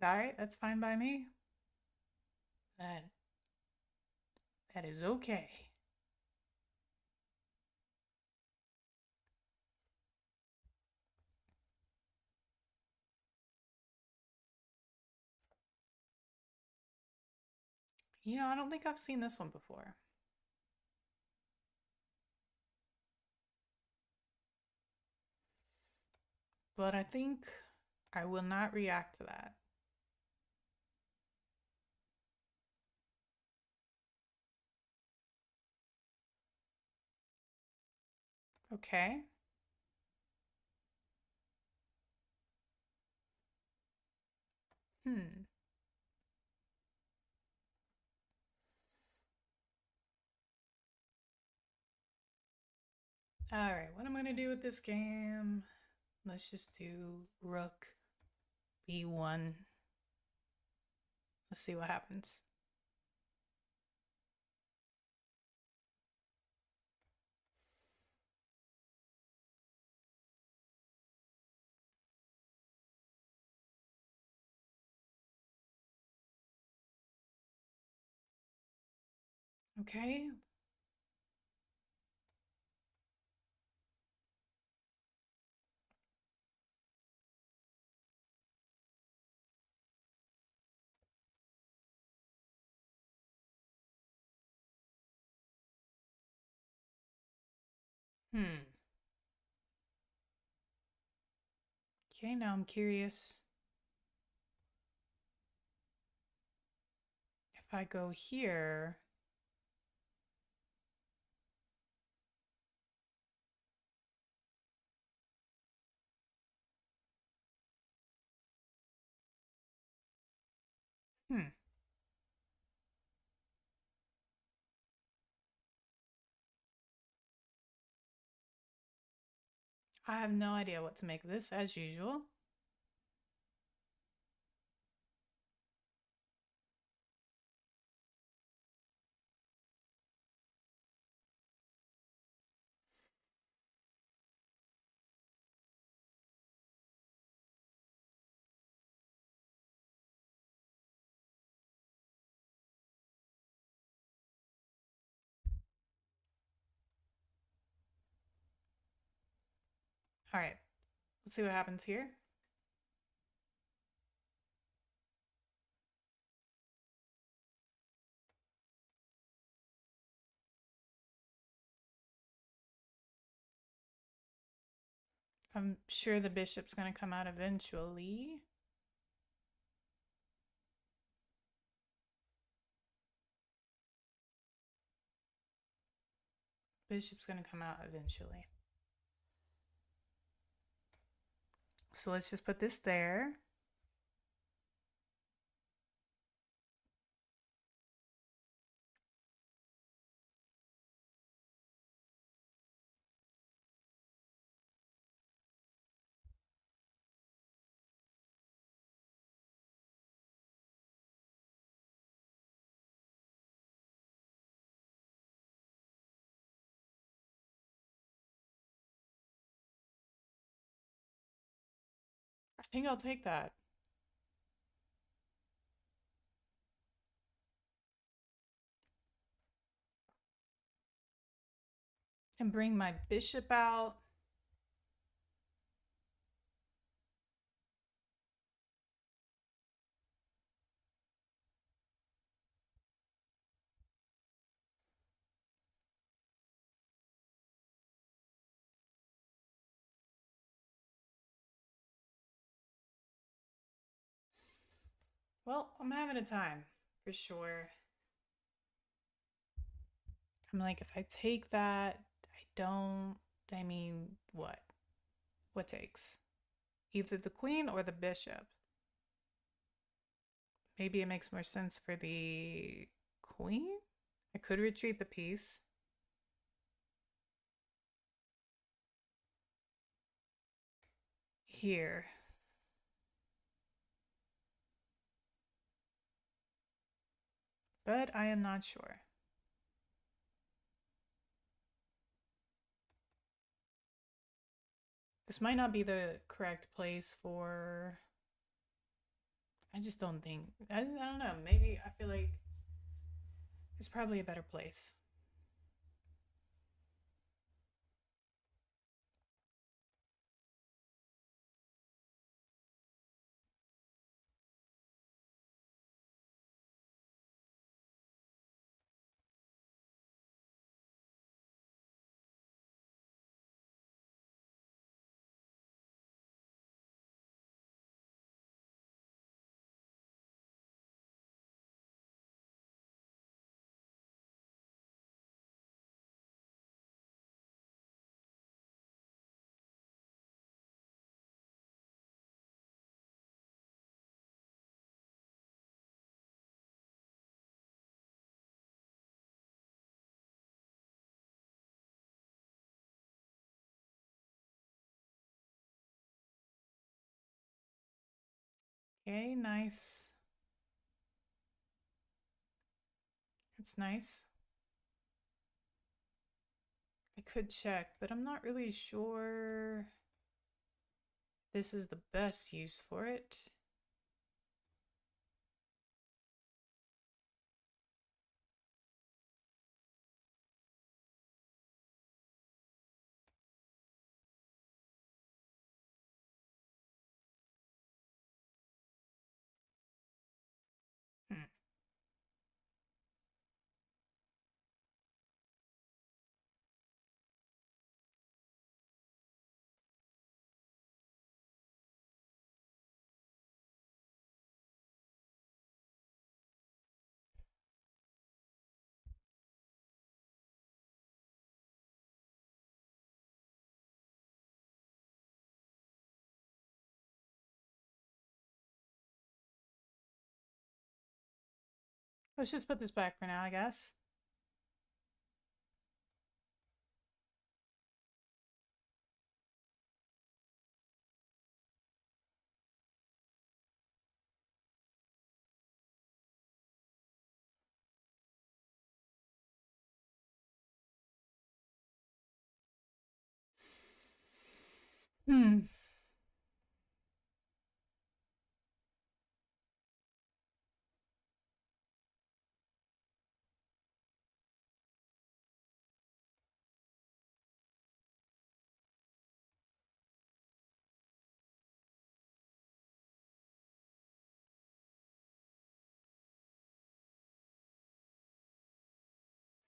Alright, that's fine by me. That that is okay. You know, I don't think I've seen this one before. But I think I will not react to that. Okay. Hmm. Alright, what I'm gonna do with this game? Let's just do Rook B1. Let's see what happens. Okay. Hmm. Okay, now I'm curious. If I go here, hmm. I have no idea what to make of this as usual. Alright, let's see what happens here. I'm sure the bishop's gonna come out eventually. Bishop's gonna come out eventually. So let's just put this there. I think I'll take that. And bring my bishop out. Well, I'm having a time, for sure. I'm like, if I take that, I don't, I mean, what? What takes? Either the queen or the bishop. Maybe it makes more sense for the queen? I could retreat the piece. Here. But I am not sure. This might not be the correct place for... I just don't think... I don't know. Maybe I feel like it's probably a better place. Okay, nice. It's nice. I could check, but I'm not really sure this is the best use for it. Hmm. Let's just put this back for now, I guess. Hmm.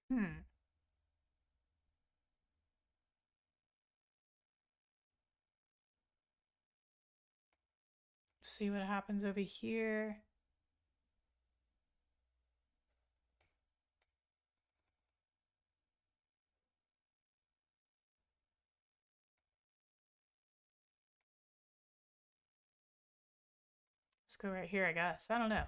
Hmm. See what happens over here. Let's go right here, I guess. I don't know.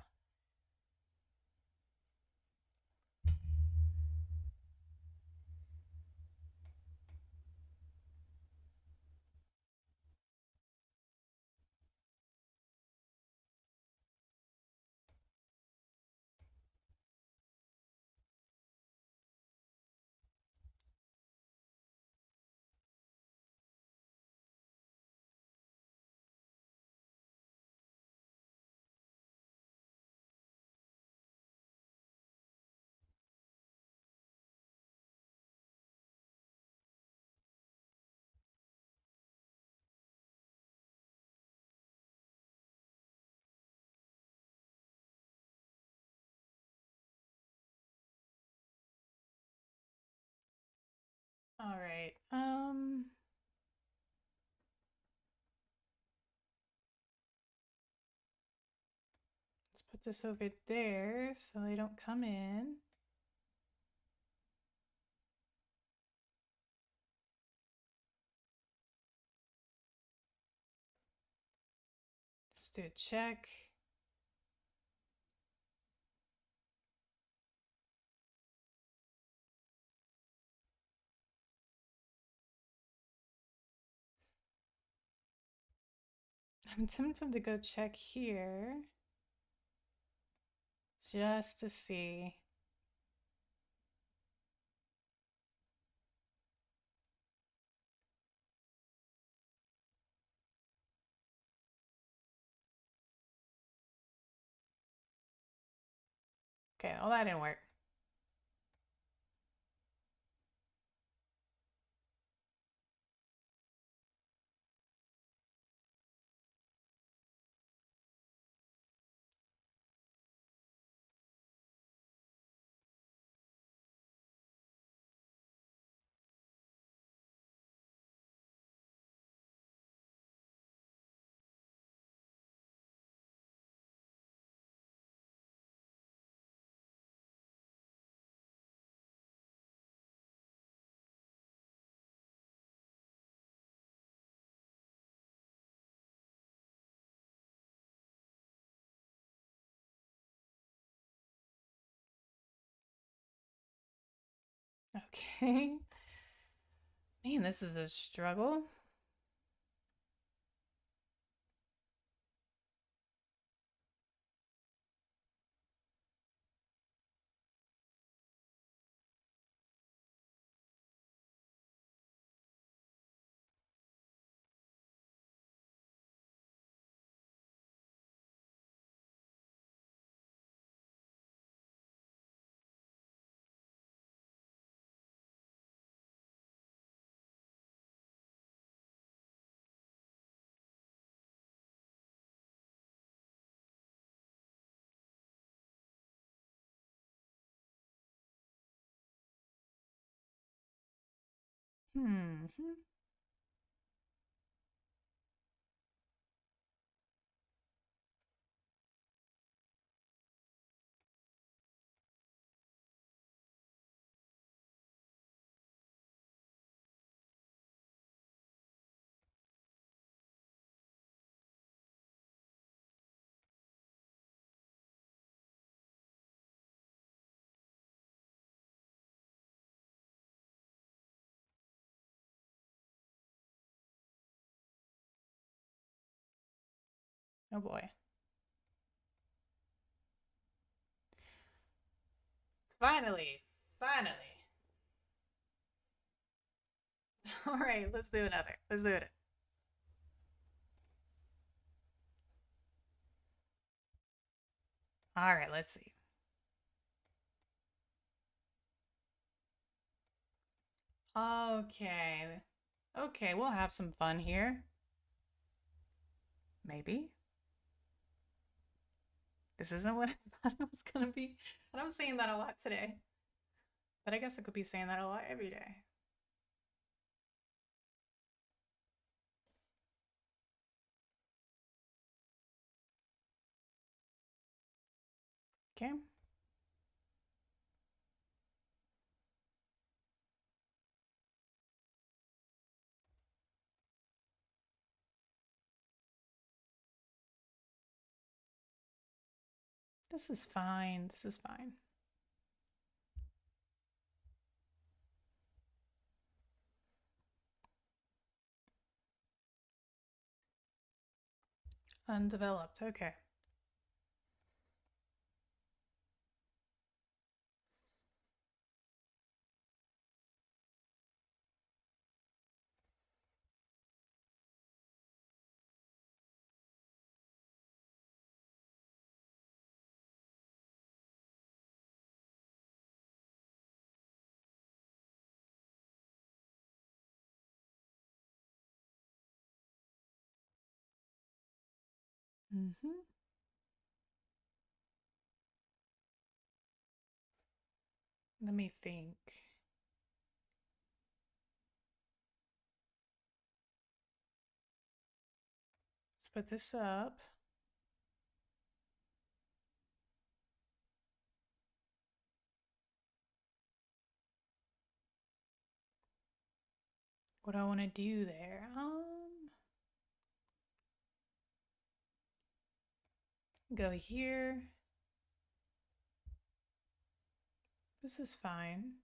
All right. Let's put this over there so they don't come in. Let's do a check. I'm tempted to go check here just to see. Okay, well, that didn't work. Okay. Man, this is a struggle. Hmm. Oh boy. Finally. Finally. All right, let's do another. Let's do it. All right, let's see. Okay. Okay, we'll have some fun here. Maybe. This isn't what I thought it was gonna be. And I'm saying that a lot today. But I guess I could be saying that a lot every day. Okay. This is fine. This is fine. Undeveloped. Okay. Mm-hmm. Let me think. Let's put this up. What do I want to do there? Go here. This is fine.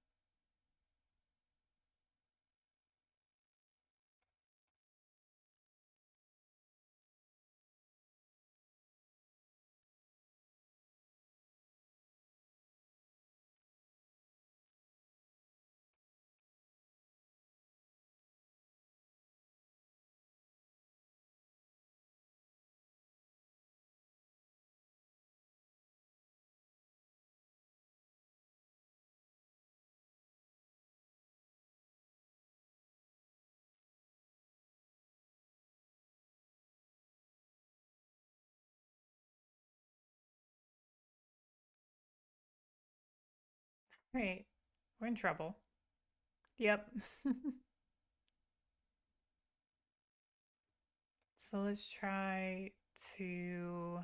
Great. We're in trouble. Yep. So let's try to...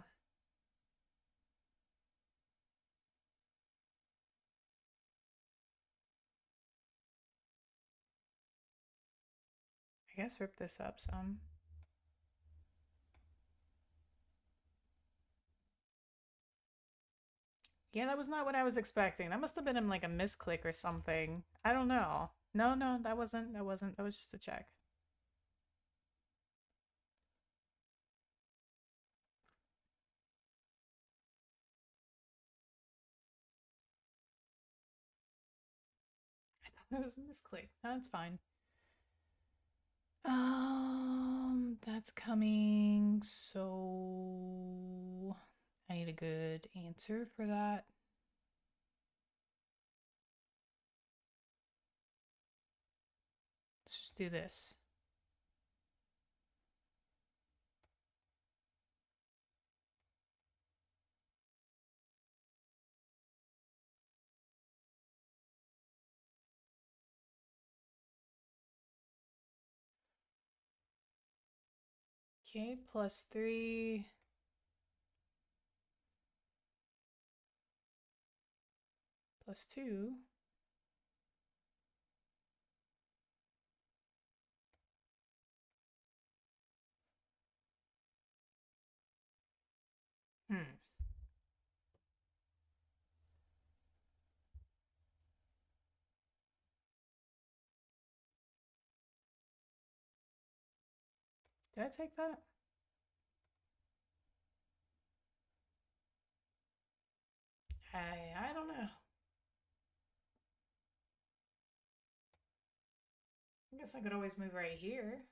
I guess rip this up some. Yeah, that was not what I was expecting. That must have been like a misclick or something. I don't know. No, no, that wasn't. That wasn't. That was just a check. I thought it was a misclick. That's fine. That's coming. So I need a good answer for that. Let's just do this. Okay, +3. +2. Hmm. Did I take that? I don't know. I guess I could always move right here.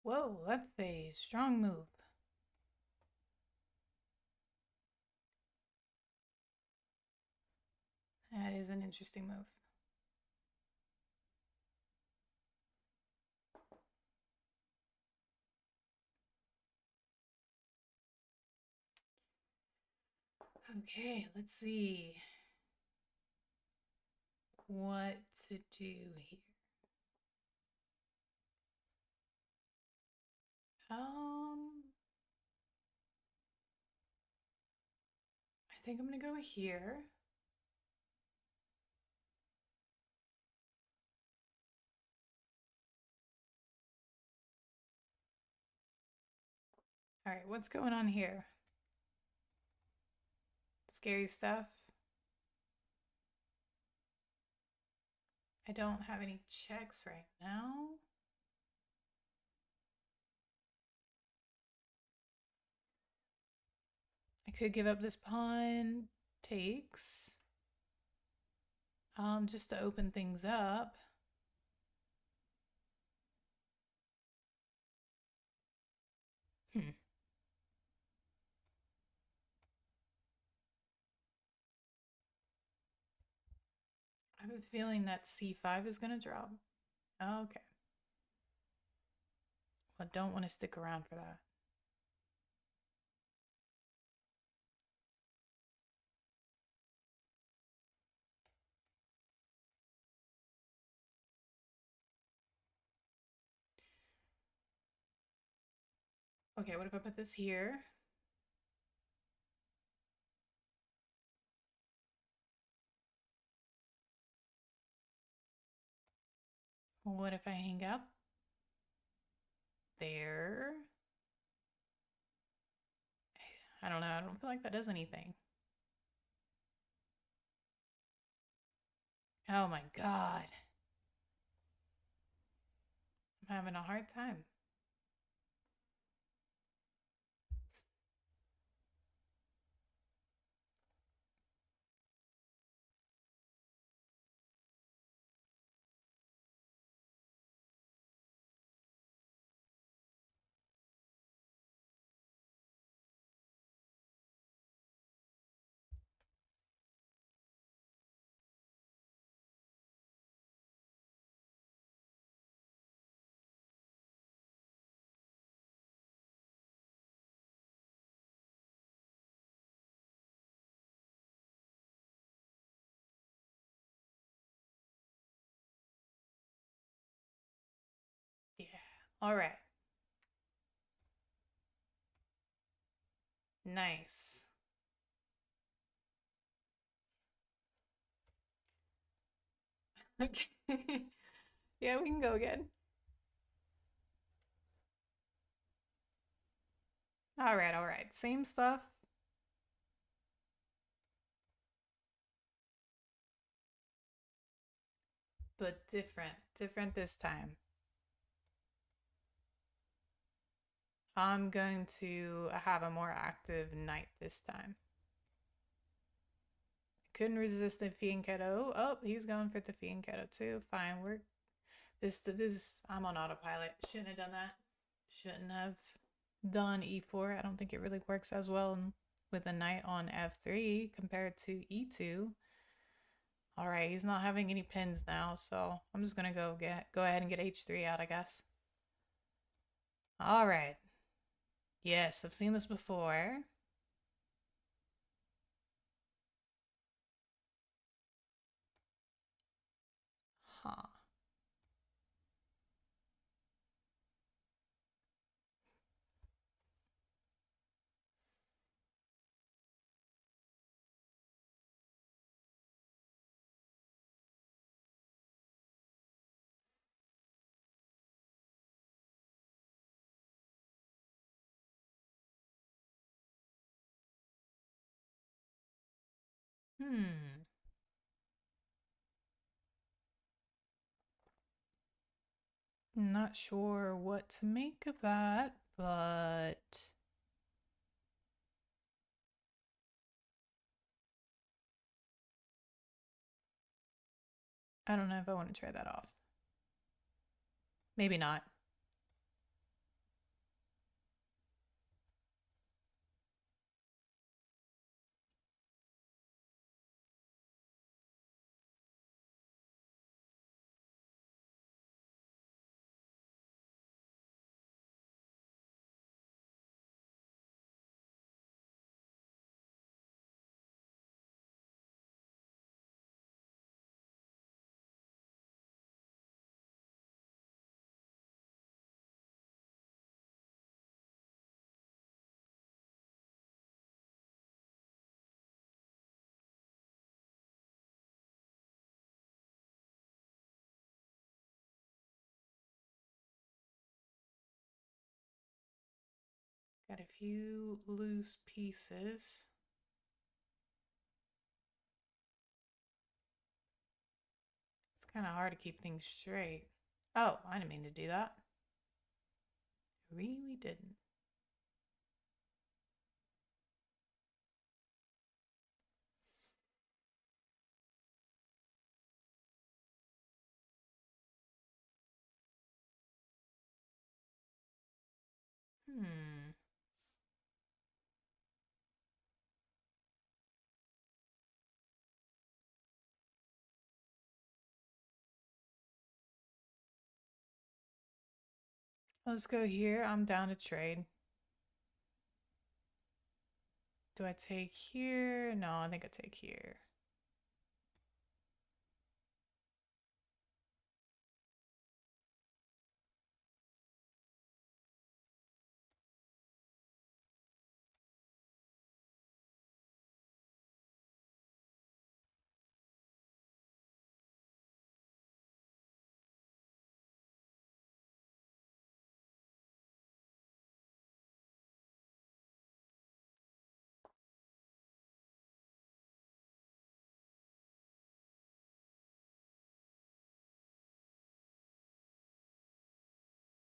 Whoa, that's a strong move. That is an interesting move. Okay, let's see what to do here. I think I'm gonna go here. All right, what's going on here? Scary stuff. I don't have any checks right now. I could give up this pawn. Takes. Just to open things up. Hmm. I have a feeling that c5 is going to drop. Okay. Well, I don't want to stick around for that. Okay, what if I put this here? What if I hang up there? I don't know. I don't feel like that does anything. Oh my God. I'm having a hard time. Yeah. All right. Nice. Okay. Yeah, we can go again. All right, all right. Same stuff. But different. Different this time. I'm going to have a more active knight this time. Couldn't resist the fianchetto. Oh, he's going for the fianchetto too. Fine, we're this. I'm on autopilot. Shouldn't have done that. Shouldn't have done e4. I don't think it really works as well with a knight on f3 compared to e2. All right, he's not having any pins now, so I'm just gonna go ahead and get h3 out, I guess. All right. Yes, I've seen this before. Huh. Hmm. Not sure what to make of that, but I don't know if I want to try that off. Maybe not. Got a few loose pieces. It's kind of hard to keep things straight. Oh, I didn't mean to do that. Really didn't. Hmm. Let's go here. I'm down to trade. Do I take here? No, I think I take here.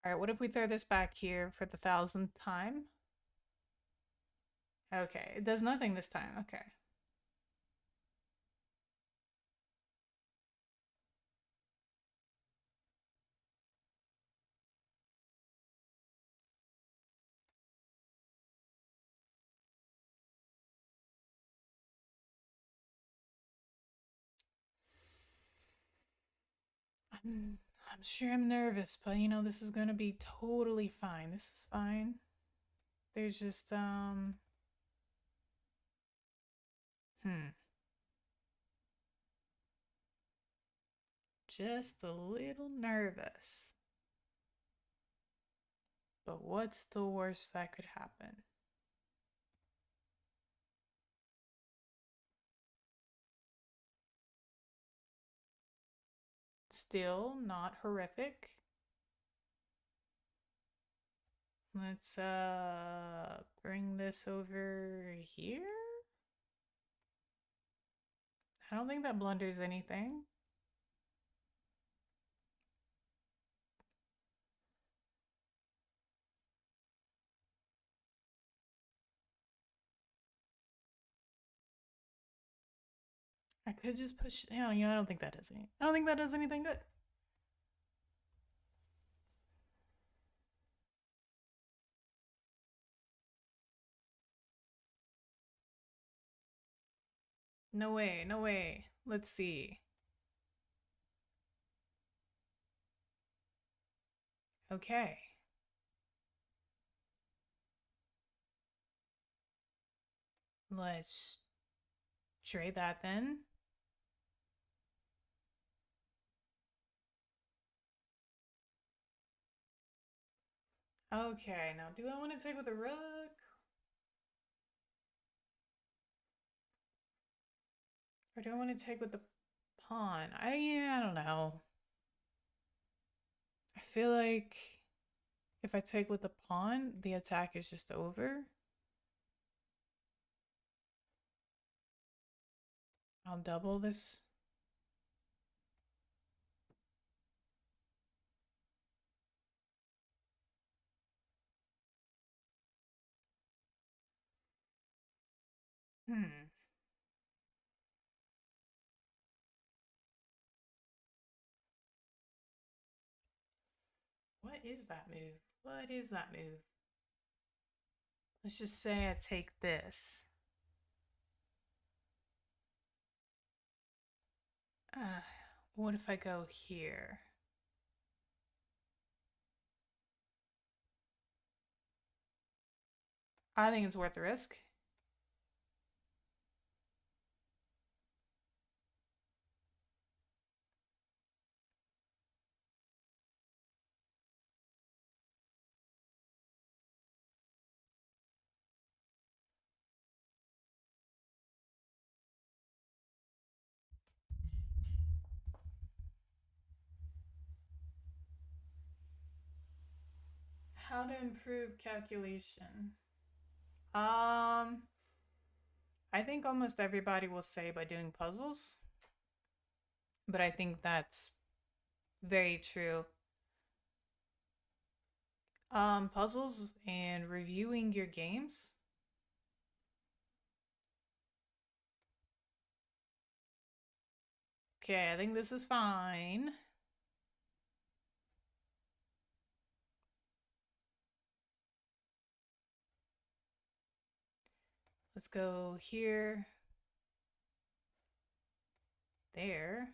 All right, what if we throw this back here for the 1000th time? Okay, it does nothing this time. Okay. I'm, I'm sure I'm nervous, but you know, this is gonna be totally fine. This is fine. There's just, just a little nervous. But what's the worst that could happen? Still not horrific. Let's bring this over here. I don't think that blunders anything. I could just push, you know, I don't think that does any. I don't think that does anything good. No way, no way. Let's see. Okay. Let's trade that then. Okay, now do I want to take with the rook? Or do I want to take with the pawn? I don't know. I feel like if I take with the pawn, the attack is just over. I'll double this. Hmm. What is that move? What is that move? Let's just say I take this. What if I go here? I think it's worth the risk. How to improve calculation. Um, I think almost everybody will say by doing puzzles, but I think that's very true. Puzzles and reviewing your games. Okay, I think this is fine. Let's go here, there.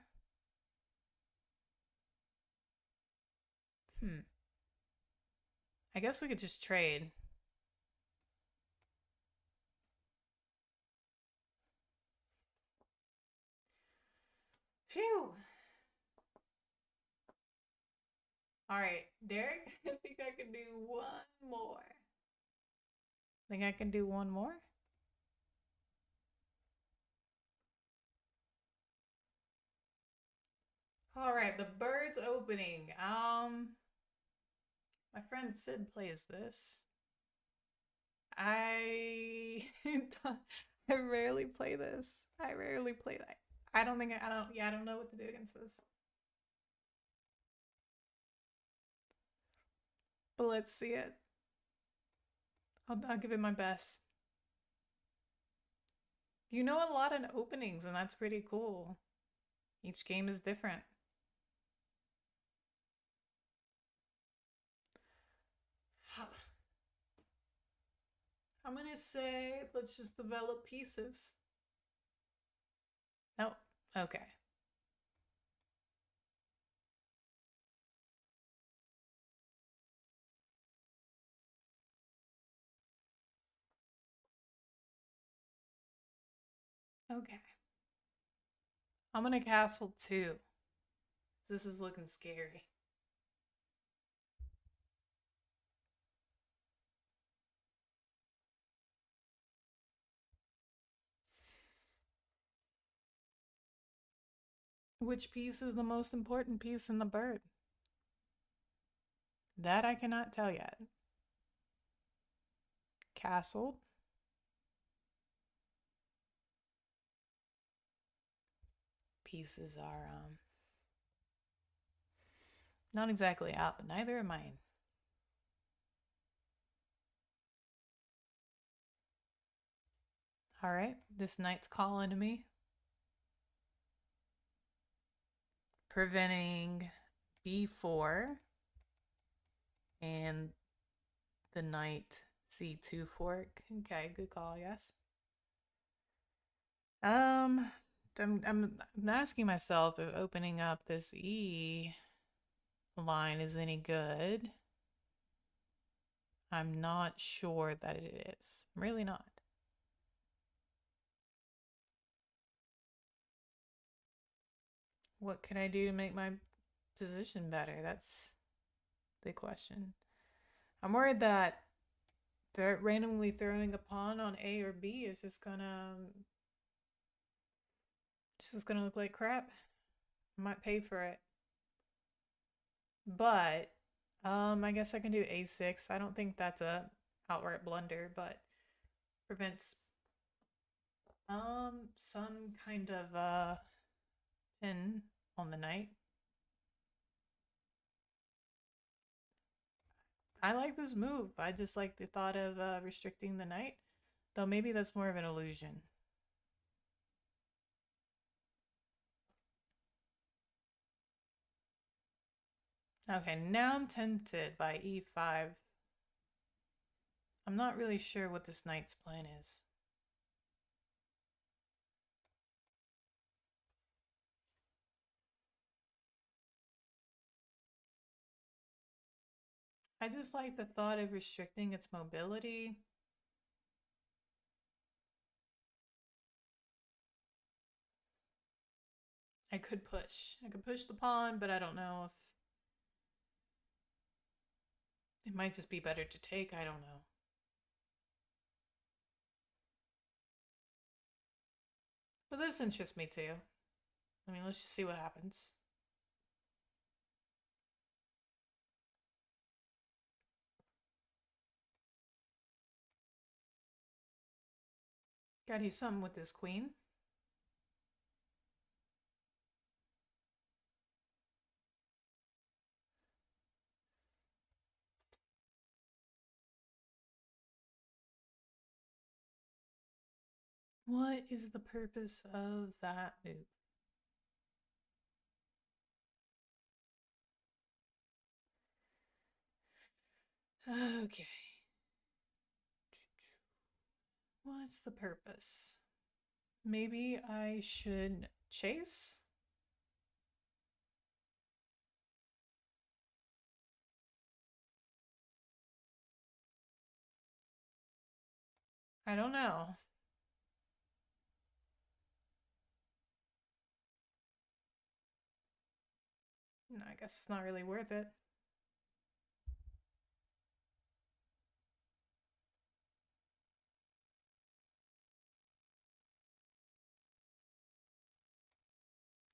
I guess we could just trade. Phew. All right, Derek, I think I can do one more. Think I can do one more? All right, the bird's opening. My friend Sid plays this. I I rarely play this. I rarely play that. I don't think I don't yeah, I don't know what to do against this. But let's see it. I'll give it my best. You know a lot in openings, and that's pretty cool. Each game is different. I'm gonna say let's just develop pieces. Nope. Okay. Okay. I'm gonna castle two. This is looking scary. Which piece is the most important piece in the bird? That I cannot tell yet. Castle. Pieces are not exactly out, but neither are mine. All right, this knight's calling to me. Preventing b4 and the knight c2 fork. Okay, good call, yes. I'm asking myself if opening up this E line is any good. I'm not sure that it is. I'm really not. What can I do to make my position better? That's the question. I'm worried that randomly throwing a pawn on A or B is just gonna look like crap. I might pay for it. But I guess I can do A6. I don't think that's a outright blunder, but prevents some kind of pin on the knight. I like this move. I just like the thought of restricting the knight, though maybe that's more of an illusion. Okay, now I'm tempted by e5. I'm not really sure what this knight's plan is. I just like the thought of restricting its mobility. I could push. I could push the pawn, but I don't know if it might just be better to take. I don't know. But this interests me too. I mean, let's just see what happens. Gotta do something with this queen. What is the purpose of that move? Okay. What's the purpose? Maybe I should chase? I don't know. No, I guess it's not really worth it.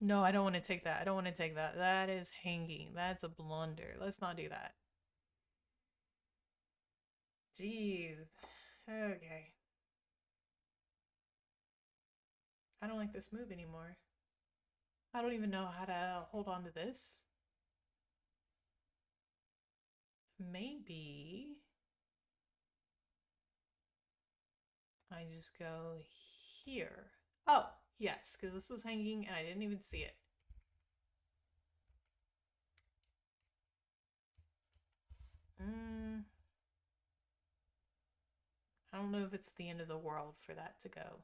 No, I don't want to take that. I don't want to take that. That is hanging. That's a blunder. Let's not do that. Jeez. Okay. I don't like this move anymore. I don't even know how to hold on to this. Maybe I just go here. Oh, yes, because this was hanging and I didn't even see it. I don't know if it's the end of the world for that to go.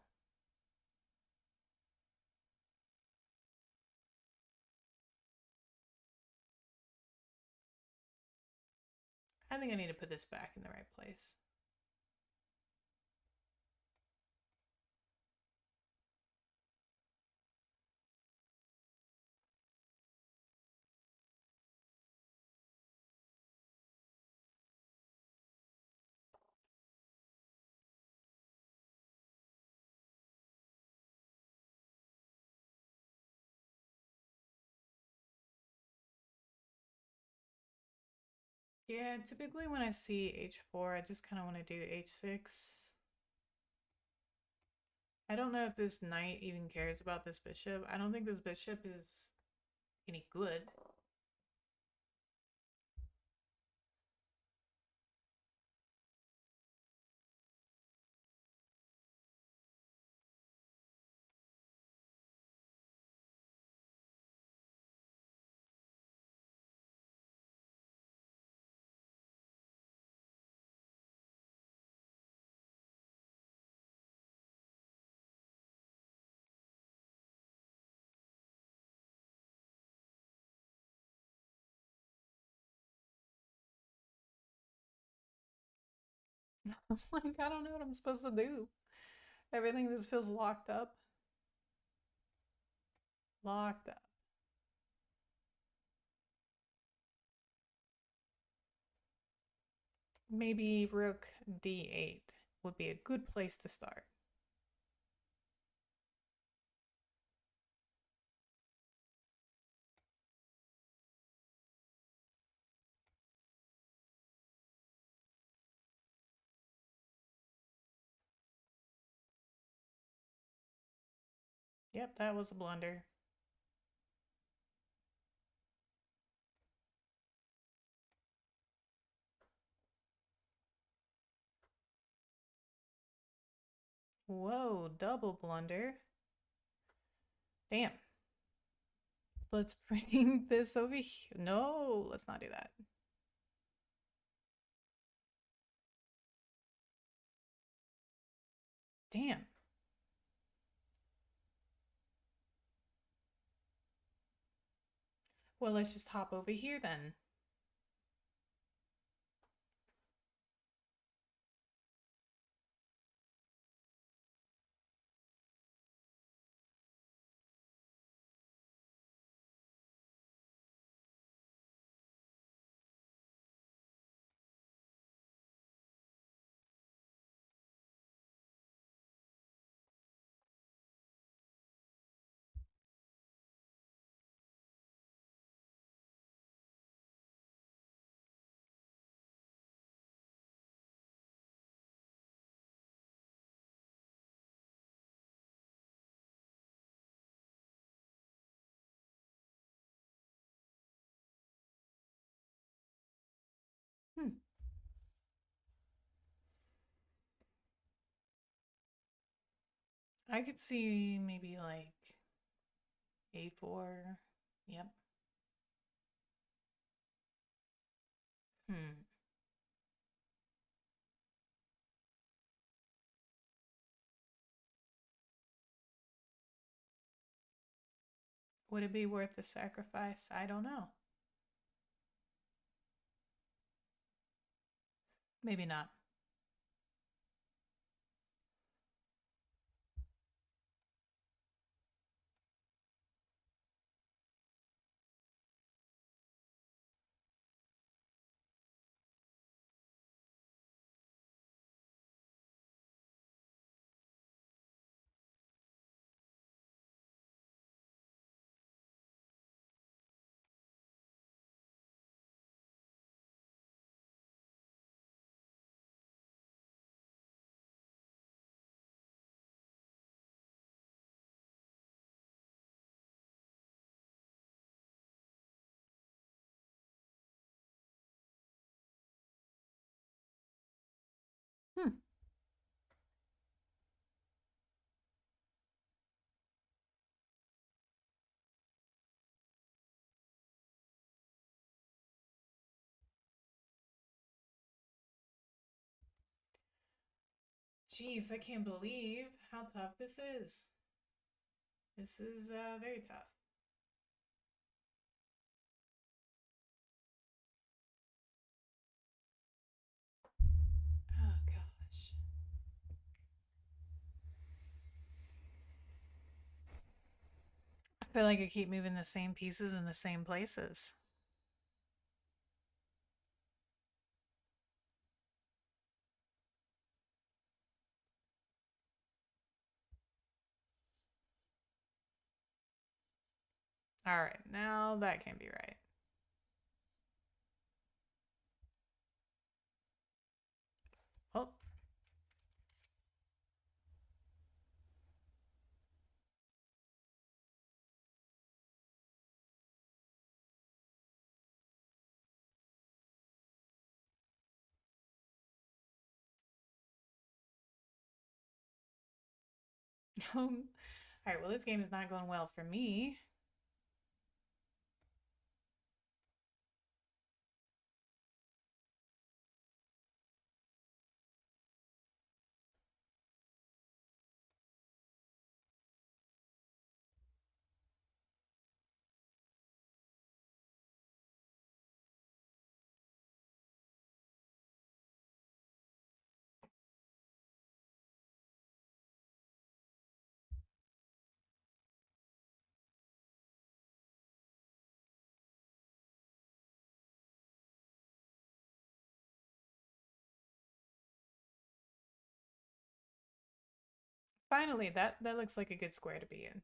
I think I need to put this back in the right place. Yeah, typically when I see h4, I just kind of want to do h6. I don't know if this knight even cares about this bishop. I don't think this bishop is any good. Like, I don't know what I'm supposed to do. Everything just feels locked up. Locked up. Maybe rook d8 would be a good place to start. Yep, that was a blunder. Whoa, double blunder. Damn. Let's bring this over here. No, let's not do that. Damn. Well, let's just hop over here then. I could see maybe like A4. Yep. Hmm. Would it be worth the sacrifice? I don't know. Maybe not. Hmm. Jeez, I can't believe how tough this is. This is very tough. Oh gosh. I feel like I keep moving the same pieces in the same places. All right, now that can't be right. Oh, all right. Well, this game is not going well for me. Finally, that looks like a good square to be in.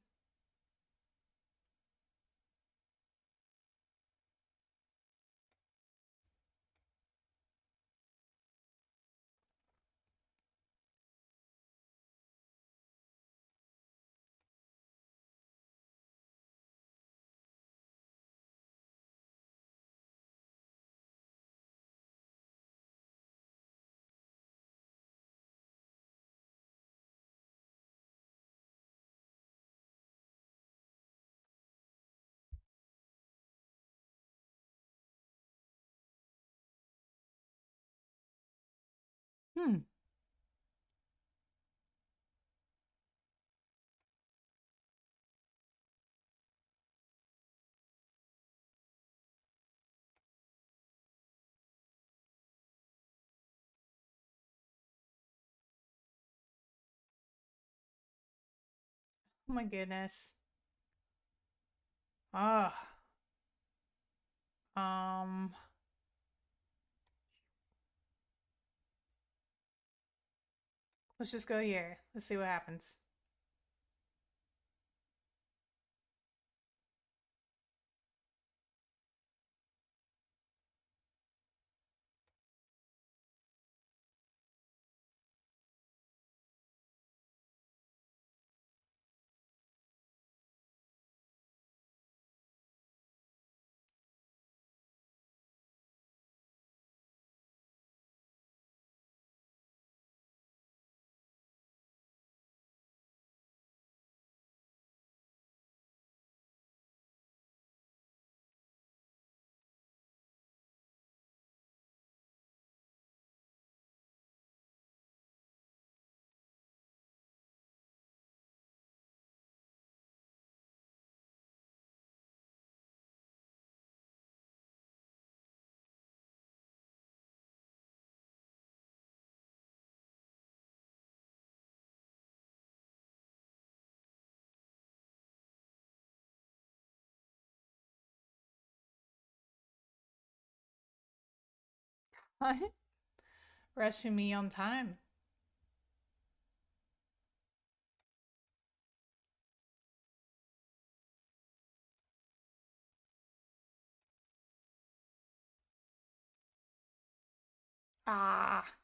Hmm. Oh my goodness. Ah. Um. Let's just go here. Let's see what happens. What? Rushing me on time. Ah.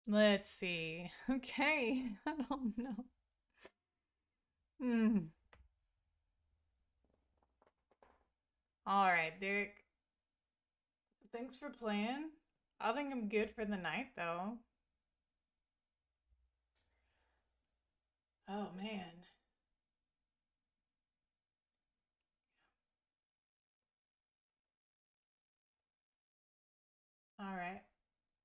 Let's see. Okay. I don't know. Hmm. All right, Derek. Thanks for playing. I think I'm good for the night, though. Oh, man. All right.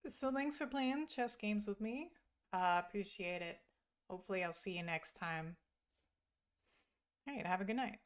So thanks for playing chess games with me. Appreciate it. Hopefully, I'll see you next time. All right, have a good night.